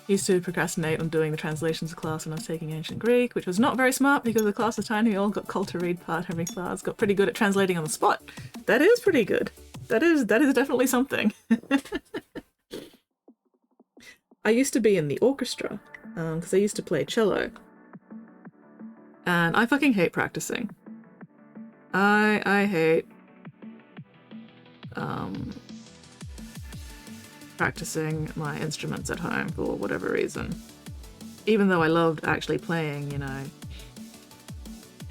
Used to procrastinate on doing the translations of class when I was taking ancient Greek, which was not very smart because the class was tiny. We all got called to read part every class. Got pretty good at translating on the spot. That is pretty good. That is definitely something. I used to be in the orchestra because I used to play cello. And I fucking hate practicing. I hate practicing my instruments at home for whatever reason. Even though I loved actually playing, you know,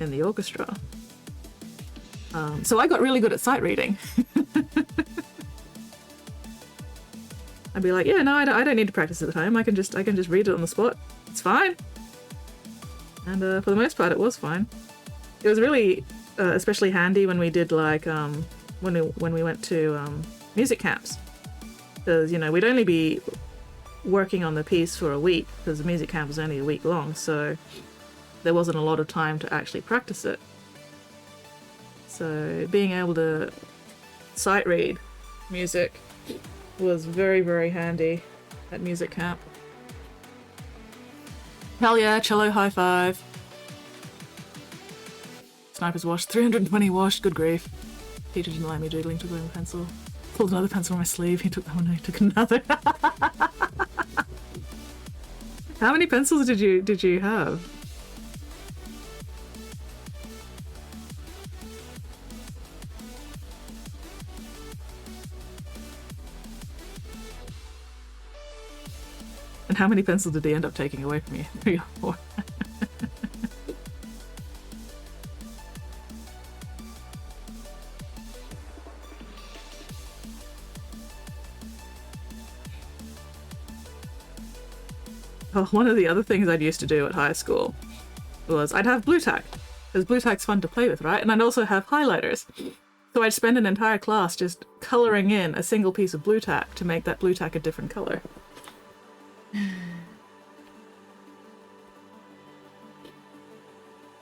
in the orchestra. So I got really good at sight reading. I'd be like, yeah, no, I don't need to practice at home. I can just read it on the spot. It's fine. And for the most part, it was fine. It was really especially handy when we did like when we went to music camps, because, you know, we'd only be working on the piece for a week because the music camp was only a week long, so there wasn't a lot of time to actually practice it. So being able to sight read music was very, very handy at music camp. Hell yeah, cello high five. Sniper's washed, 320 washed, good grief. Teacher didn't like me doodling, took away my pencil. Pulled another pencil from my sleeve, he took that one, he took another. How many pencils did you have? And how many pencils did he end up taking away from you? 3 or 4. Oh, one of the other things I'd used to do at high school was I'd have blue tack, because blue tack's fun to play with, right? And I'd also have highlighters. So I'd spend an entire class just colouring in a single piece of blue tack to make that blue tack a different colour.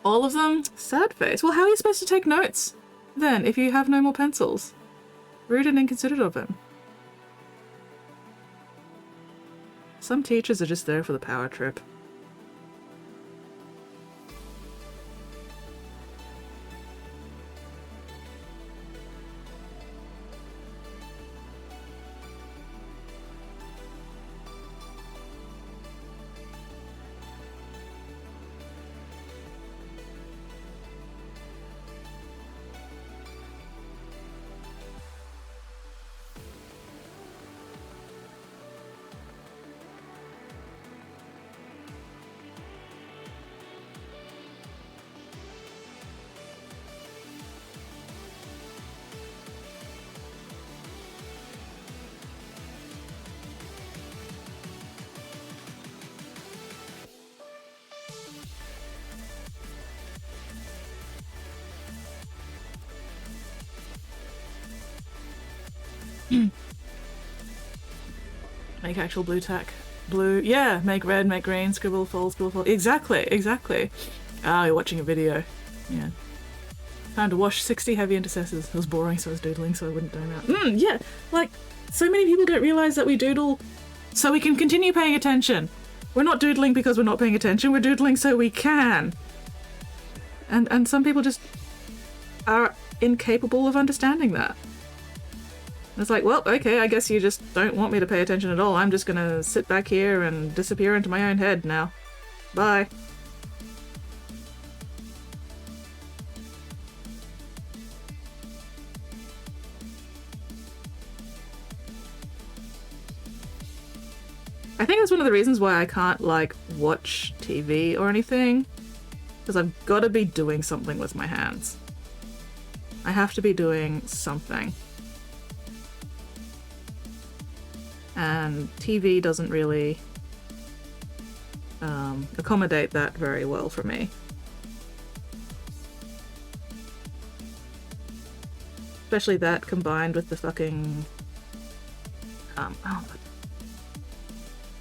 All of them? Sad face. Well, how are you supposed to take notes then if you have no more pencils? Rude and inconsiderate of him. Some teachers are just there for the power trip. Make actual blue tack. Blue, yeah, make red, make green, scribble, fold, scribble, fold. Exactly, exactly. Ah, you're watching a video. Yeah. Time to wash 60 heavy intercessors. It was boring, so I was doodling, so I wouldn't do that. Yeah, like, so many people don't realise that we doodle so we can continue paying attention. We're not doodling because we're not paying attention, we're doodling so we can. And some people just are incapable of understanding that. It's like, well, okay, I guess you just don't want me to pay attention at all. I'm just gonna sit back here and disappear into my own head now. Bye. I think that's one of the reasons why I can't, like, watch TV or anything. Because I've got to be doing something with my hands. I have to be doing something. And TV doesn't really accommodate that very well for me. Especially that combined with the fucking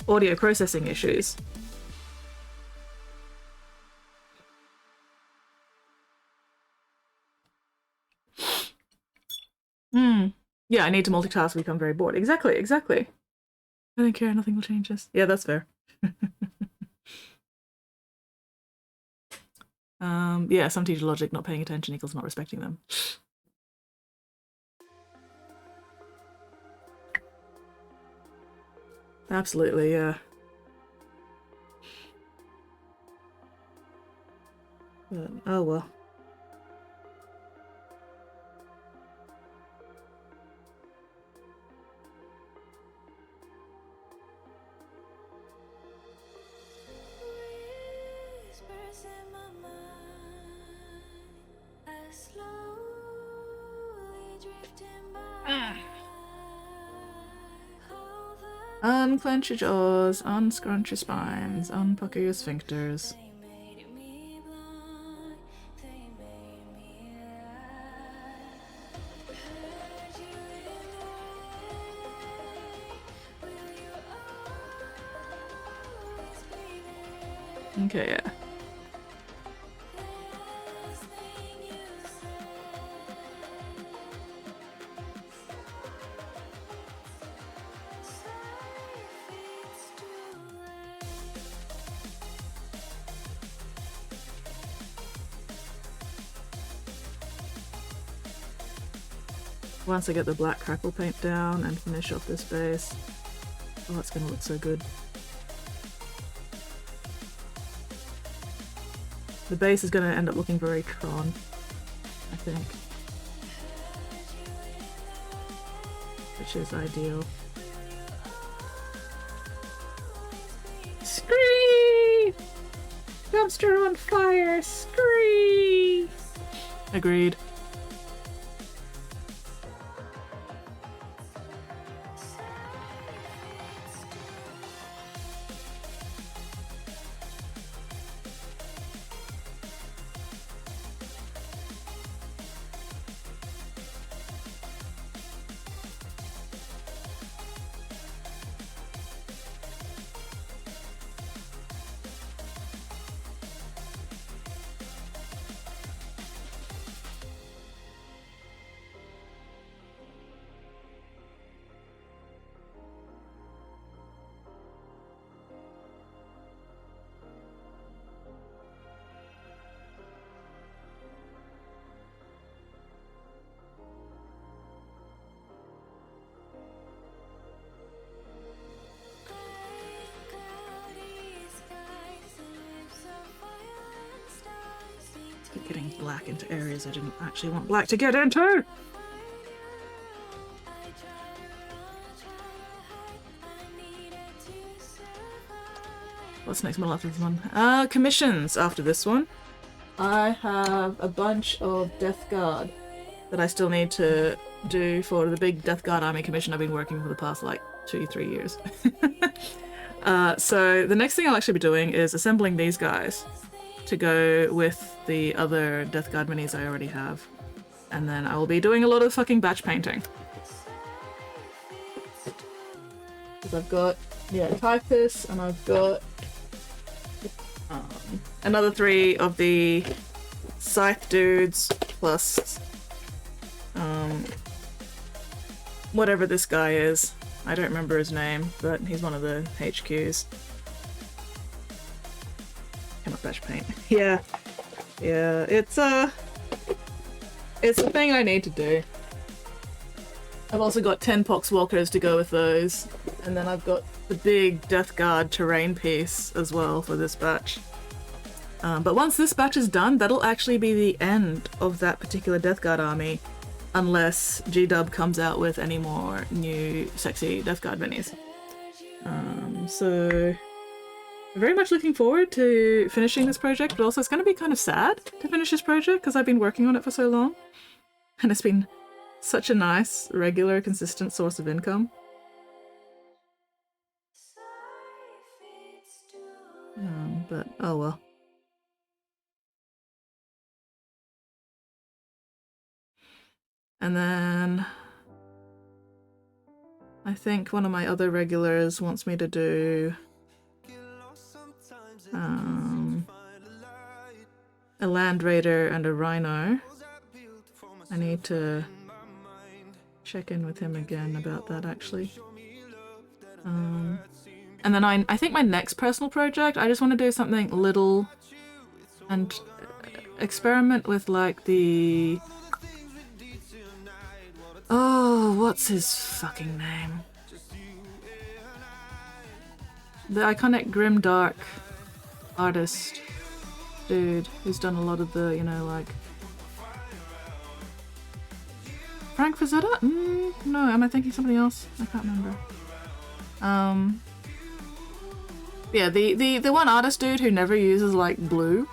audio processing issues. Yeah, I need to multitask to become very bored. Exactly, exactly. I don't care, nothing will change this. Yeah, that's fair. Yeah, some teacher logic, not paying attention equals not respecting them. Absolutely, yeah. But, oh well. Unclench your jaws, unscrunch your spines, unpucker your sphincters. Okay, yeah. Once I get the black crackle paint down and finish off this base, oh, it's gonna look so good. The base is gonna end up looking very Tron, I think. Which is ideal. Scree! Dumpster on fire! Scree! Agreed. getting black into areas I didn't actually want black to get into. What's next model after this one? Commissions after this one. I have a bunch of Death Guard that I still need to do for the big Death Guard army commission I've been working for the past like 2-3 years. So the next thing I'll actually be doing is assembling these guys to go with the other Death Guard minis I already have. And then I will be doing a lot of fucking batch painting. Because I've got, yeah, Typhus, and I've got another 3 of the Scythe dudes, plus whatever this guy is. I don't remember his name, but he's one of the HQs. Cannot batch paint. Yeah. Yeah, it's a thing I need to do. I've also got 10 Poxwalkers to go with those, and then I've got the big Death Guard terrain piece as well for this batch. But once this batch is done, that'll actually be the end of that particular Death Guard army, unless G-Dub comes out with any more new sexy Death Guard minis. So very much looking forward to finishing this project, but also it's going to be kind of sad to finish this project because I've been working on it for so long, and it's been such a nice, regular, consistent source of income. But oh well. And then I think one of my other regulars wants me to do a Land Raider and a Rhino. I need to check in with him again about that actually. And then I think my next personal project, I just want to do something little and experiment with like the... Oh, what's his fucking name? The iconic grimdark artist dude who's done a lot of the, you know, like... Frank Frazetta? No, am I thinking somebody else? I can't remember. Yeah, the one artist dude who never uses like blue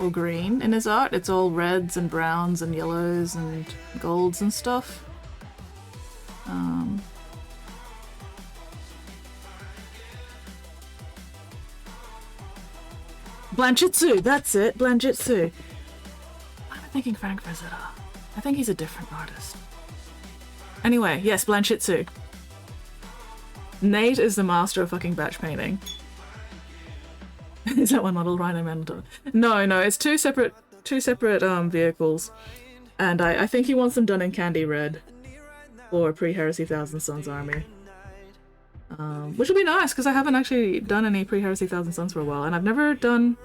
or green in his art. It's all reds and browns and yellows and golds and stuff. Blanchitsu, that's it, Blanchitsu. I'm thinking Frank Frazetta. I think he's a different artist. Anyway, yes, Blanchitsu. Nate is the master of fucking batch painting. Is that one model, Rhino Man? No, it's two separate vehicles, and I think he wants them done in candy red for pre-Heresy Thousand Suns army, which will be nice because I haven't actually done any pre-Heresy Thousand Suns for a while, and I've never done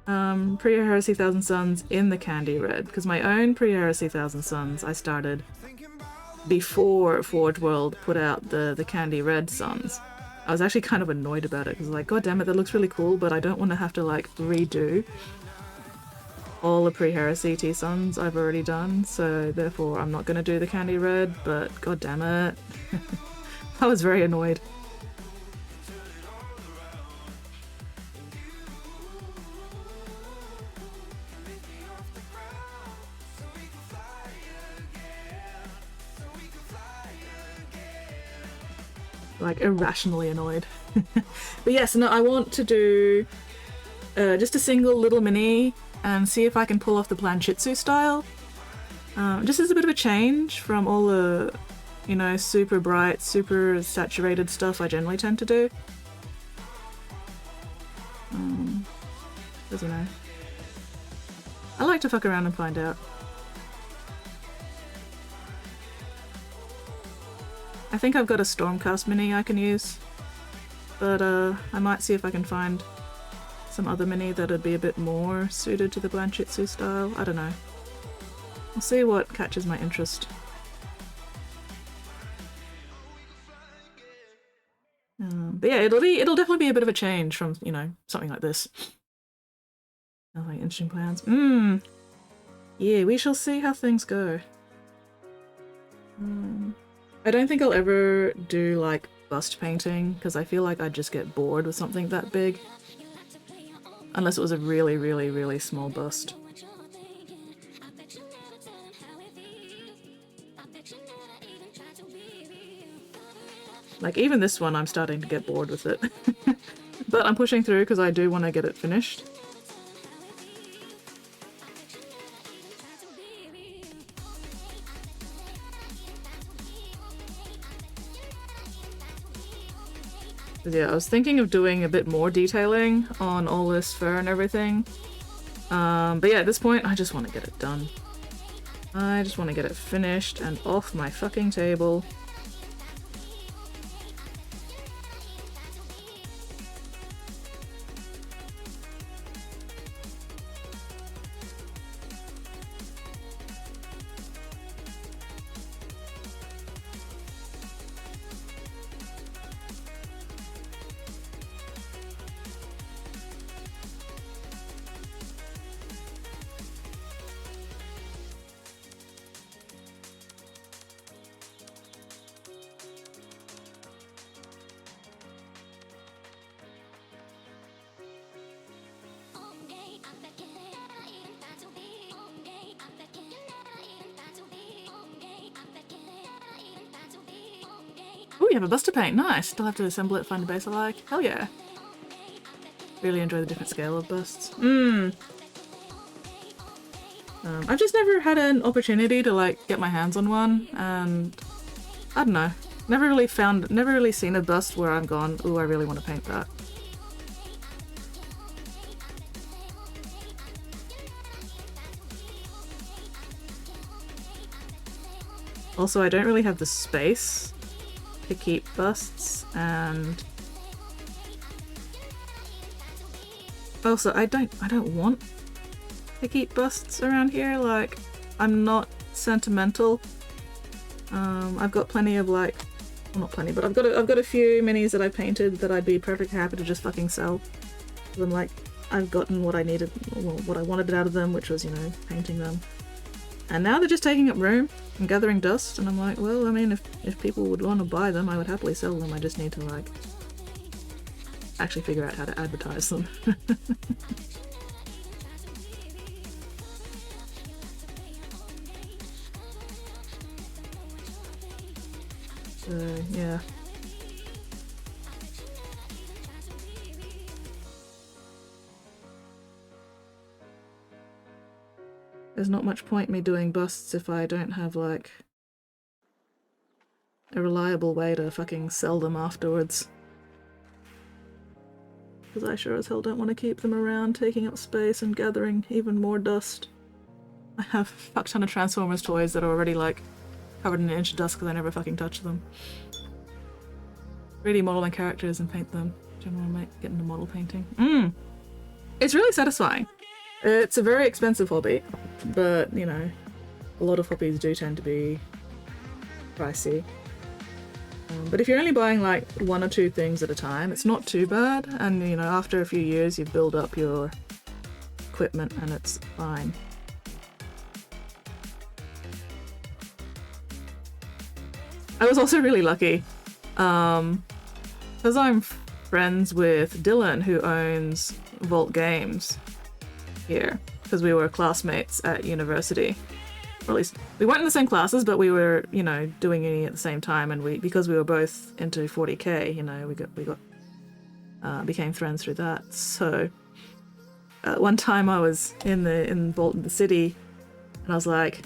pre-Heresy Thousand Suns in the candy red because my own pre-Heresy Thousand Suns I started before Forge World put out the candy red Suns. I was actually kind of annoyed about it because like, god damn it, that looks really cool, but I don't want to have to like redo all the pre-Heresy T-Suns I've already done, so therefore I'm not going to do the candy red, but god damn it. I was very annoyed. Like irrationally annoyed. But yes, no, I want to do just a single little mini and see if I can pull off the Blanchitsu style. Just as a bit of a change from all the, you know, super bright, super saturated stuff I generally tend to do. Doesn't know. I like to fuck around and find out. I think I've got a Stormcast mini I can use, but I might see if I can find some other mini that would be a bit more suited to the Blanchitsu style. I don't know. I'll see what catches my interest. But yeah, it'll definitely be a bit of a change from, you know, something like this. Nothing interesting plans. Yeah, we shall see how things go. I don't think I'll ever do like bust painting because I feel like I'd just get bored with something that big. Unless it was a really, really, really small bust. Like even this one, I'm starting to get bored with it. But I'm pushing through because I do want to get it finished. Yeah, I was thinking of doing a bit more detailing on all this fur and everything. But yeah, at this point, I just want to get it done. I just want to get it finished and off my fucking table. Oh, you have a bust to paint. Nice. Still have to assemble it, find a base I like. Hell yeah. Really enjoy the different scale of busts. I've just never had an opportunity to like get my hands on one, and I don't know. Never really seen a bust where I've gone, ooh, I really want to paint that. Also, I don't really have the space to keep busts, and also I don't want to keep busts around here. Like, I'm not sentimental. I've got plenty of like, well, not plenty, but I've got a few minis that I painted that I'd be perfectly happy to just fucking sell. I'm like, I've gotten what I needed, well, what I wanted out of them, which was, you know, painting them. And now they're just taking up room and gathering dust, and I'm like, well, I mean, if people would want to buy them, I would happily sell them. I just need to, like, actually figure out how to advertise them. So, yeah. There's not much point me doing busts if I don't have, like, a reliable way to fucking sell them afterwards. Because I sure as hell don't want to keep them around, taking up space and gathering even more dust. I have a fuck ton of Transformers toys that are already, like, covered in an inch of dust because I never fucking touch them. Really model my characters and paint them. Do you want to get into model painting? It's really satisfying. It's a very expensive hobby, but, you know, a lot of hobbies do tend to be pricey. But if you're only buying like one or two things at a time, it's not too bad, and, you know, after a few years you build up your equipment and it's fine. I was also really lucky, because I'm friends with Dylan, who owns Vault Games here, because we were classmates at university. Or at least we weren't in the same classes, but we were, you know, doing uni at the same time, and because we were both into 40k, you know, became friends through that. So one time I was in Vault in the city, and I was like,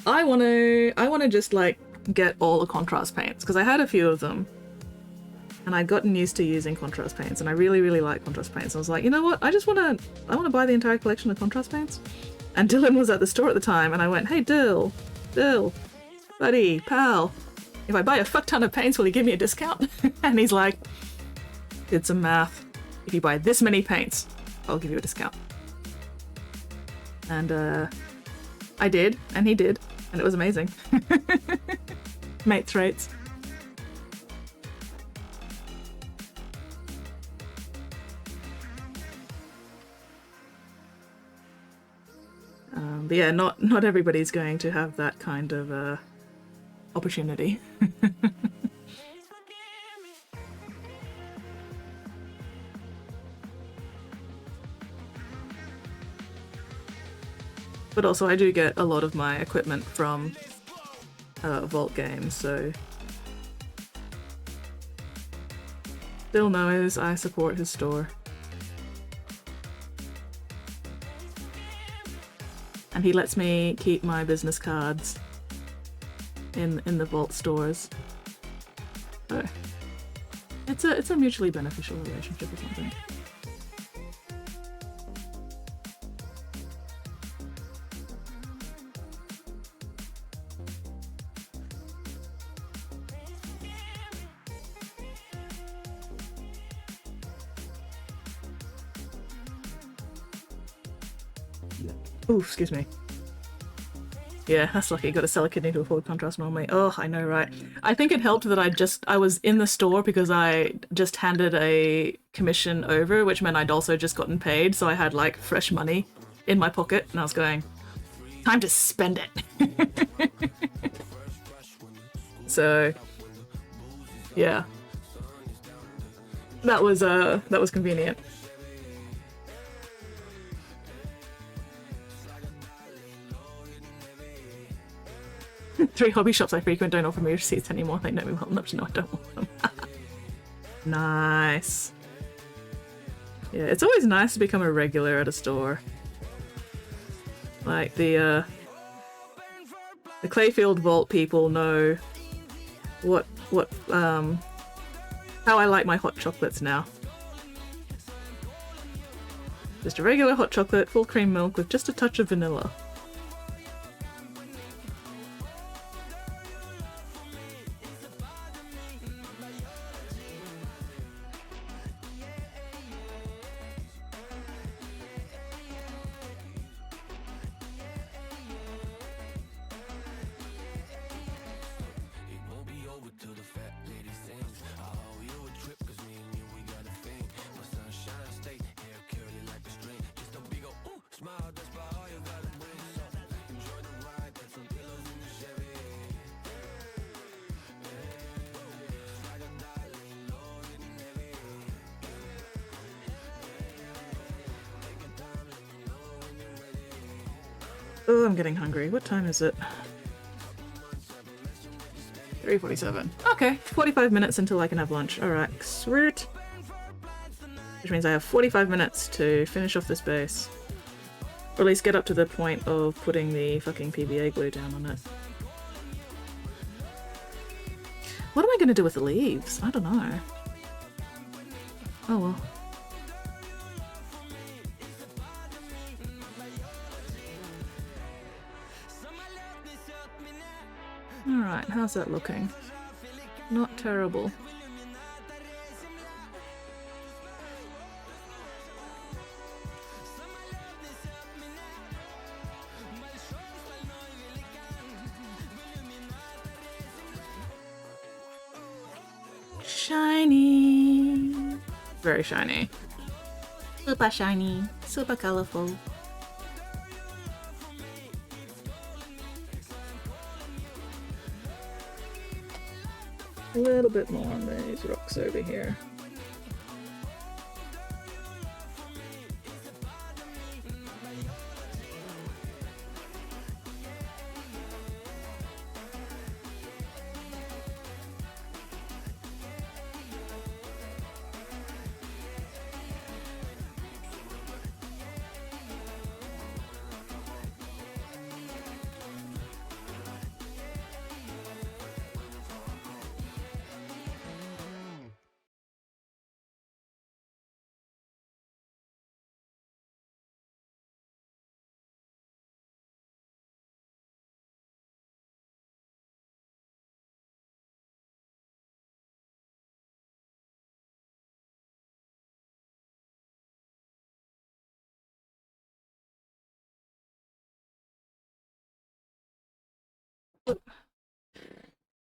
I want to just like get all the contrast paints, because I had a few of them. And I'd gotten used to using contrast paints, and I really, really like contrast paints. I was like, you know what? I want to buy the entire collection of contrast paints. And Dylan was at the store at the time, and I went, hey, Dill, buddy, pal, if I buy a fuck ton of paints, will you give me a discount? And he's like, did some math. If you buy this many paints, I'll give you a discount. And I did, and he did, and it was amazing. Mates rates. But yeah, not everybody's going to have that kind of opportunity. But also I do get a lot of my equipment from Vault Games, so Bill knows I support his store. And he lets me keep my business cards in the Vault stores. So it's a mutually beneficial relationship or something. Ooh, excuse me. Yeah, that's lucky. Got to sell a kidney to afford contrast normally. Oh, I know, right? I think it helped that I was in the store because I just handed a commission over, which meant I'd also just gotten paid, so I had like fresh money in my pocket, and I was going, time to spend it. So, yeah, that was convenient. Three hobby shops I frequent don't offer me receipts anymore. They know me well enough to know I don't want them. Nice. Yeah, it's always nice to become a regular at a store. Like the Clayfield Vault people know how I like my hot chocolates now. Just a regular hot chocolate, full cream milk with just a touch of vanilla. Oh, I'm getting hungry. What time is it? 3:47. Okay, 45 minutes until I can have lunch. Alright, sweet. Which means I have 45 minutes to finish off this base. Or at least get up to the point of putting the fucking PVA glue down on it. What am I gonna do with the leaves? I don't know. Oh well. Alright, how's that looking? Not terrible. Shiny! Very shiny. Super shiny, super colorful. A little bit more on these rocks over here.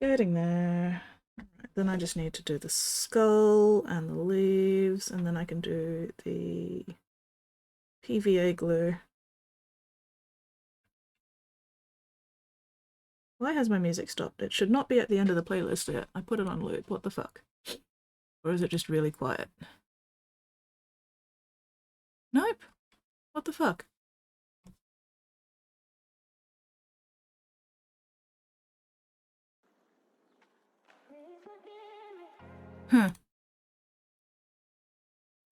Getting there. Right, then I just need to do the skull and the leaves, and then I can do the PVA glue. Why has my music stopped? It should not be at the end of the playlist yet. I put it on loop. What the fuck? Or is it just really quiet? Nope. What the fuck? Huh.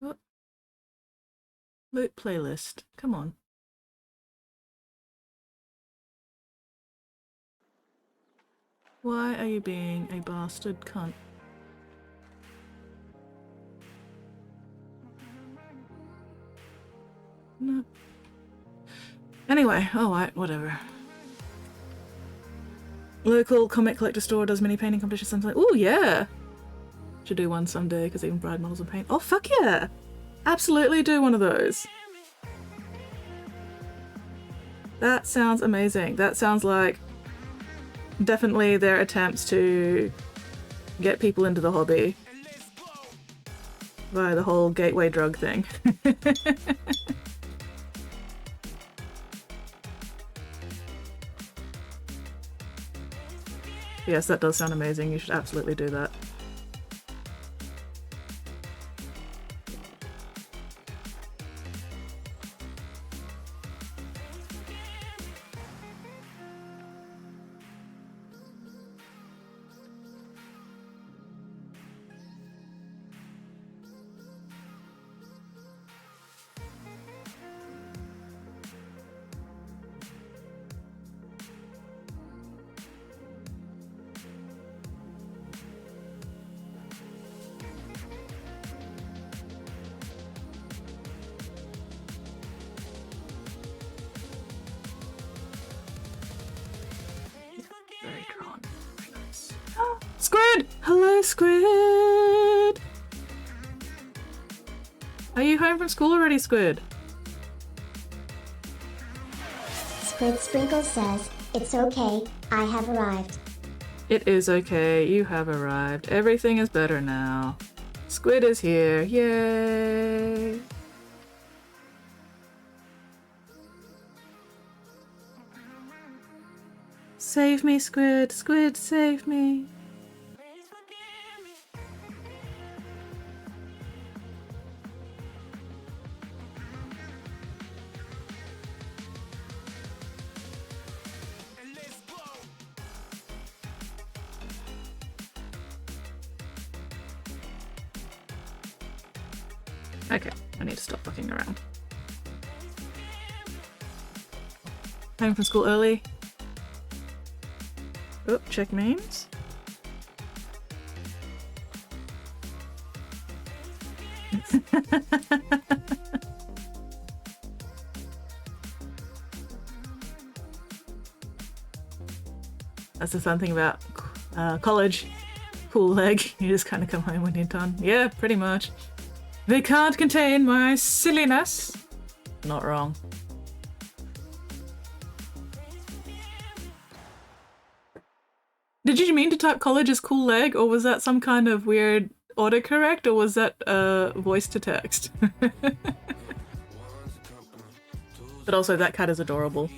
What? Loop playlist. Come on. Why are you being a bastard cunt? No. Anyway, alright, whatever. Local comic collector store does mini painting competitions, something like. Ooh, yeah! Should do one someday, because even bride models will paint. Oh, fuck yeah! Absolutely do one of those. That sounds amazing. That sounds like definitely their attempts to get people into the hobby via the whole gateway drug thing. Yes, that does sound amazing. You should absolutely do that. Squid! Hello, Squid! Are you home from school already, Squid? Squid Sprinkle says, "It's okay, I have arrived." It is okay, you have arrived. Everything is better now. Squid is here, yay! Save me, Squid! Squid, save me! Okay, I need to stop fucking around. Home from school early. Oh, check memes. That's the fun thing about college. Cool leg. You just kind of come home when you're done. Yeah, pretty much. They can't contain my silliness. Not wrong. Did you mean to type college as cool leg, or was that some kind of weird autocorrect, or was that voice to text? But also, that cat is adorable.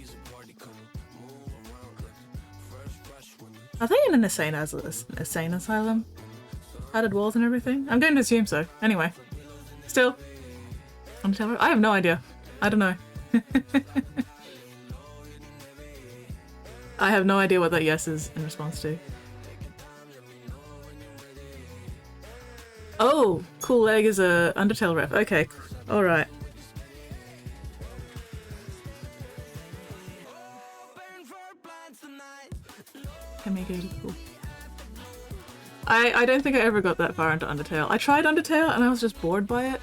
Are they in an insane asylum? Padded walls and everything? I'm going to assume so. Anyway. Still. I have no idea. I don't know. I have no idea what that yes is in response to. Oh! Cool leg is a Undertale ref. Okay. Alright. Cool. I don't think I ever got that far into Undertale. I tried Undertale and I was just bored by it.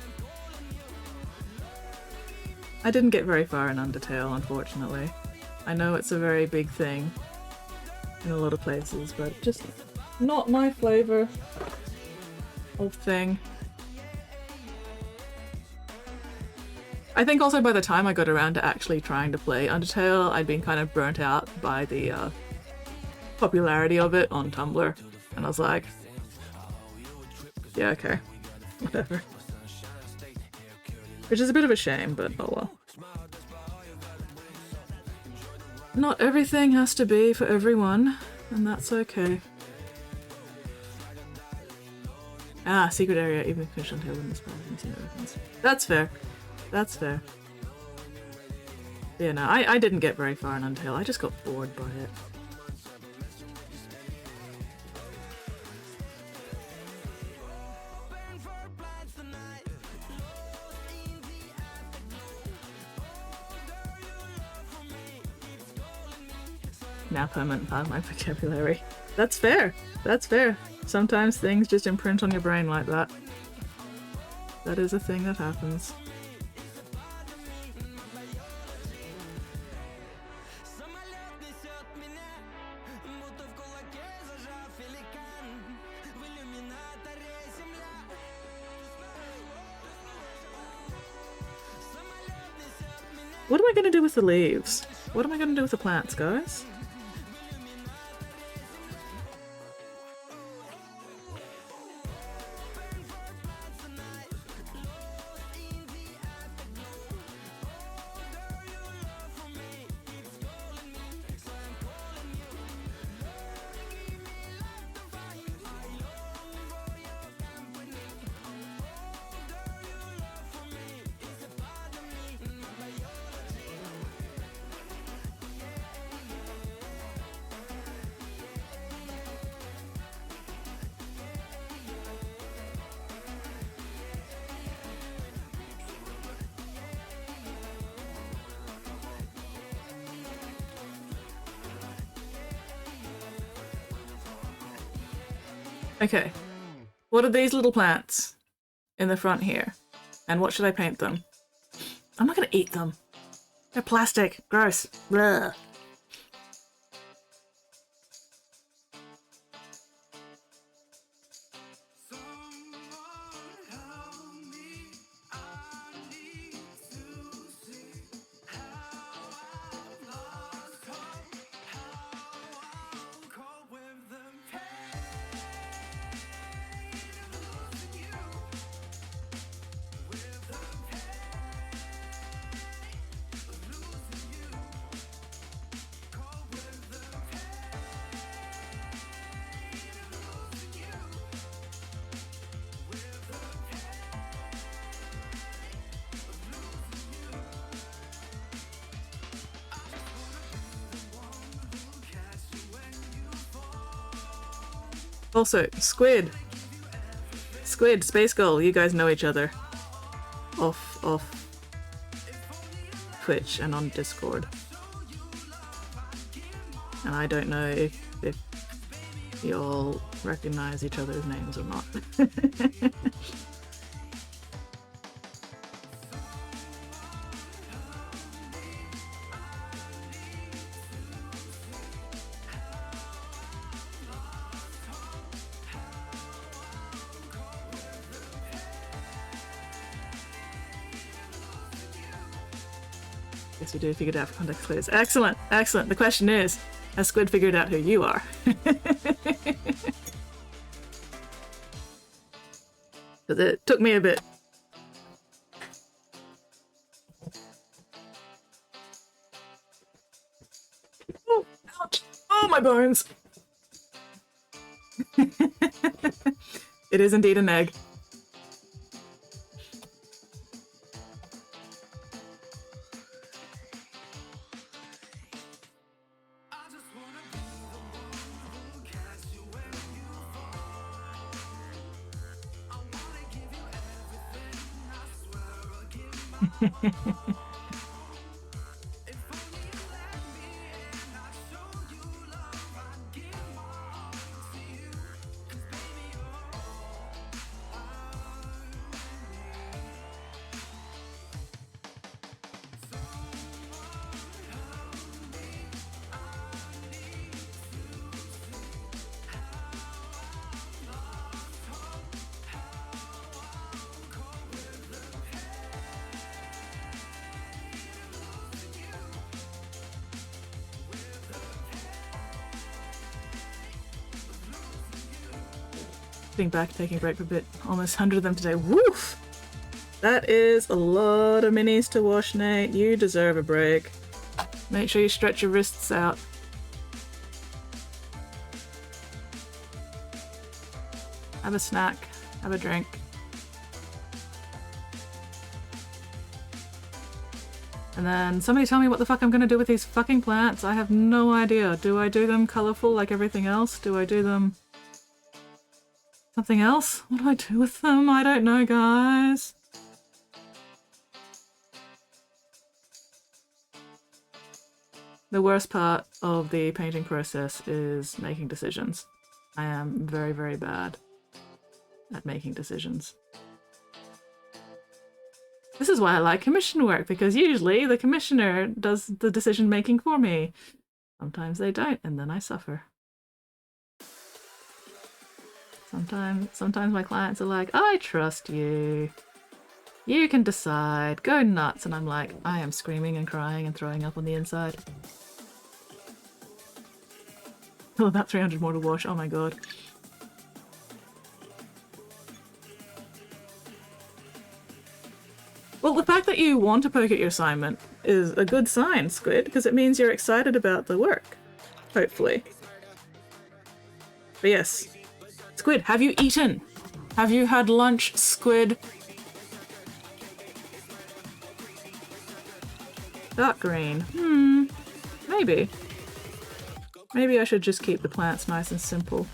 I didn't get very far in Undertale, unfortunately. I know it's a very big thing in a lot of places, but just not my flavor of thing. I think also by the time I got around to actually trying to play Undertale, I'd been kind of burnt out by the popularity of it on Tumblr, and I was like, yeah, okay, whatever. Which is a bit of a shame, but oh well. not everything has to be for everyone, and that's okay. Ah, secret area, even if fish on tail in this part, you see no weapons. That's fair. That's fair. Yeah, no, I didn't get very far in Untail. I just got bored by it. Now permanent part of my vocabulary. That's fair. That's fair. Sometimes things just imprint on your brain like that. That is a thing that happens. What am I going to do with the leaves? What am I going to do with the plants, guys? Okay, what are these little plants in the front here? And what should I paint them? I'm not gonna eat them. They're plastic. Gross. Blah. Also, Squid, Space Gull, you guys know each other. Off Twitch and on Discord. And I don't know if you all recognize each other's names or not. Yes, we do figured out for context clues. Excellent, excellent. The question is, has Squid figured out who you are? Because it took me a bit. Oh, ouch! Oh, my bones! It is indeed an egg. Sitting back, taking a break for a bit. Almost 100 of them today. Woof! That is a lot of minis to wash, Nate. You deserve a break. Make sure you stretch your wrists out. Have a snack. Have a drink. And then somebody tell me what the fuck I'm gonna do with these fucking plants. I have no idea. Do I do them colorful like everything else? Do I do them something else? What do I do with them? I don't know, guys. The worst part of the painting process is making decisions. I am very, very bad at making decisions. This is why I like commission work, because usually the commissioner does the decision making for me. Sometimes they don't, and then I suffer. Sometimes my clients are like, I trust you. You can decide. Go nuts. And I'm like, I am screaming and crying and throwing up on the inside. Oh, about 300 more to wash. Oh my god. Well, the fact that you want to poke at your assignment is a good sign, Squid, because it means you're excited about the work. Hopefully. But yes. Squid, have you eaten? Have you had lunch, Squid? Dark green. Maybe. Maybe I should just keep the plants nice and simple.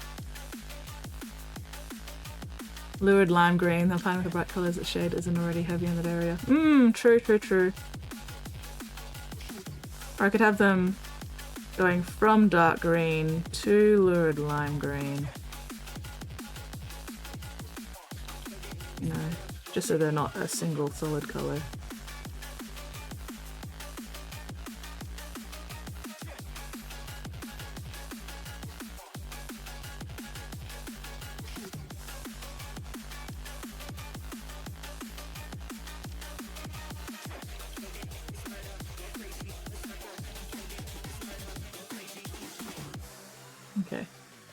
Lurid lime green, I'm fine with the bright colours that shade isn't already heavy in that area. True. Or I could have them going from dark green to lurid lime green. You know, just so they're not a single solid colour. Okay.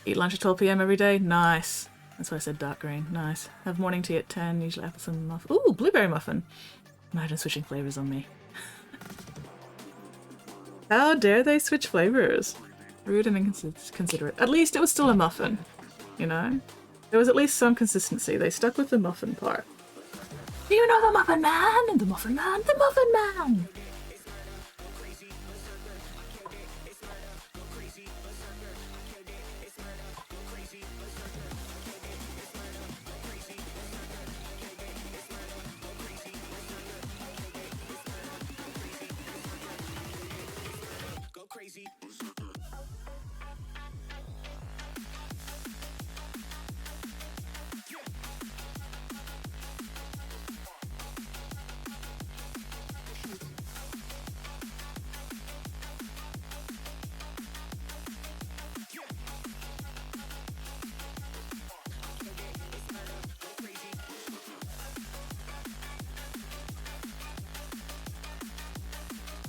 Eat lunch at 12 PM every day? Nice. That's why I said dark green. Nice. Have morning tea at 10, usually apple cinnamon muffin. Ooh, blueberry muffin. Imagine switching flavours on me. How dare they switch flavours? Rude and inconsiderate. At least it was still a muffin, you know? There was at least some consistency. They stuck with the muffin part. Do you know the Muffin Man? The Muffin Man? The Muffin Man!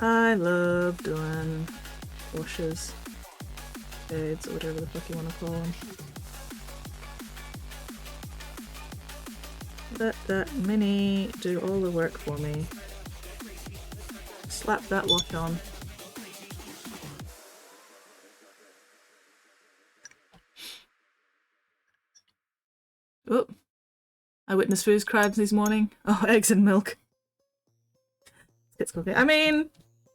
I love doing washes, shades, or whatever the fuck you want to call them. Let that mini do all the work for me. Slap that wash on. Oh, I witnessed food crimes this morning. Oh, eggs and milk. It's cooking. I mean,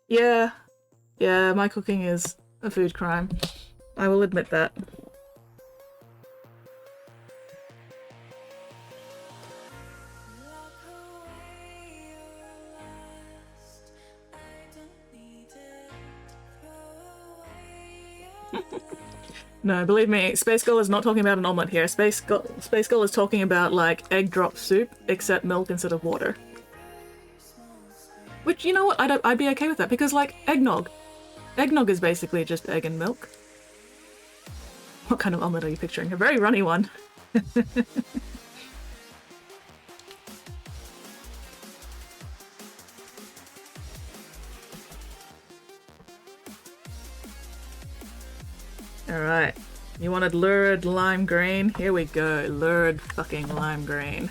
yeah, my cooking is a food crime. I will admit that. No, believe me, Space Girl is not talking about an omelette here. Space Girl is talking about, like, egg drop soup, except milk instead of water. Which, you know what, I'd be okay with that, because, like, eggnog. Eggnog is basically just egg and milk. What kind of omelette are you picturing? A very runny one. Alright. You wanted lurid lime green? Here we go. Lurid fucking lime green.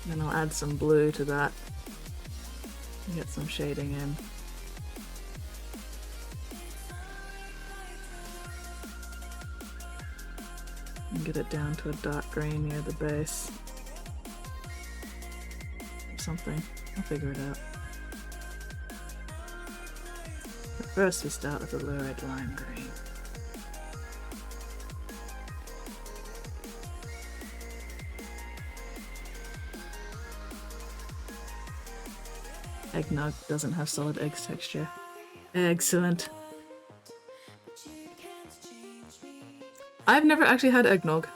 Then I'll add some blue to that. Get some shading in. And get it down to a dark green near the base. Or something. I'll figure it out. But first we start with a lurid lime green. Eggnog doesn't have solid egg texture. Excellent. I've never actually had eggnog.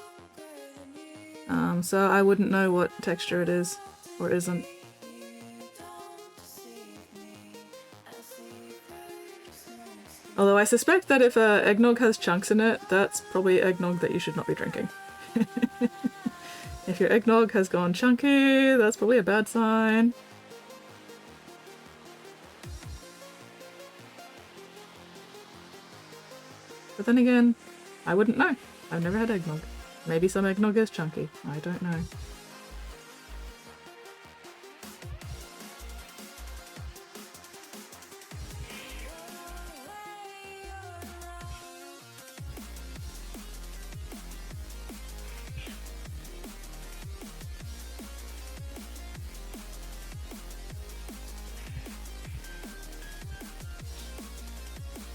So I wouldn't know what texture it is or isn't. Although I suspect that if eggnog has chunks in it, that's probably eggnog that you should not be drinking. If your eggnog has gone chunky, that's probably a bad sign. But then again, I wouldn't know. I've never had eggnog. Maybe some eggnog is chunky. I don't know.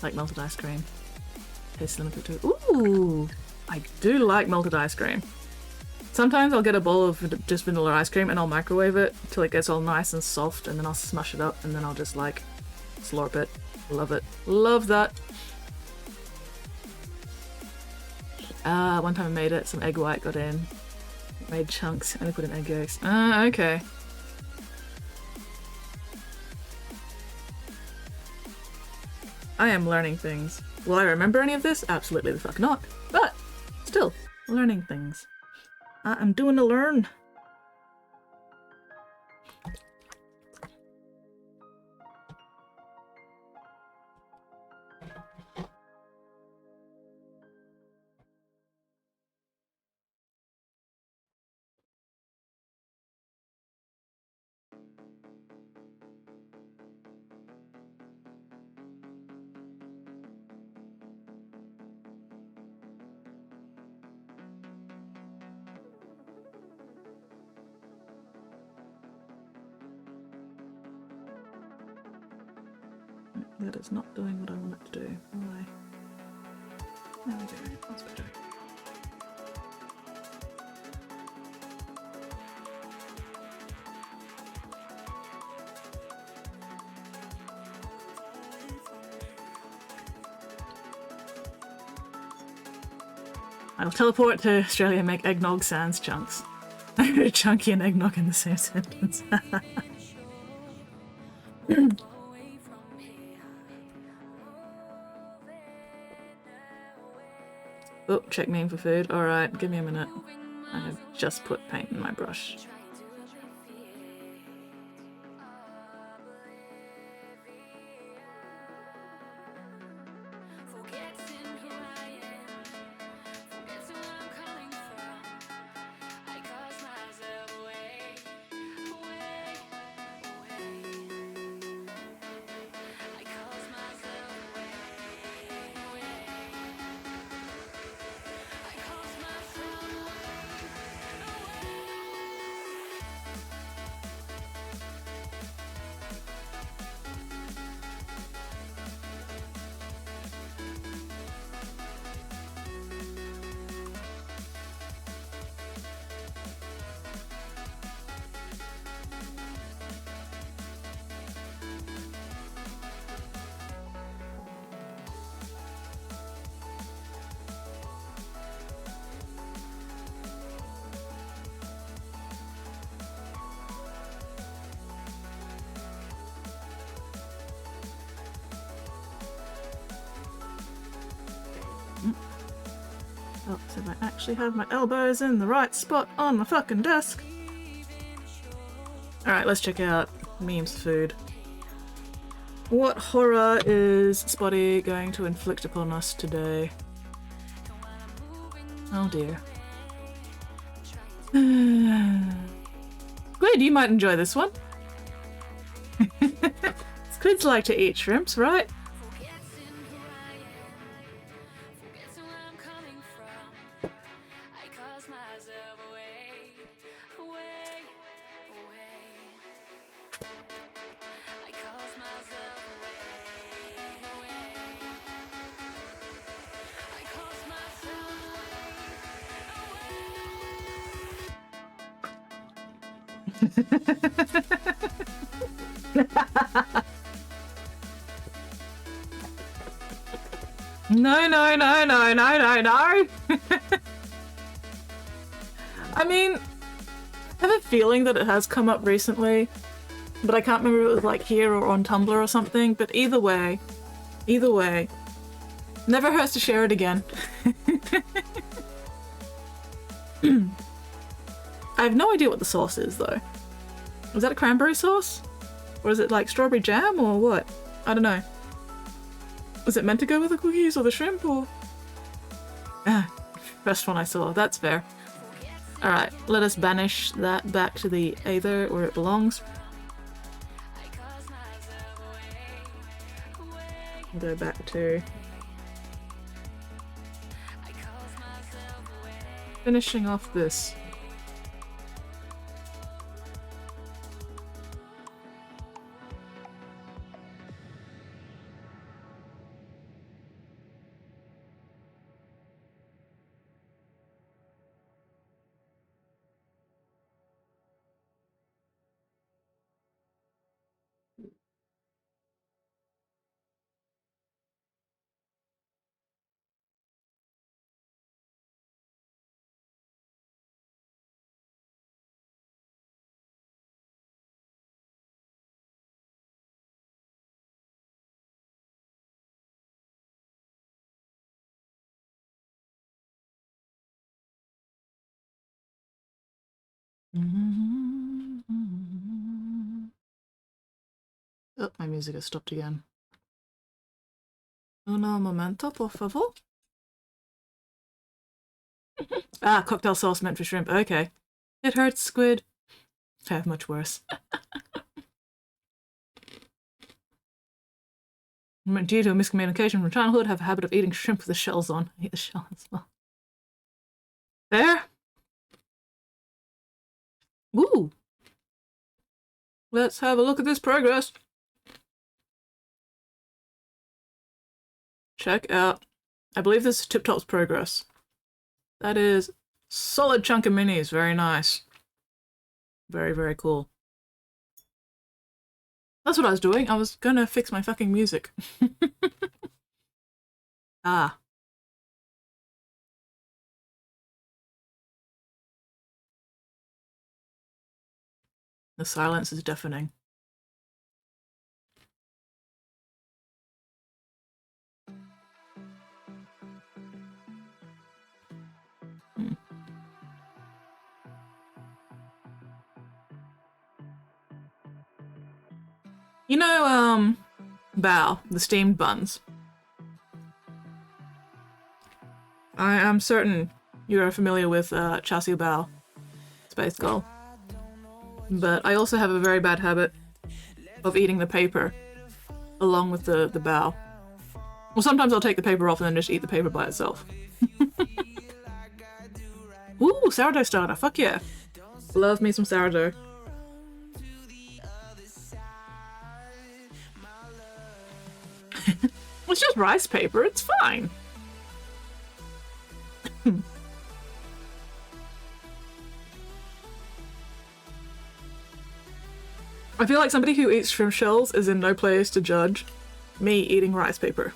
Like melted ice cream. Tastes limited to. Ooh! I do like melted ice cream. Sometimes I'll get a bowl of just vanilla ice cream and I'll microwave it till it gets all nice and soft, and then I'll smash it up and then I'll just like slurp it. Love it. Love that. One time I made it, some egg white got in. Made chunks and I put in egg yolks. Okay. I am learning things. Will I remember any of this? Absolutely the fuck not. But still, learning things. I am doing a learn. That is not doing what I want it to do. Why? There we go. That's better. I'll teleport to Australia and make eggnog sans chunks. Chunky and eggnog in the same sentence. Oh, check name for food. Alright, give me a minute. I have just put paint in my brush. Oh, so I actually have my elbows in the right spot on my fucking desk. Alright, let's check out memes food. What horror is Spotty going to inflict upon us today? Oh dear. Squid, you might enjoy this one. Squids like to eat shrimps, right? No, no, no, no, no, no, no. I mean, I have a feeling that it has come up recently, but I can't remember if it was like here or on Tumblr or something, but either way, never hurts to share it again. I have no idea what the sauce is though. Is that a cranberry sauce? Or is it like strawberry jam or what? I don't know. Was it meant to go with the cookies or the shrimp or? Ah, first one I saw, that's fair. Alright, let us banish that back to the Aether where it belongs. Go back to finishing off this. Oh, my music has stopped again. Un momento, por favor. Ah, cocktail sauce meant for shrimp. Okay. It hurts, squid. I have much worse. Due to a miscommunication from childhood, have a habit of eating shrimp with the shells on. I eat the shell as well. There. Woo! Let's have a look at this progress. Check out. I believe this is Tip Top's progress. That is solid chunk of minis. Very nice. Very, very cool. That's what I was doing. I was gonna fix my fucking music. Ah. The silence is deafening. You know, bao, the steamed buns. I am certain you are familiar with char siu bao, Space Gull. But I also have a very bad habit of eating the paper along with the bao. Well, sometimes I'll take the paper off and then just eat the paper by itself. Ooh, sourdough starter, fuck yeah. Love me some sourdough. It's just rice paper, it's fine. I feel like somebody who eats shrimp shells is in no place to judge me eating rice paper.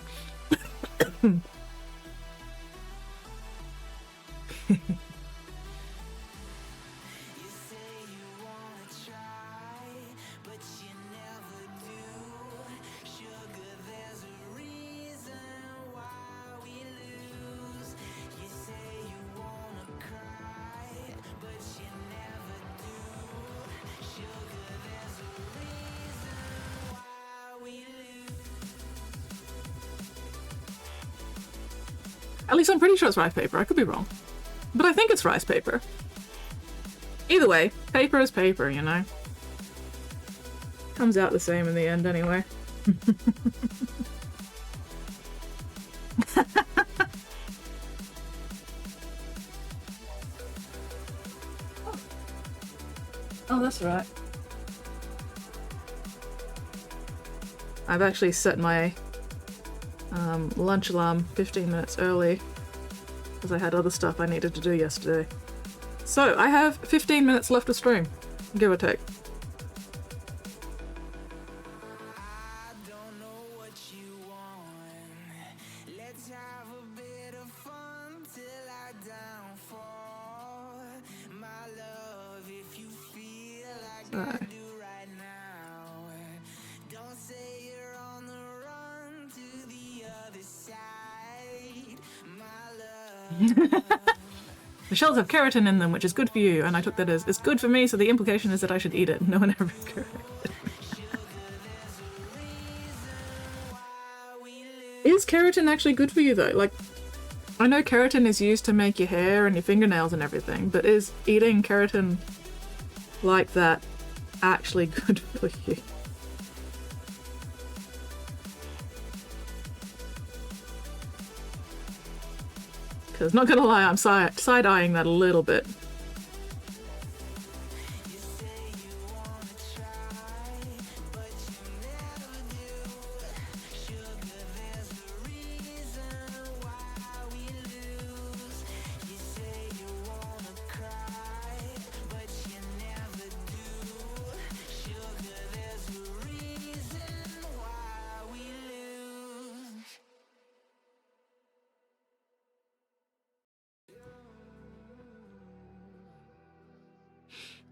At least I'm pretty sure it's rice paper. I could be wrong. But I think it's rice paper. Either way, paper is paper, you know? Comes out the same in the end anyway. Oh, that's right. I've actually set my lunch alarm 15 minutes early because I had other stuff I needed to do yesterday. So I have 15 minutes left of stream, give or take. The shells have keratin in them, which is good for you, and I took that as it's good for me, so the implication is that I should eat it. No one ever corrected me. Is keratin actually good for you though? Like, I know keratin is used to make your hair and your fingernails and everything, but is eating keratin like that actually good for you? Because, not gonna lie, I'm side-eyeing that a little bit.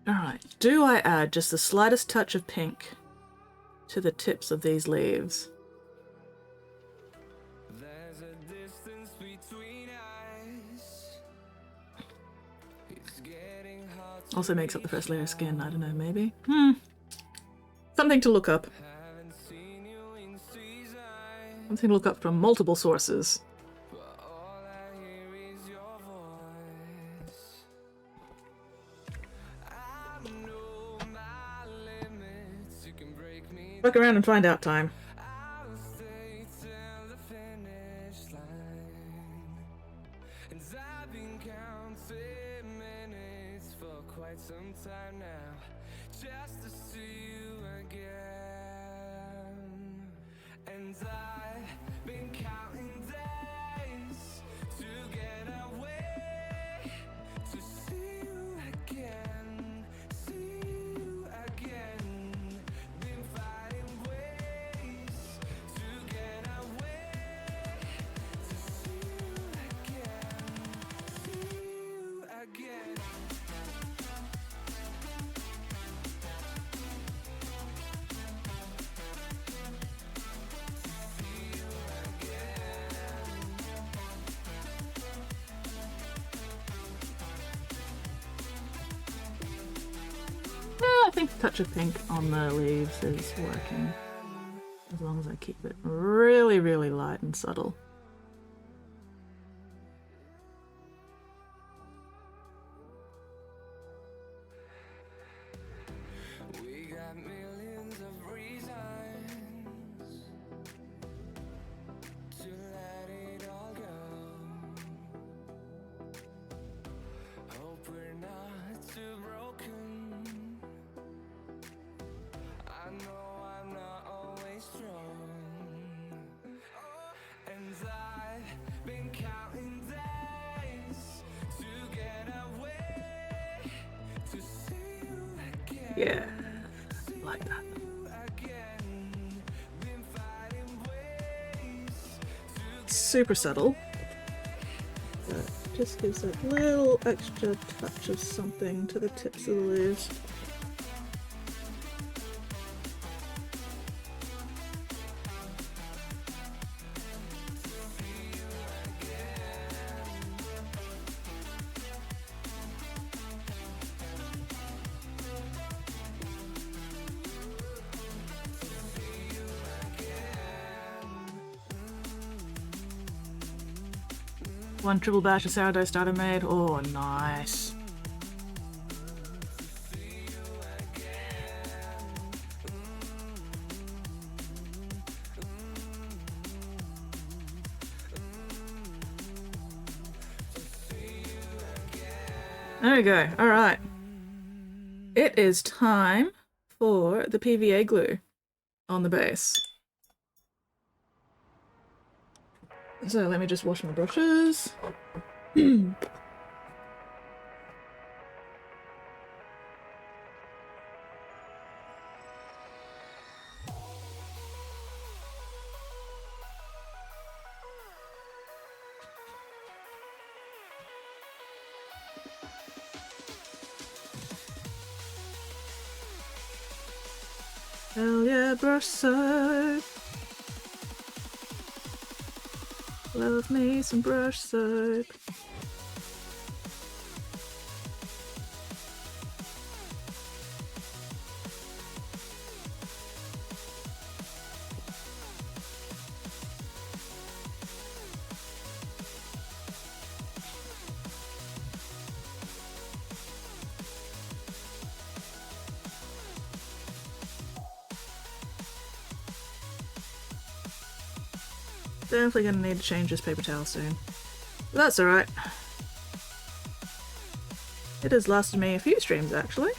Alright, do I add just the slightest touch of pink to the tips of these leaves? There's a distance between us. It's getting hard to Also makes up the first layer of skin, I don't know, maybe? Something to look up. haven't seen you in seasons. Something to look up from multiple sources. But all I hear is your voice. I know my limits. You can break me. Look around and find out time. I'll stay till the finish line. And I've been counting minutes for quite some time now, just to see you again. And I've been counting days to get away, to see you again, see you again. Been finding ways to get away, to see you again, see you again. Yeah, I think the touch of pink on the leaves is working. As long as I keep it really, really light and subtle. We got millions of reasons to let it all go. Hope we're not too broken. I know I'm not always strong. And I've been counting days to get away, to see you again. Yeah, like that. Super subtle, but just gives a little extra touch of something to the tips of the leaves. One triple batch of sourdough starter made. Oh, nice. There we go. Alright. It is time for the PVA glue on the base. So let me just wash my brushes. Hell yeah, brush soap. Love me some brush soap. Definitely gonna need to change this paper towel soon. But that's alright. It has lasted me a few streams actually,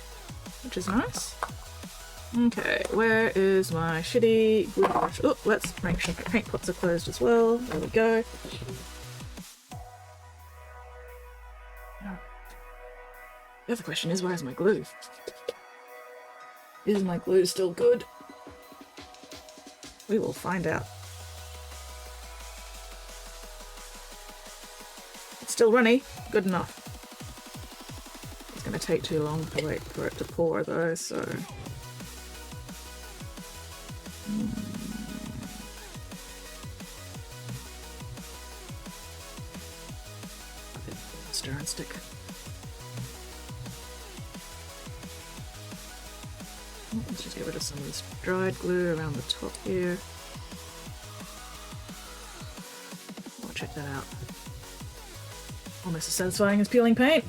which is nice. Okay, where is my shitty glue brush? Oh, let's make sure the paint pots are closed as well. There we go. The other question is, where's my glue? Is my glue still good? We will find out. It's still runny. Good enough. It's going to take too long to wait for it to pour though, so... Stir and stick. Let's just get rid of some of this dried glue around the top here. Oh, check that out. Almost as satisfying as peeling paint.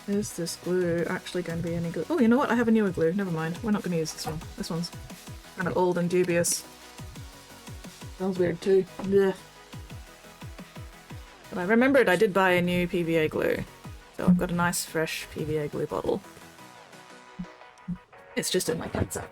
Is this glue actually going to be any good? Oh, you know what? I have a newer glue. Never mind. We're not going to use this one. This one's kind of old and dubious. Smells weird too. Blech. But I remembered I did buy a new PVA glue. So I've got a nice fresh PVA glue bottle. It's just in my cat's up.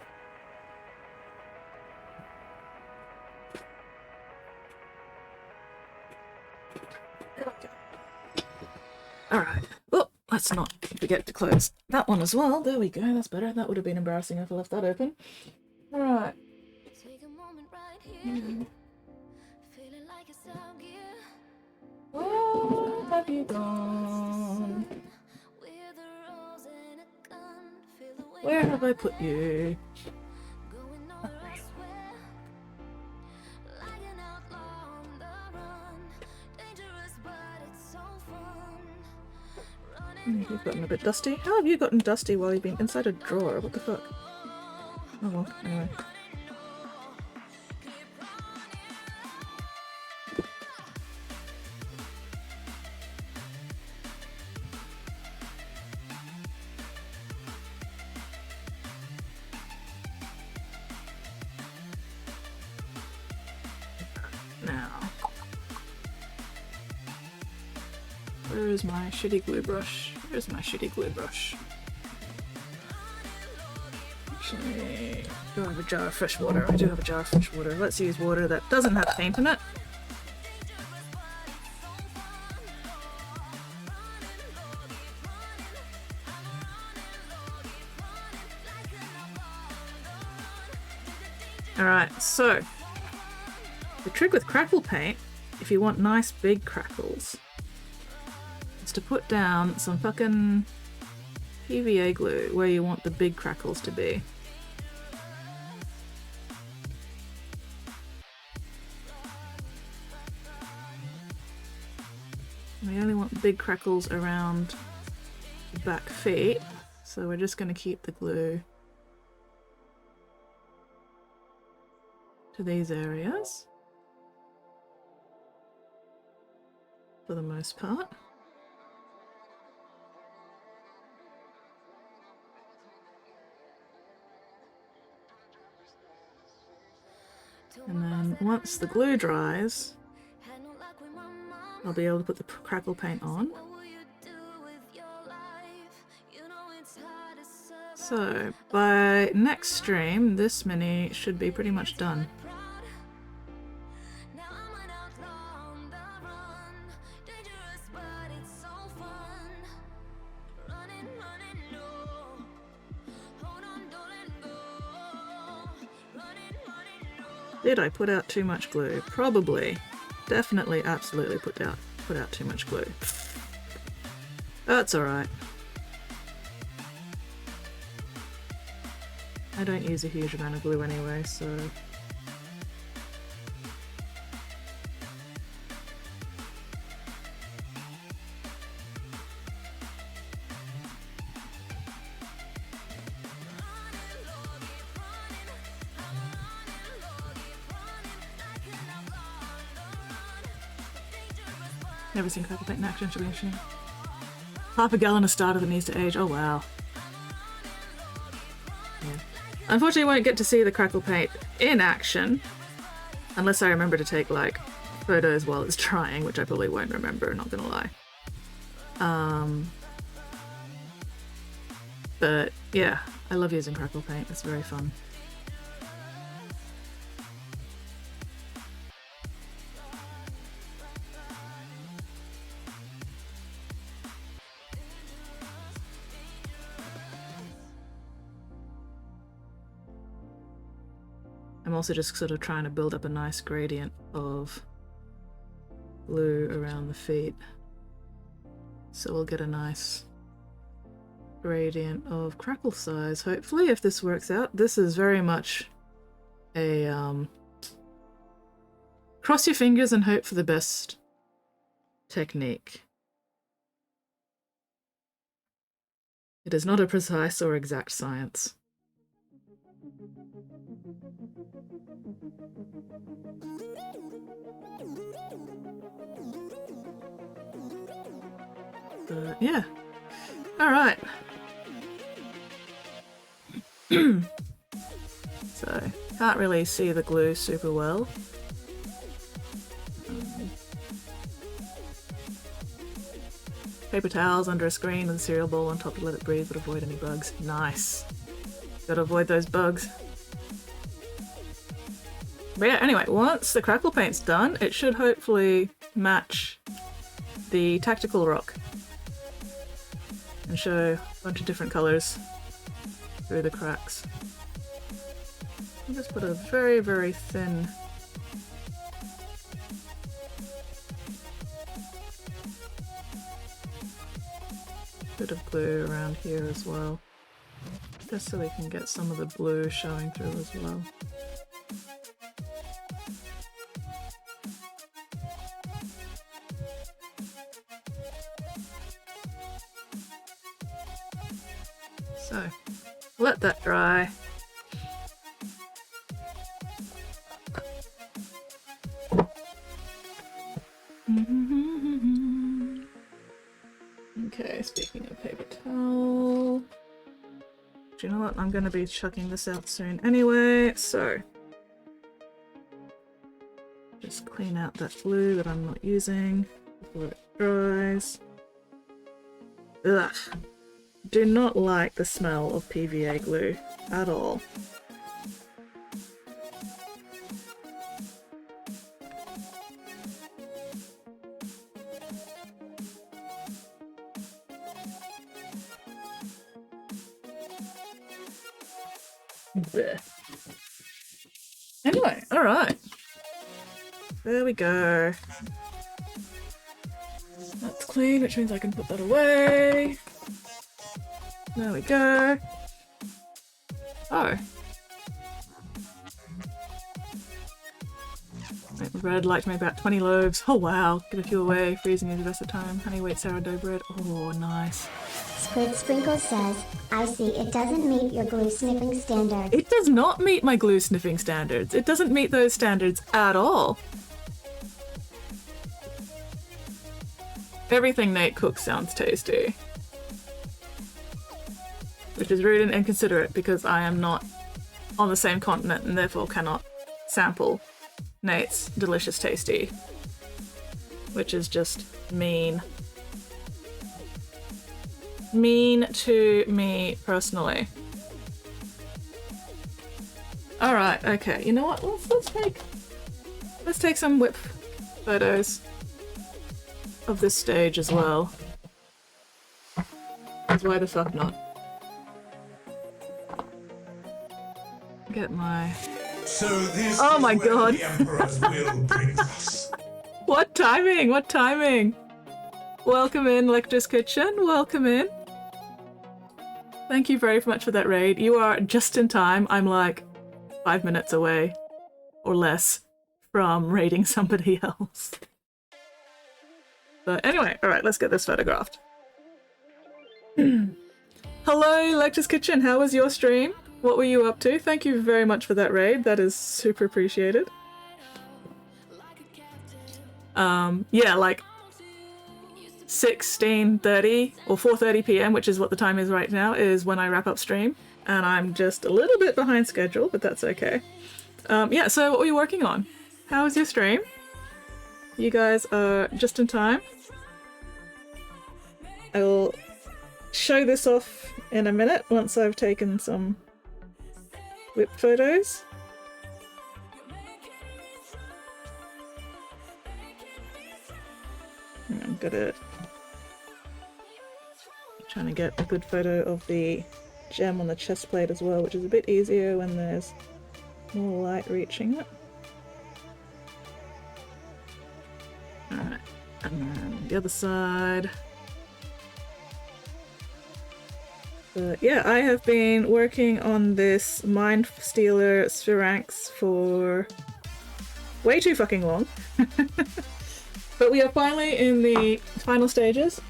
Alright. Oh, let's not forget to close that one as well. There we go. That's better. That would have been embarrassing if I left that open. Alright. Where have you gone? Where have I put you? You've gotten a bit dusty. How have you gotten dusty while you've been inside a drawer? What the fuck? Oh well, anyway. Now, where is my shitty glue brush? Where's my shitty glue brush? Actually, do I have a jar of fresh water? I do have a jar of fresh water. Let's use water that doesn't have paint in it. Alright, so the trick with crackle paint, if you want nice big crackles, is to put down some fucking PVA glue where you want the big crackles to be. We only want big crackles around the back feet, so we're just going to keep the glue to these areas. for the most part. And then once the glue dries, I'll be able to put the crackle paint on. So by next stream, this mini should be pretty much done. Did I put out too much glue? Probably. Definitely, absolutely put out too much glue. That's alright. I don't use a huge amount of glue anyway, so... Never seen crackle paint in action, should be interesting. Half a gallon of starter that needs to age. Oh wow. Yeah. Unfortunately, I won't get to see the crackle paint in action unless I remember to take like photos while it's drying, which I probably won't remember, not gonna lie. But yeah, I love using crackle paint, it's very fun. I'm also just sort of trying to build up a nice gradient of blue around the feet. So we'll get a nice gradient of crackle size, hopefully, if this works out. This is very much a cross your fingers and hope for the best technique. It is not a precise or exact science. But yeah. Alright. So, can't really see the glue super well. Paper towels under a screen with a cereal bowl on top to let it breathe but avoid any bugs. Nice. Gotta avoid those bugs. But yeah, anyway, once the crackle paint's done, it should hopefully match the tactical rock and show a bunch of different colours through the cracks. I'll just put a very, very thin bit of glue around here as well, just so we can get some of the blue showing through as well. So, let that dry. Okay, speaking of paper towel, do you know what? I'm going to be chucking this out soon anyway, so just clean out that glue that I'm not using before it dries. Ugh. Do not like the smell of PVA glue at all. Blech. Anyway, alright. There we go. That's clean, which means I can put that away. There we go. Oh. Bread liked me about 20 loaves. Oh wow, get a few away, freezing is the best of the time. Honey wheat sourdough bread. Oh, nice. Squid Sprinkle says, I see it doesn't meet your glue sniffing standards. It does not meet my glue sniffing standards. It doesn't meet those standards at all. Everything Nate cooks sounds tasty. Which is rude and inconsiderate because I am not on the same continent and therefore cannot sample Nate's delicious tasty. Which is just mean. Mean to me personally. Alright, okay. You know what? Let's take some whip photos of this stage as well. 'Cause why the fuck not? Get my... So this Oh is my where god. the Emperor's will brings us. What timing? What timing? Welcome in, Lecter's Kitchen. Welcome in. Thank you very much for that raid. You are just in time. I'm like 5 minutes away or less from raiding somebody else. But anyway, alright, let's get this photographed. Hello, Lecter's Kitchen. How was your stream? What were you up to? Thank you very much for that raid. That is super appreciated. Yeah, like 16:30 or 4:30 p.m, which is what the time is right now, is when I wrap up stream. And I'm just a little bit behind schedule, but that's okay. Yeah, so what were you working on? How was your stream? You guys are just in time. I will show this off in a minute once I've taken some whip photos. I'm good at trying to get a good photo of the gem on the chest plate as well, which is a bit easier when there's more light reaching it. Alright, and then the other side. But yeah, I have been working on this Mind Stealer Sphinx for way too fucking long. But we are finally in the final stages.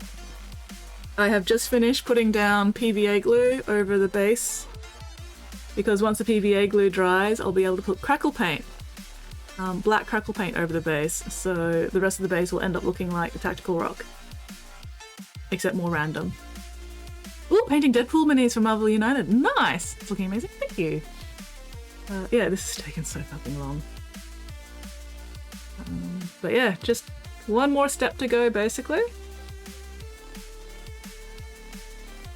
I have just finished putting down PVA glue over the base, because once the PVA glue dries, I'll be able to put crackle paint, black crackle paint over the base, so the rest of the base will end up looking like a tactical rock, except more random. Ooh, painting Deadpool minis from Marvel United. Nice! It's looking amazing. Thank you. Yeah, this has taken so fucking long. But yeah, just one more step to go, basically.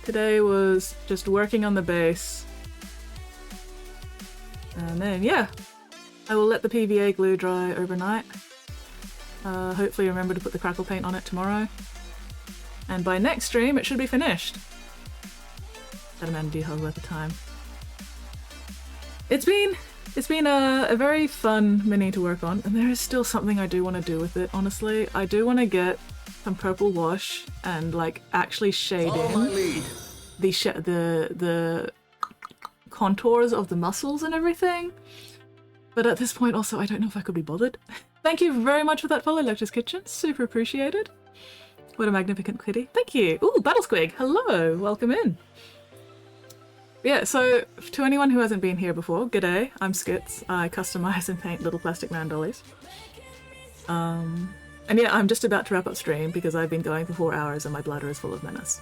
Today was just working on the base. And then, yeah, I will let the PVA glue dry overnight. Hopefully remember to put the crackle paint on it tomorrow. And by next stream, it should be finished. That amount of detail worth of time. It's been a very fun mini to work on, and there is still something I do want to do with it, honestly. I do want to get some purple wash and like actually shade in the contours of the muscles and everything. But at this point also I don't know if I could be bothered. Thank you very much for that follow, Lecter's Kitchen. Super appreciated. What a magnificent kitty. Thank you. Ooh, Battle Squig. Hello. Welcome in. Yeah, so to anyone who hasn't been here before, g'day, I'm Skits. I customize and paint little plastic man dollies. And yeah, I'm just about to wrap up stream because I've been going for 4 hours and my bladder is full of menace.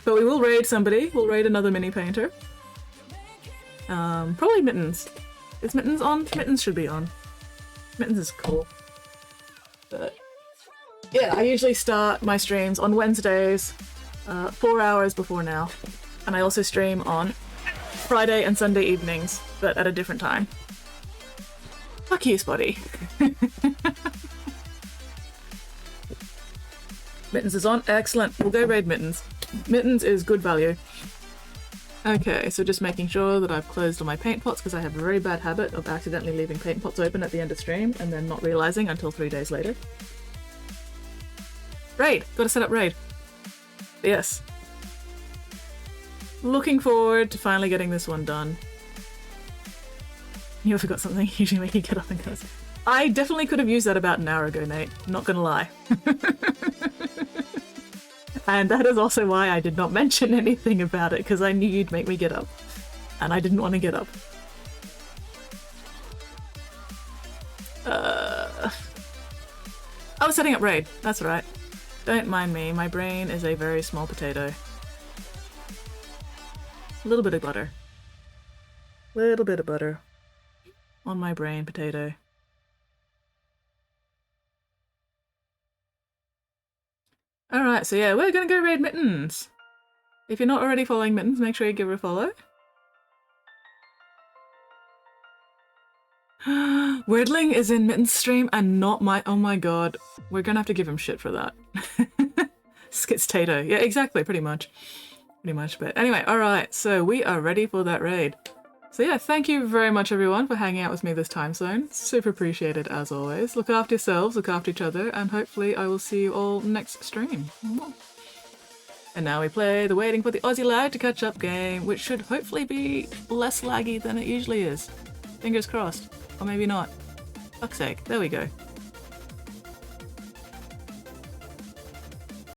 But we will raid somebody. We'll raid another mini painter. Probably Mittens. Is Mittens on? Mittens should be on. Mittens is cool. But yeah, I usually start my streams on Wednesdays, 4 hours before now. And I also stream on Friday and Sunday evenings, but at a different time. Fuck you, Spotty. Mittens is on. Excellent. We'll go raid Mittens. Mittens is good value. Okay, so just making sure that I've closed all my paint pots, because I have a very bad habit of accidentally leaving paint pots open at the end of stream and then not realizing until 3 days later. Raid! Gotta set up raid. But yes. Looking forward to finally getting this one done. You forgot something, usually make you get up and go. I definitely could have used that about an hour ago, Nate. Not gonna lie. And that is also why I did not mention anything about it, because I knew you'd make me get up. And I didn't want to get up. Oh, setting up raid. That's right. Don't mind me. My brain is a very small potato. A little bit of butter. Little bit of butter on my brain potato. Alright, so yeah, we're gonna go raid Mittens. If you're not already following Mittens, make sure you give her a follow. Weirdling is in Mittens' stream and not my- oh my god. We're gonna have to give him shit for that. Skitstato. Yeah, exactly, pretty much. Pretty much, but anyway, alright, so we are ready for that raid. So yeah, thank you very much everyone for hanging out with me this time zone. Super appreciated as always. Look after yourselves, look after each other, and hopefully I will see you all next stream. And now we play the Waiting for the Aussie Lag to Catch Up game, which should hopefully be less laggy than it usually is. Fingers crossed. Or maybe not. Fuck's sake, there we go.